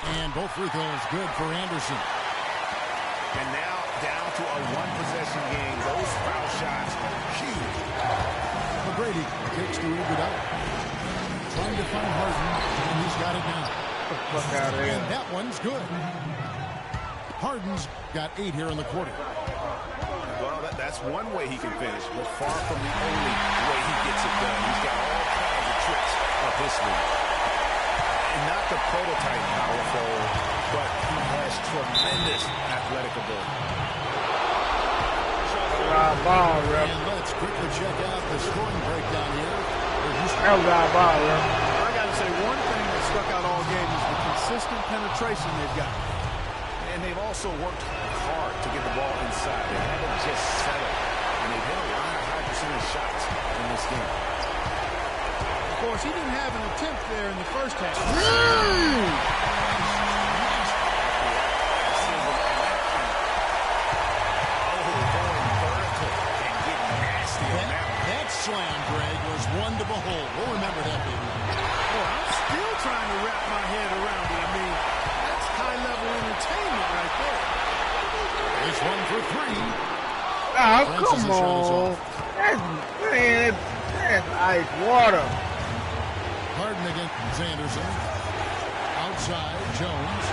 And both free throws good for Anderson. And now down to a one-possession game. Those foul shots, huge. McGrady kicks to Iguodala. Trying to find Harden, and he's got it now. Fuck out of here. And that one's good. Harden's got 8 here in the quarter. Well, that's one way he can finish, but far from the only way he gets it done. He's got all kinds of tricks up his sleeve. And not the prototype power forward, but he has tremendous athletic ability. Ball, ref. And let's quickly check out the scoring breakdown here. That was our ball, ref. I got to say, one thing that stuck out all game is the consistent penetration they've got. And they've also worked hard to get the ball inside. They haven't just settled. And they've hit a lot of high percentage shots in this game. Of course, he didn't have an attempt there in the first half. That slam, Greg, was one to behold. We'll remember that, baby. Boy, I'm still trying to wrap my head around it. I mean, that's high-level entertainment right there. It's one for three. Oh, come on. That's ice water. Harden against Anderson. Outside, Jones.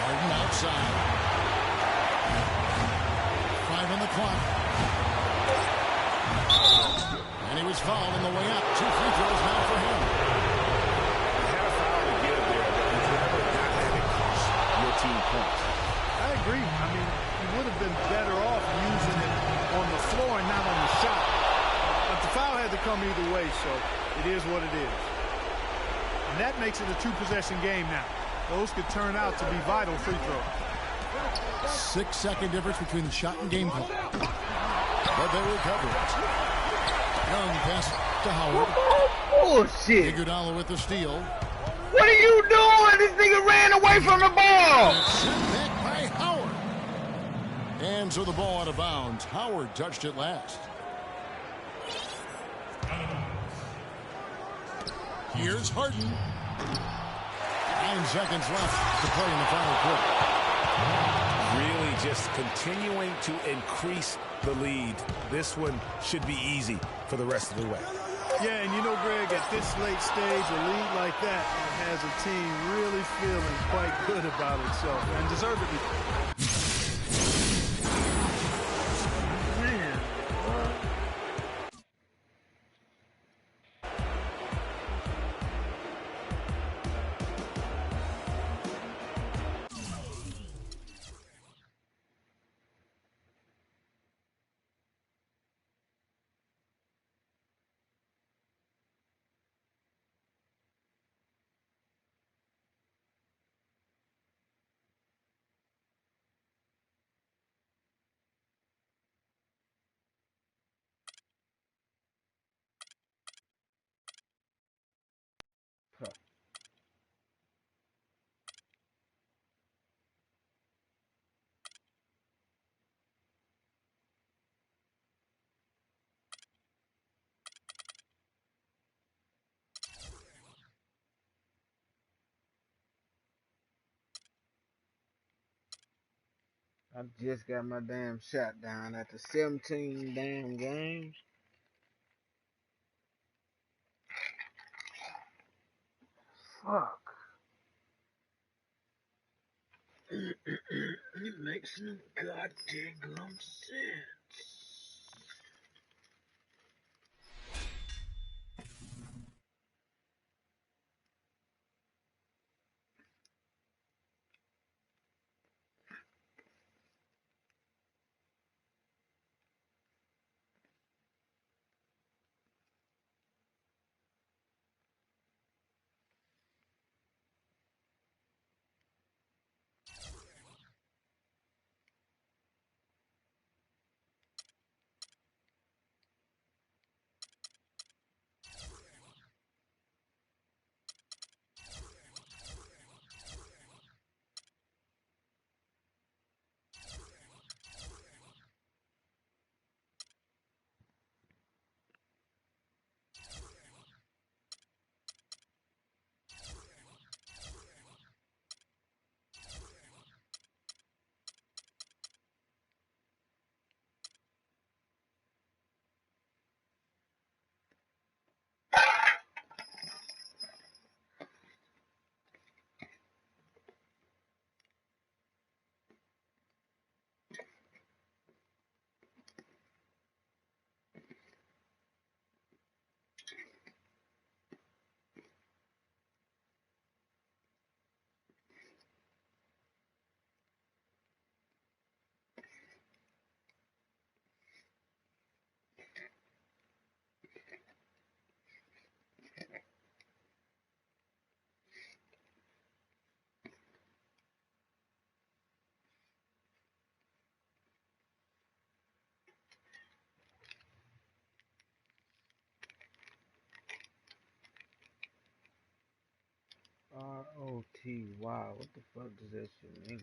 Harden outside. 5 on the clock. And he was fouled on the way up. 2 free throws now for him. You had a foul to give there, but you never not have it cost your team points. I agree. I mean, he would have been better off using it on the floor and not on the shot. But the foul had to come either way, so it is what it is. And that makes it a 2-possession game now. Those could turn out to be vital free throws. 6-second difference between the shot and game clock. But they recover it. Young pass to Howard. Bullshit. Iguodala with the steal. What are you doing? This nigga ran away from the ball. Sent back by Howard. And so the ball out of bounds. Howard touched it last. Here's Harden. 9 seconds left to play in the final quarter. Really just continuing to increase the lead. This one should be easy for the rest of the way. Yeah, and you know, Greg, at this late stage, a lead like that has a team really feeling quite good about itself, and deservedly. I just got my damn shot down after 17 damn games. Fuck. It makes no goddamn sense. ROTY. What the fuck does that shit mean?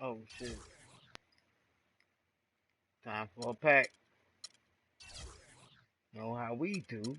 Oh shit. Time for a pack. Know how we do.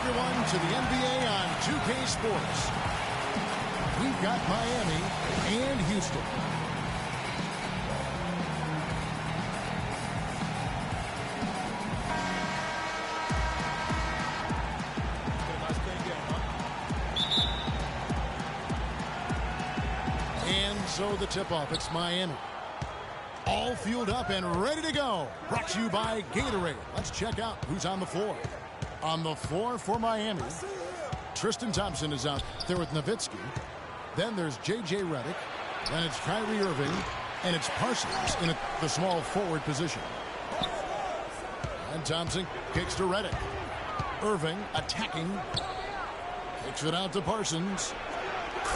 everyone, to the NBA on 2K Sports. We've got Miami and Houston. And so the tip-off, it's Miami. All fueled up and ready to go. Brought to you by Gatorade. Let's check out who's on the floor. On the floor for Miami, Tristan Thompson is out there with Nowitzki. Then there's J.J. Redick. Then it's Kyrie Irving. And it's Parsons in the small forward position. And Thompson kicks to Redick. Irving attacking. Kicks it out to Parsons.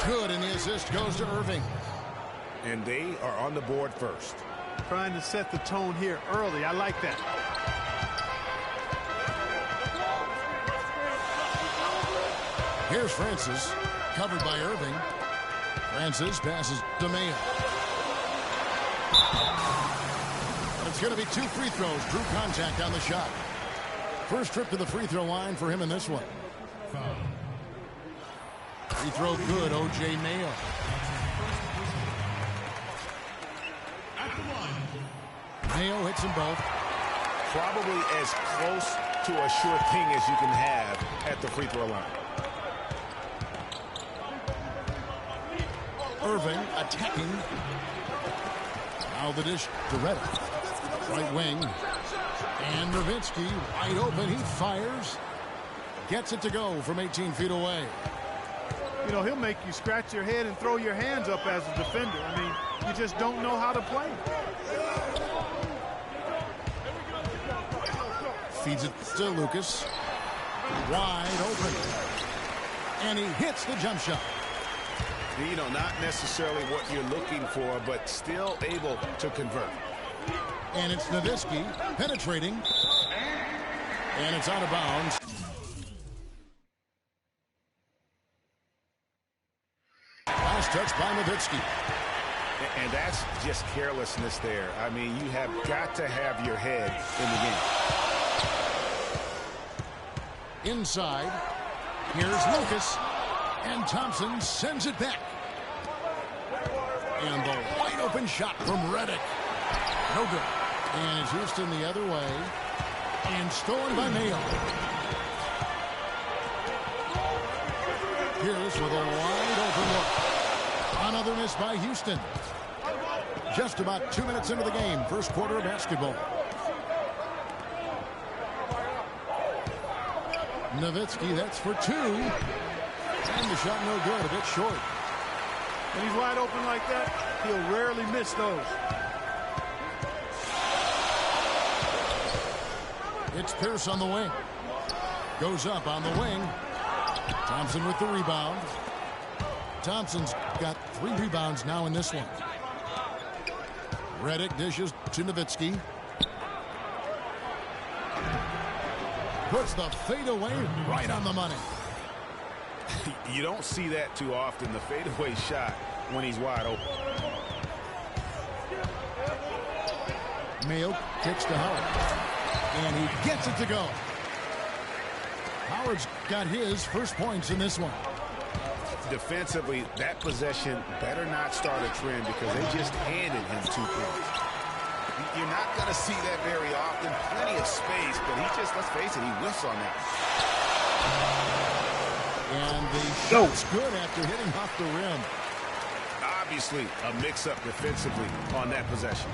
Good, and the assist goes to Irving. And they are on the board first. Trying to set the tone here early. I like that. Here's Francis, covered by Irving. Francis passes to Mayo. It's going to be 2 free throws. Drew contact on the shot. First trip to the free throw line for him in this one. Free throw good, O.J. Mayo. Mayo hits them both. Probably as close to a sure thing as you can have at the free throw line. Irving attacking. Now the dish to Redick. Right wing. And Nowitzki wide open. He fires. Gets it to go from 18 feet away. You know, he'll make you scratch your head and throw your hands up as a defender. I mean, you just don't know how to play. Feeds it to Lucas. Wide open. And he hits the jump shot. You know, not necessarily what you're looking for, but still able to convert. And it's Nowitzki penetrating. And it's out of bounds. Last touch by Nowitzki. And that's just carelessness there. I mean, you have got to have your head in the game. Inside. Here's Lucas. And Thompson sends it back. And the wide open shot from Redick. No good. And it's Houston the other way. And stolen by Mayo. Here's with a wide open look. Another miss by Houston. Just about 2 minutes into the game. First quarter of basketball. Nowitzki, that's for 2. And the shot no good, a bit short. When he's wide open like that, he'll rarely miss those. It's Pierce on the wing. Goes up on the wing. Thompson with the rebound. Thompson's got 3 rebounds now in this one. Redick dishes to Nowitzki. Puts the fadeaway right on the money. You don't see that too often, the fadeaway shot when he's wide open. Mayo kicks to Howard. And he gets it to go. Howard's got his first points in this one. Defensively, that possession better not start a trend because they just handed him 2 points. You're not going to see that very often. Plenty of space, but he just, let's face it, he whiffs on that. And the shot's good after hitting off the rim. Obviously, a mix-up defensively on that possession.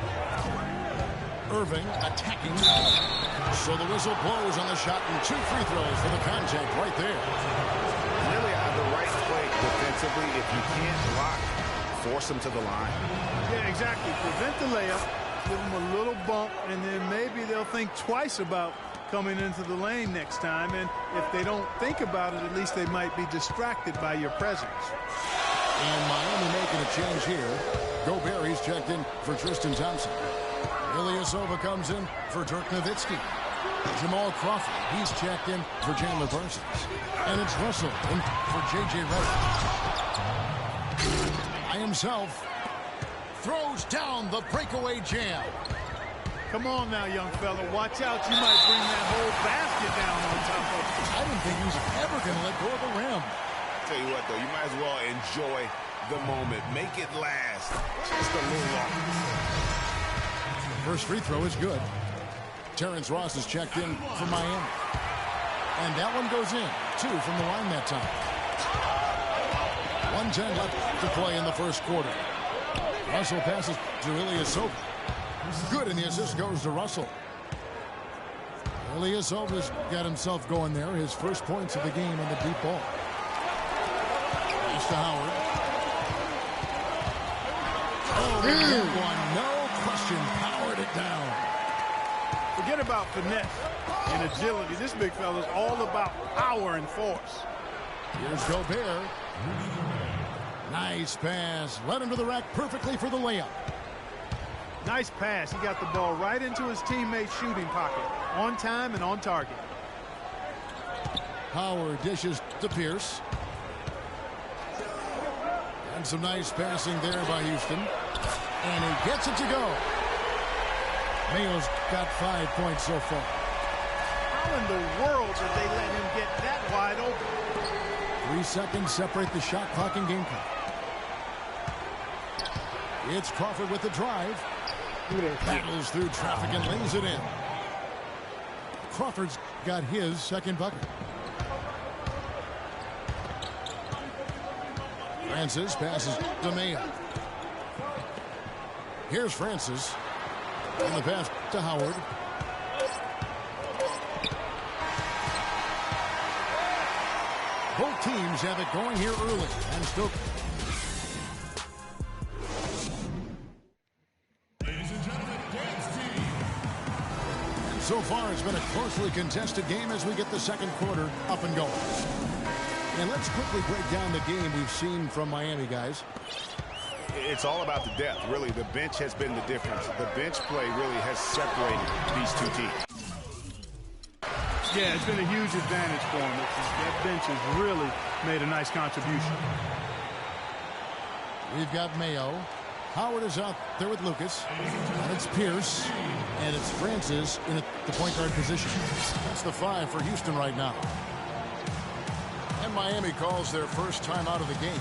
Irving attacking. So the whistle blows on the shot and 2 free throws for the contact right there. Really out of the right play defensively. If you can't block, force them to the line. Yeah, exactly. Prevent the layup, give them a little bump, and then maybe they'll think twice about coming into the lane next time. And if they don't think about it, at least they might be distracted by your presence. And Miami making a change here. Gobert, he's checked in for Tristan Thompson. Ilyasova comes in for Dirk Nowitzki. Jamal Crawford, he's checked in for Chandler Parsons. And it's Russell in for J.J. Redick. By himself, throws down the breakaway jam. Come on now, young fella. Watch out. You might bring that whole basket down on top of it. I didn't think he was ever going to let go of the rim. Tell you what, though, you might as well enjoy the moment. Make it last just a little longer. First free throw is good. Terrence Ross is checked in for Miami. And that one goes in. 2 from the line that time. 1:10 left to play in the first quarter. Russell passes to Ilyasova. Good, and the assist goes to Russell. Ilyasova's got himself going there. His first points of the game on the deep ball. Pass to Howard. Oh, that one, no question, powered it down. Forget about finesse and agility. This big fella's all about power and force. Here's Gobert. Nice pass. Led him to the rack perfectly for the layup. Nice pass. He got the ball right into his teammate's shooting pocket. On time and on target. Howard dishes to Pierce. And some nice passing there by Houston. And he gets it to go. Mayo's got 5 points so far. How in the world did they let him get that wide open? 3 seconds separate the shot clock and game clock. It's Crawford with the drive. Battles through traffic and lays it in. Crawford's got his second bucket. Francis passes to Mayo. Here's Francis. And the pass to Howard. Both teams have it going here early. And still. And so far, it's been a closely contested game as we get the second quarter up and going. And let's quickly break down the game we've seen from Miami, guys. It's all about the depth, really. The bench has been the difference. The bench play really has separated these two teams. Yeah, it's been a huge advantage for him. That bench has really made a nice contribution. We've got Mayo. Howard is out there with Lucas. And it's Pierce. And it's Francis in the point guard position. That's the 5 for Houston right now. And Miami calls their first time out of the game.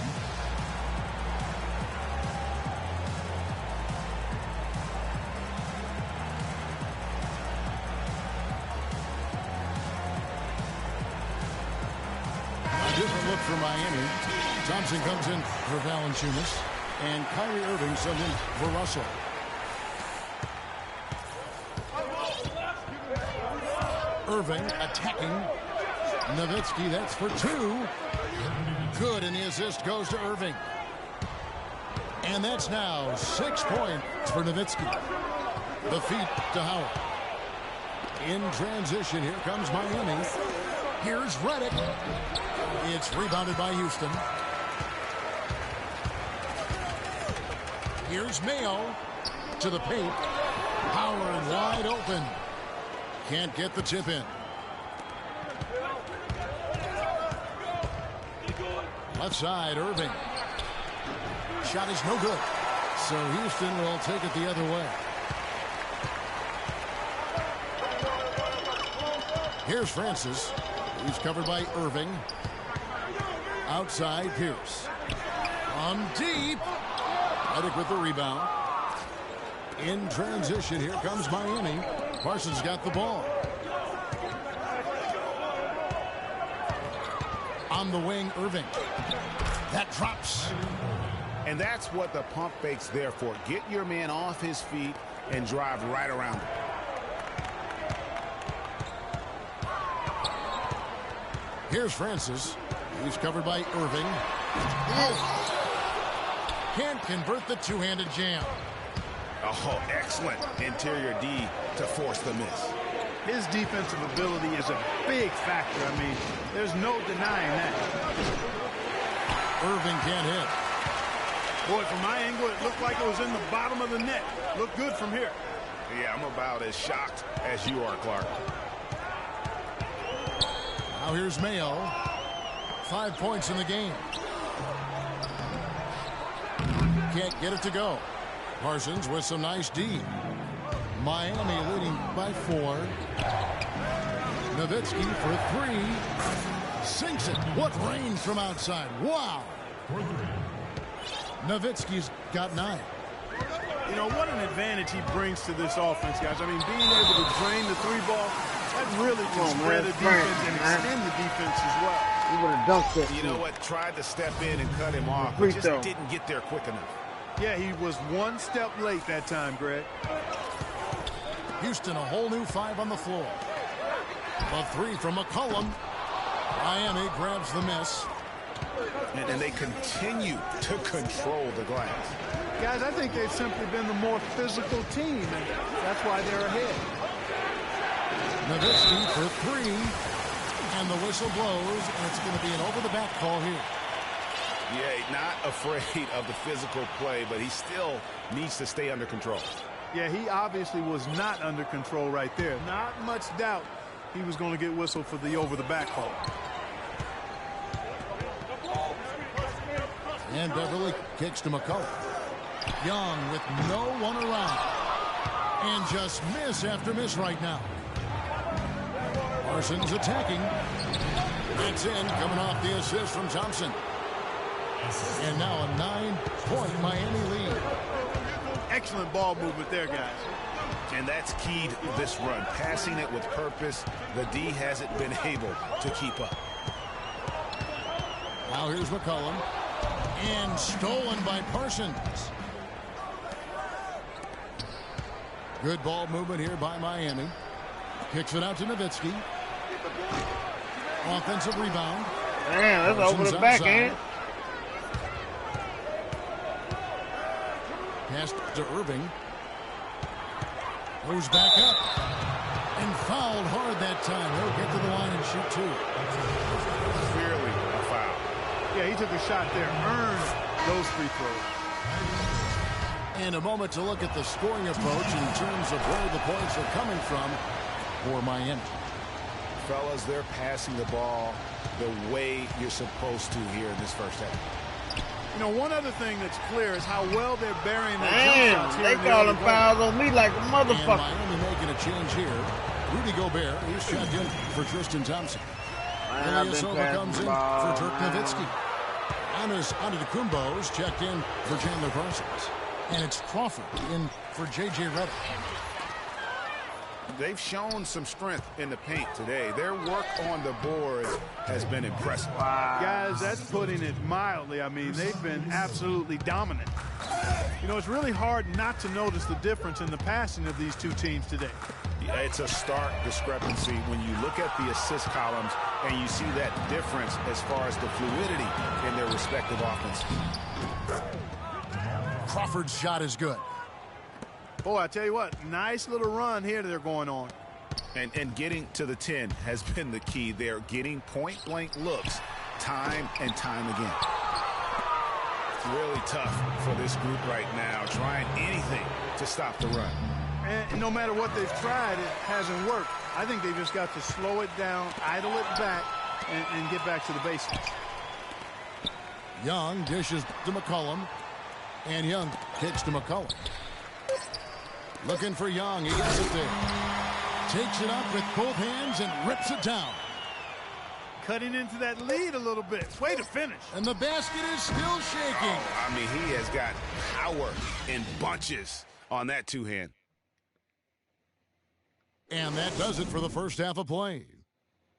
Different look for Miami. Thompson comes in for Valanciunas. And Kyrie Irving sent in for Russell. Irving attacking. Nowitzki, that's for 2. Good, and the assist goes to Irving. And that's now 6 points for Nowitzki. The feed to Howard. In transition, here comes Miami. Here's Redick. It's rebounded by Houston. Here's Mayo to the paint. Howard wide open. Can't get the tip in. Left side, Irving. Shot is no good. So Houston will take it the other way. Here's Francis. He's covered by Irving. Outside, Pierce. From deep. Redick with the rebound. In transition, here comes Miami. Parsons got the ball. On the wing, Irving. That drops. And that's what the pump fake's there for. Get your man off his feet and drive right around him. Here's Francis. He's covered by Irving. Oh. Can't convert the two-handed jam. Oh, excellent interior D to force the miss. His defensive ability is a big factor. I mean, there's no denying that. Irving can't hit. Boy, from my angle, it looked like it was in the bottom of the net. Looked good from here. Yeah, I'm about as shocked as you are, Clark. Now here's Mayo. 5 points in the game. Can't get it to go. Parsons with some nice D. Miami leading by 4. Nowitzki for 3. Sinks it. What range from outside. Wow. Nowitzki's got 9. You know, what an advantage he brings to this offense, guys. I mean, being able to drain the 3-ball, that really can spread the defense and extend the defense as well. He would have dunked it. You know what? Tried to step in and cut him off, but just didn't get there quick enough. Yeah, he was one step late that time, Greg. Houston, a whole new 5 on the floor. The 3 from McCollum. Miami grabs the miss. And they continue to control the glass. Guys, I think they've simply been the more physical team, and that's why they're ahead. Nowitzki for 3. And the whistle blows, and it's going to be an over-the-back call here. Yeah, not afraid of the physical play, but he still needs to stay under control. Yeah, he obviously was not under control right there. Not much doubt he was going to get whistled for the over-the-back call. And Beverly kicks to McCullough. Young with no one around. And just miss after miss right now. Parsons attacking. That's in, coming off the assist from Thompson. And now a 9-point Miami lead. Excellent ball movement there, guys. And that's keyed this run. Passing it with purpose. The D hasn't been able to keep up. Now here's McCollum. And stolen by Parsons. Good ball movement here by Miami. Kicks it out to Nowitzki. Offensive rebound. Damn, that's over the back, ain't it? Pass to Irving. Goes back up. And fouled hard that time. He'll get to the line and shoot 2. Clearly a foul. Yeah, he took a shot there. Earned those free throws. And a moment to look at the scoring approach in terms of where the points are coming from for Miami. Fellas, they're passing the ball the way you're supposed to here in this first half. You know, one other thing that's clear is how well they're burying their jump Damn, shots here. they calling fouls on me like a And motherfucker. Miami making a change here. Rudy Gobert, he's checked in for Tristan Thompson. Ilyasova comes in for Dirk Nowitzki. Anas Antetokounmpo's checked in for Chandler Parsons. And it's Crawford in for J.J. Redick. They've shown some strength in the paint today. Their work on the boards has been impressive. Guys, that's putting it mildly. I mean, they've been absolutely dominant. You know, it's really hard not to notice the difference in the passing of these two teams today. Yeah, it's a stark discrepancy when you look at the assist columns and you see that difference as far as the fluidity in their respective offenses. Crawford's shot is good. Boy, I tell you what, nice little run here they're going on. And getting to the 10 has been the key. They're getting point-blank looks time and time again. It's really tough for this group right now, trying anything to stop the run. And no matter what they've tried, it hasn't worked. I think they've just got to slow it down, idle it back, and get back to the basics. Young dishes to McCollum. And Young kicks to McCollum. Looking for Young. He gets it there. Takes it up with both hands and rips it down. Cutting into that lead a little bit. Way to finish. And the basket is still shaking. I mean, he has got power in bunches on that two-hand. And that does it for the first half of play.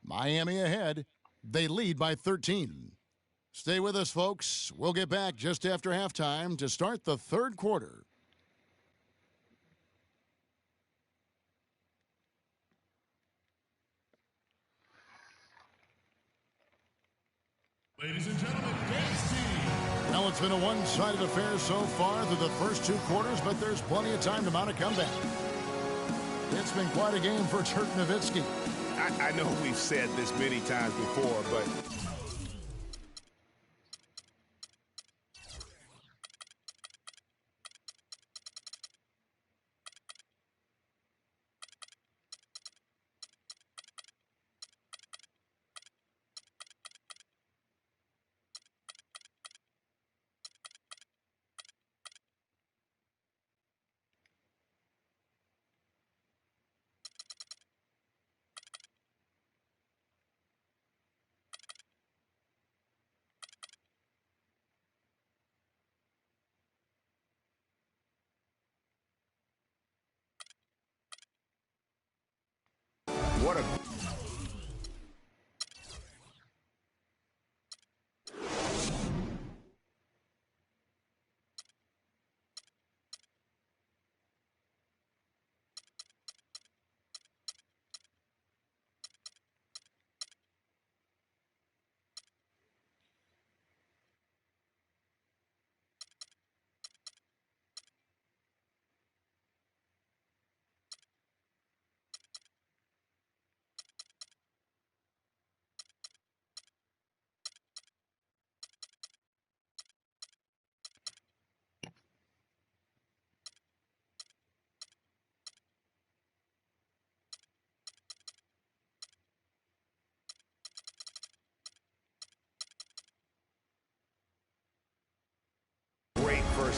Miami ahead. They lead by 13. Stay with us, folks. We'll get back just after halftime to start the third quarter. Ladies and gentlemen, Games team. Now it's been a one-sided affair so far through the first 2 quarters, but there's plenty of time to mount a comeback. It's been quite a game for Dirk Nowitzki. I know we've said this many times before, but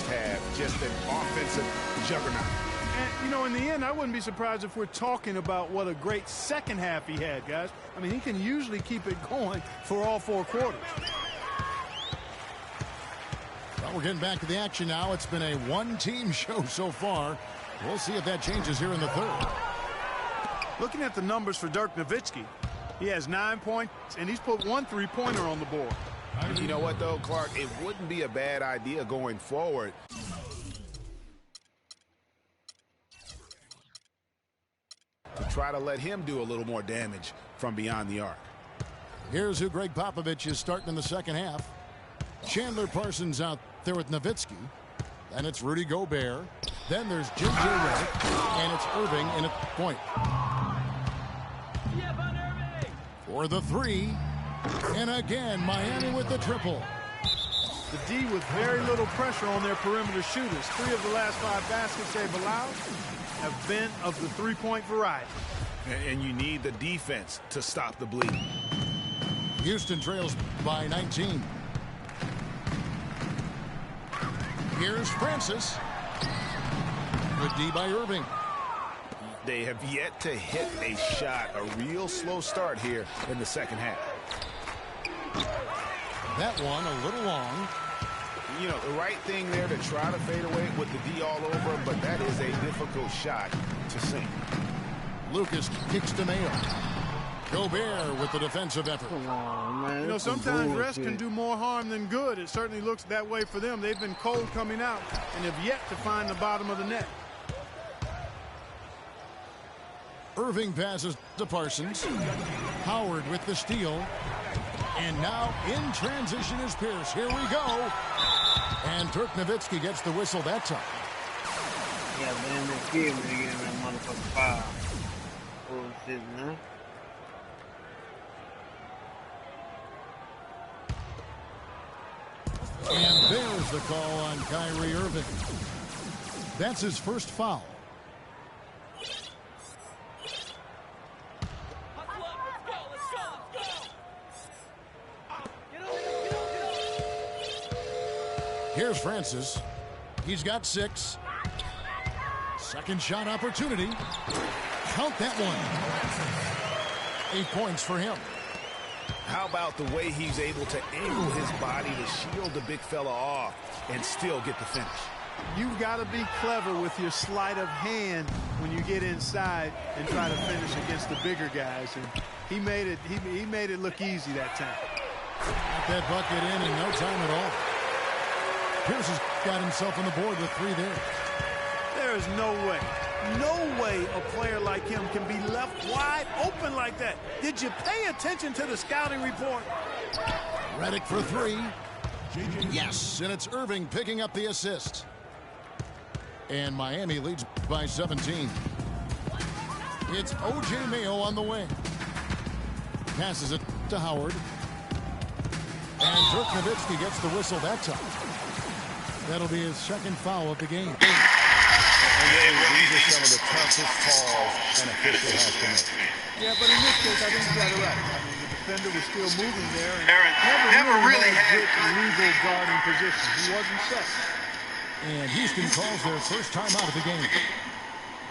first half. Just an offensive juggernaut. And, you know, in the end, I wouldn't be surprised if we're talking about what a great second half he had, guys. I mean, he can usually keep it going for all 4 quarters. Well, we're getting back to the action now. It's been a one-team show so far. We'll see if that changes here in the third. Looking at the numbers for Dirk Nowitzki, he has 9 points, and he's put 1 3-pointer on the board. You know what, though, Clark? It wouldn't be a bad idea going forward to try to let him do a little more damage from beyond the arc. Here's who Greg Popovich is starting in the second half. Chandler Parsons out there with Nowitzki. Then it's Rudy Gobert. Then there's J.J. Redick. And it's Irving in at point. For the 3. And again, Miami with the triple. The D with very little pressure on their perimeter shooters. 3 of the last 5 baskets they've allowed have been of the 3-point variety. And you need the defense to stop the bleed. Houston trails by 19. Here's Francis. Good D by Irving. They have yet to hit a shot. A real slow start here in the second half. That one a little long. You know, the right thing there to try to fade away with the D all over him, but that is a difficult shot to sink. Lucas kicks to nail. Gobert with the defensive effort. Come on, man. You know, sometimes rest can do more harm than good. It certainly looks that way for them. They've been cold coming out and have yet to find the bottom of the net. Irving passes to Parsons. Howard with the steal. And now in transition is Pierce. Here we go. And Dirk Nowitzki gets the whistle that time. Yeah, man, that kid was getting that motherfucker foul. Bullshit, man. And there's the call on Kyrie Irving. That's his first foul. Here's Francis. He's got 6. Second shot opportunity. Count that one. 8 points for him. How about the way he's able to angle his body to shield the big fella off and still get the finish? You've got to be clever with your sleight of hand when you get inside and try to finish against the bigger guys. And he made it look easy that time. Got that bucket in no time at all. Pierce has got himself on the board with 3 there. There is no way a player like him can be left wide open like that. Did you pay attention to the scouting report? Redick for 3. Yes, and it's Irving picking up the assist. And Miami leads by 17. It's O.J. Mayo on the wing. Passes it to Howard. And Dirk Nowitzki gets the whistle that time. That'll be his second foul of the game. These are some of the toughest calls an official has to make. Yeah, but in this case, I think you got it right. I mean, the defender was still moving there. And never really had good legal guarding position. He wasn't set. And Houston calls their first time out of the game.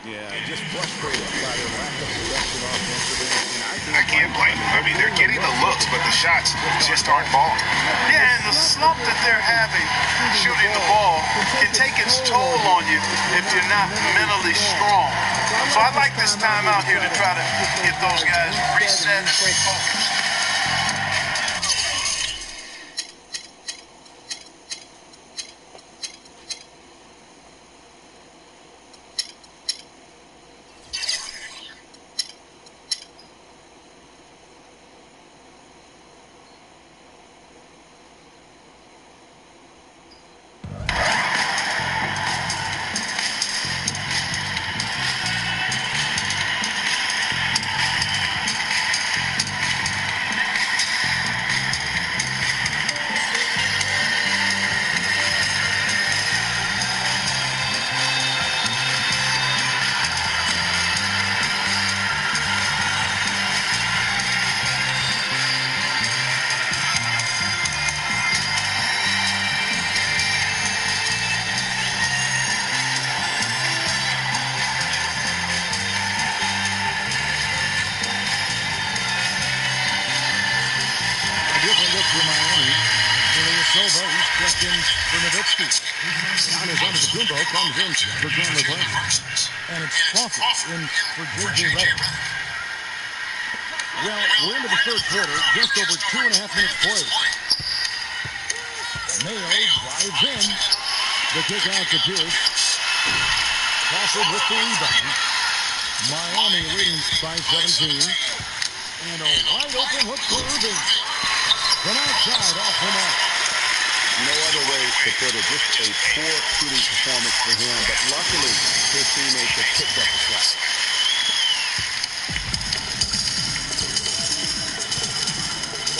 Yeah, just frustrated by their lack of production offensively. I can't blame them. I mean, they're getting the looks, but the shots just aren't falling. Yeah, and the slump that they're having shooting the ball can take its toll on you if you're not mentally strong. So I like this time out here to try to get those guys reset and refocused. Ilyasova, he's checked in for Nowitzki. Giannis Antetokounmpo comes in for Chandler Parsons. And it's Crawford in for J.J. Redick. Well, we're into the third quarter, just over 2.5 minutes played. Mayo drives in. The kick out to Pierce. Crawford with the rebound. Miami leading by 17. And a wide open look for Irving. From outside, off the mark. No other way to put it. Just a poor shooting performance for him. But luckily, his teammates have picked up the slack.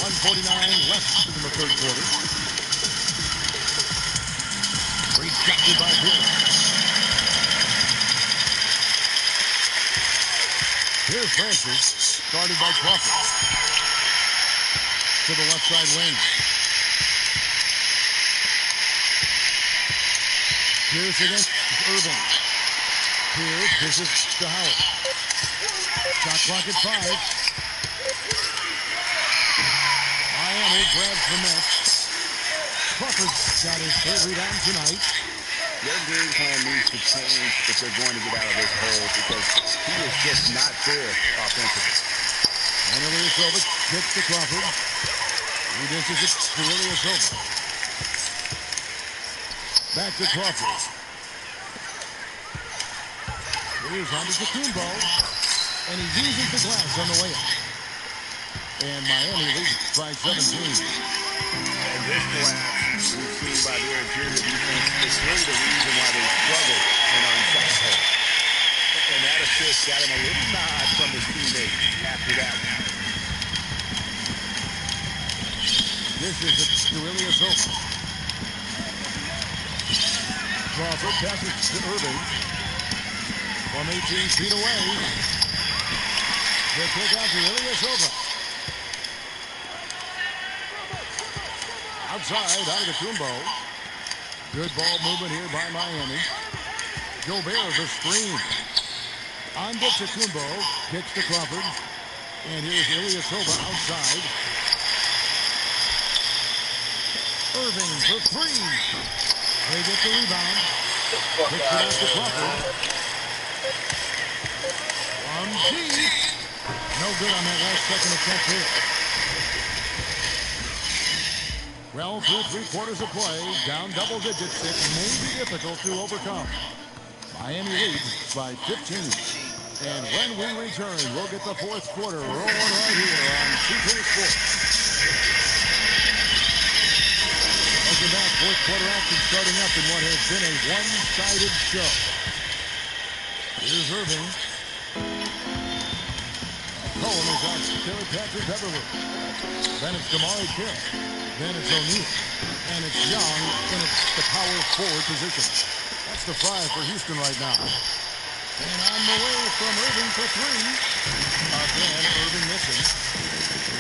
1:49 left in the third quarter. Rejected by Pierce. Here's Francis, guarded by Crawford. To the left side wing. Pierce against Irving. Pierce visits to Howard. Shot clock at 5. Miami grabs the miss. Crawford's got his third rebound tonight. Their game plan needs to change if they're going to get out of this hole because he is just not there offensively. And Ilyasova kicks to Crawford. He dishes it to Ilyasova. Back to Crawford. Here's Antetokounmpo. And he uses the glass on the way up. And Miami leads by 17. And this collapse we've seen by their interior defense is really the reason why they struggle and are in second hole. And that assist got him a little nod from his teammate after that one. This is it to Ilyasova. Crawford passes to Irving. From 18 feet away. The kick out to Ilyasova. Outside, Antetokounmpo. Good ball movement here by Miami. Gobert, the screen. Antetokounmpo kicks to Crawford. And here's Ilyasova outside. Irving for 3. They get the rebound. Kicks it out to Crawford. From deep. No good on that last second attempt here. Well, through 3 quarters of play, down double digits, it may be difficult to overcome. Miami leads by 15. And when we return, we'll get the fourth quarter rolling right here on 2K Sports. Welcome back. Fourth quarter action starting up in what has been a one-sided show. Here's Irving. Cohen is out to Patrick Beverly. Then it's Damari Carroll. Then it's O'Neal. And it's Young in the power forward position. That's the 5 for Houston right now. And on the way from Irving for 3. Again, Irving missing.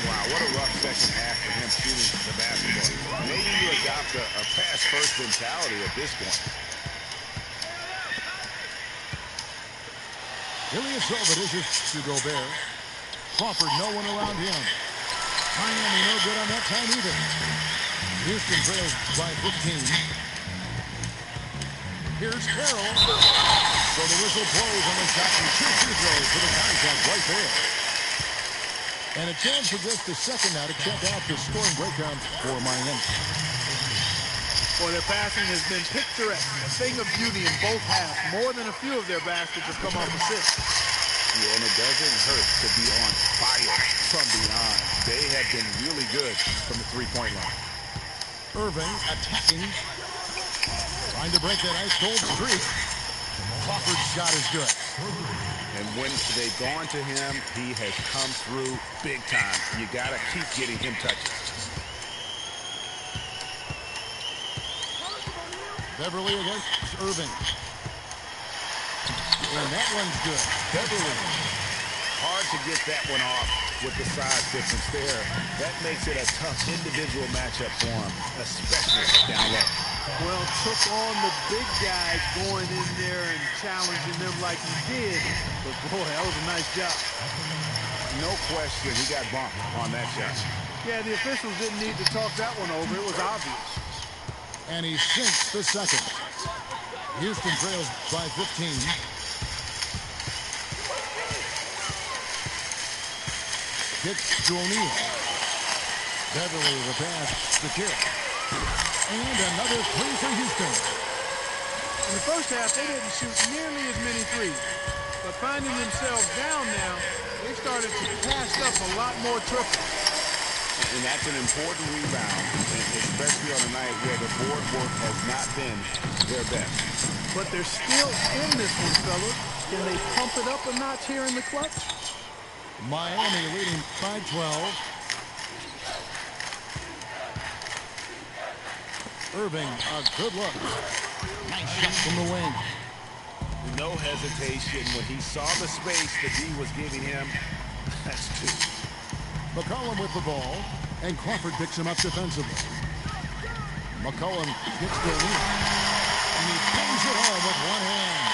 Wow, what a rough second half for him shooting the basketball. Maybe you adopt a pass-first mentality at this point. Ilyasova dishes to Gobert. Crawford, no one around him. Miami no good on that time either. Houston trails by 15. Here's Carroll. So the whistle blows on the shot from 2 free throws for the contact right there. And a chance for just a second now to check out the scoring breakdown for Miami. Boy, their passing has been picturesque. A thing of beauty in both halves. More than a few of their baskets have come off assists. Yeah, and it doesn't hurt to be on fire from beyond. They have been really good from the three-point line. Irving attacking. Trying to break that ice-cold streak. Crawford's shot is good. And when they've gone to him, he has come through big time. You got to keep getting him touches. Beverly against Irving. And that one's good. Beverly. Hard to get that one off with the size difference there. That makes it a tough individual matchup for him, especially down low. Well, took on the big guys going in there and challenging them like he did. But boy, that was a nice job. No question, he got bumped on that shot. Yeah, the officials didn't need to talk that one over. It was obvious. And he sinks the second. Houston trails by 15. Kick to O'Neal. Beverly the pass to Kidd. And another three for Houston. In the first half, they didn't shoot nearly as many threes. But finding themselves down now, they started to cast up a lot more triples. And that's an important rebound, especially on a night where the board work has not been their best. But they're still in this one, fellas. Can they pump it up a notch here in the clutch? Miami leading by 12. Irving, a good look. Nice shot from the wing. No hesitation when he saw the space that D was giving him. That's two. McCollum with the ball, and Crawford picks him up defensively. McCollum gets to O'Neal, and he pings it home with one hand.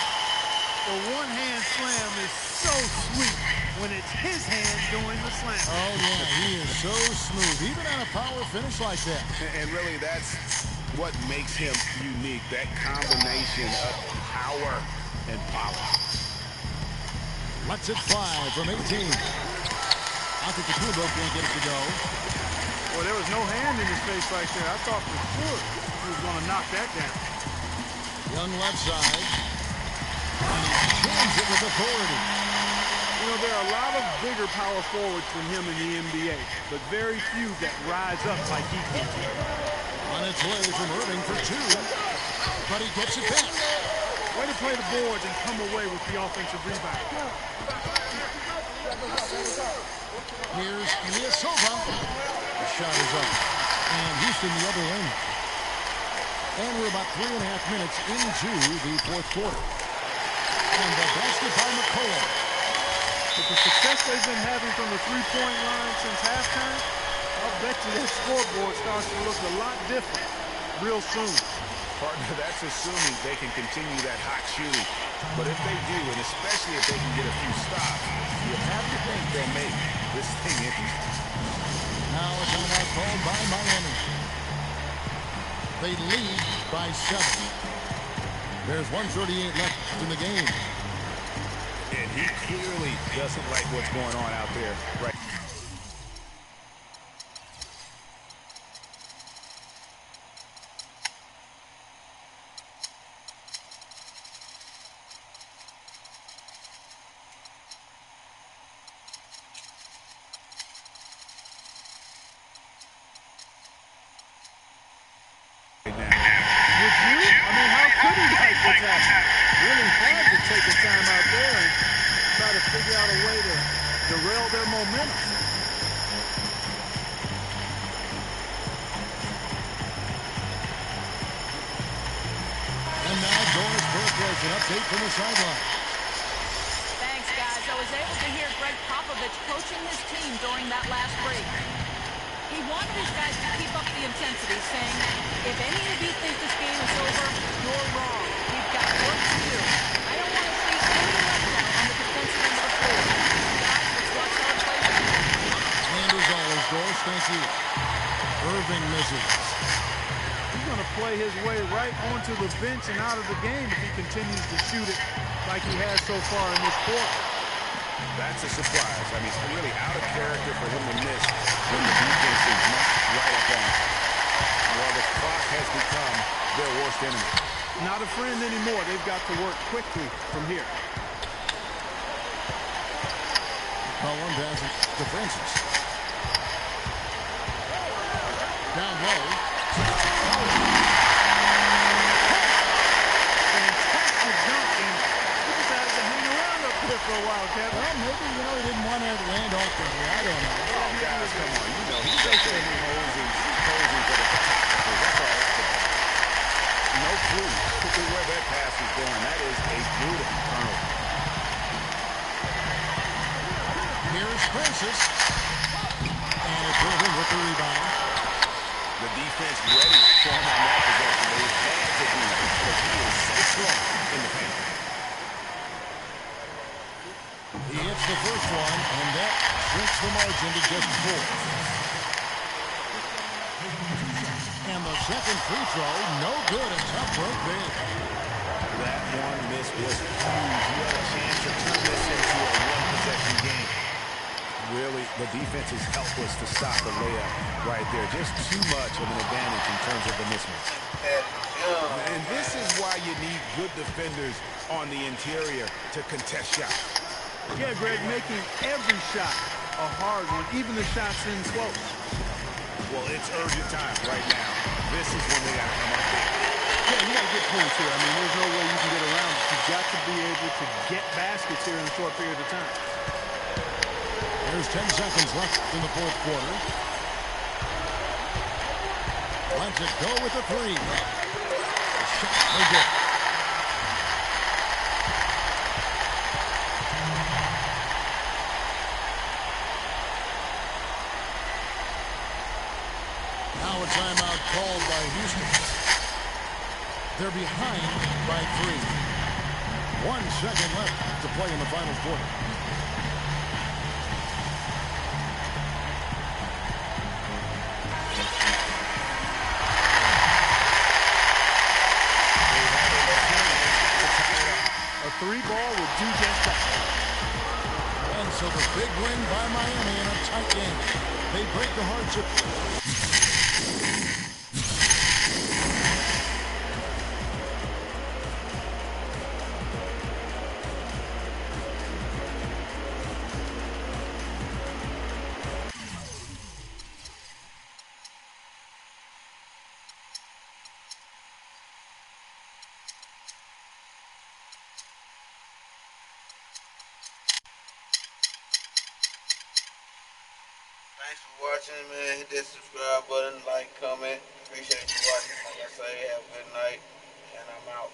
The one-hand slam is so sweet when it's his hand doing the slam. Oh, yeah, he is so smooth, even on a power finish like that. And really, that's what makes him unique, that combination of power and polish. Lets it fly from 18. Antetokounmpo can't get it to go. Well, there was no hand in his face right there. I thought for sure he was going to knock that down. Young left side. And he jams it with authority. You know, there are a lot of bigger power forwards than him in the NBA, but very few that rise up like he can. On its way from Irving for two, but he gets it back. Way to play the boards and come away with the offensive rebound. Here's Ilyasova. The shot is up. And Houston the other end. And we're about 3.5 minutes into the fourth quarter. And the basket by McCollum. With the success they've been having from the three-point line since halftime, I'll bet you that scoreboard starts to look a lot different real soon. Partner, that's assuming they can continue that hot shooting. But if they do, and especially if they can get a few stops, you have to think they'll make this thing interesting. Now a timeout called by Miami. They lead by 7. There's 1:38 left in the game. And he clearly doesn't like what's going on out there right now. From the sideline. Thanks, guys. I was able to hear Greg Popovich coaching his team during that last break. He wanted his guys to keep up the intensity, saying, if any of you think this game is over, you're wrong. We've got work to do. I don't want to see any letdown on the defensive end of the floor. Guys, let's watch how it plays out. And as always, Doris, thank you. Irving misses. He's going to play his way right onto the bench and out of the game if he continues to shoot it like he has so far in this quarter. That's a surprise. I mean, it's really out of character for him to miss when the defense is not right up on him. Well, the clock has become their worst enemy. Not a friend anymore. They've got to work quickly from here. One pass to Francis. Down low. Fantastic dunk, and he decided to hang around up there for a while, Kevin. Well, maybe, he didn't want to land off there. I don't know. Oh, guys, come on. He's up there posing for the photographers. That's all that's going on. No clue where that pass is going. That is a brutal turnover. Here's Francis. And it's Irving with the rebound. The defense ready for him on that possession. They had to do it because he is so strong in the paint. He hits the first one, and that shrinks the margin to just 4. second free throw, no good. A tough break there. That one miss was huge. You had a chance to turn this into a one-possession game. Really, the defense is helpless to stop the layup right there. Just too much of an advantage in terms of the mismatch. And this is why you need good defenders on the interior to contest shots. Yeah, Greg, making every shot a hard one, even the shots in close. Well, it's urgent time right now. This is when they got to come up big. Yeah, you got to get points here. I mean, there's no way you can get around it. You've got to be able to get baskets here in a short period of time. There's 10 seconds left in the fourth quarter. Lets it go with the three. Shot, no good. Now a timeout called by Houston. They're behind by 3. 1 second left to play in the final quarter. A 3-ball would do just that. And so the big win by Miami in a tight game. They break the hardship. Thanks for watching, man. Hit that subscribe button, like, comment. Appreciate you watching. Like I say, have a good night, and I'm out.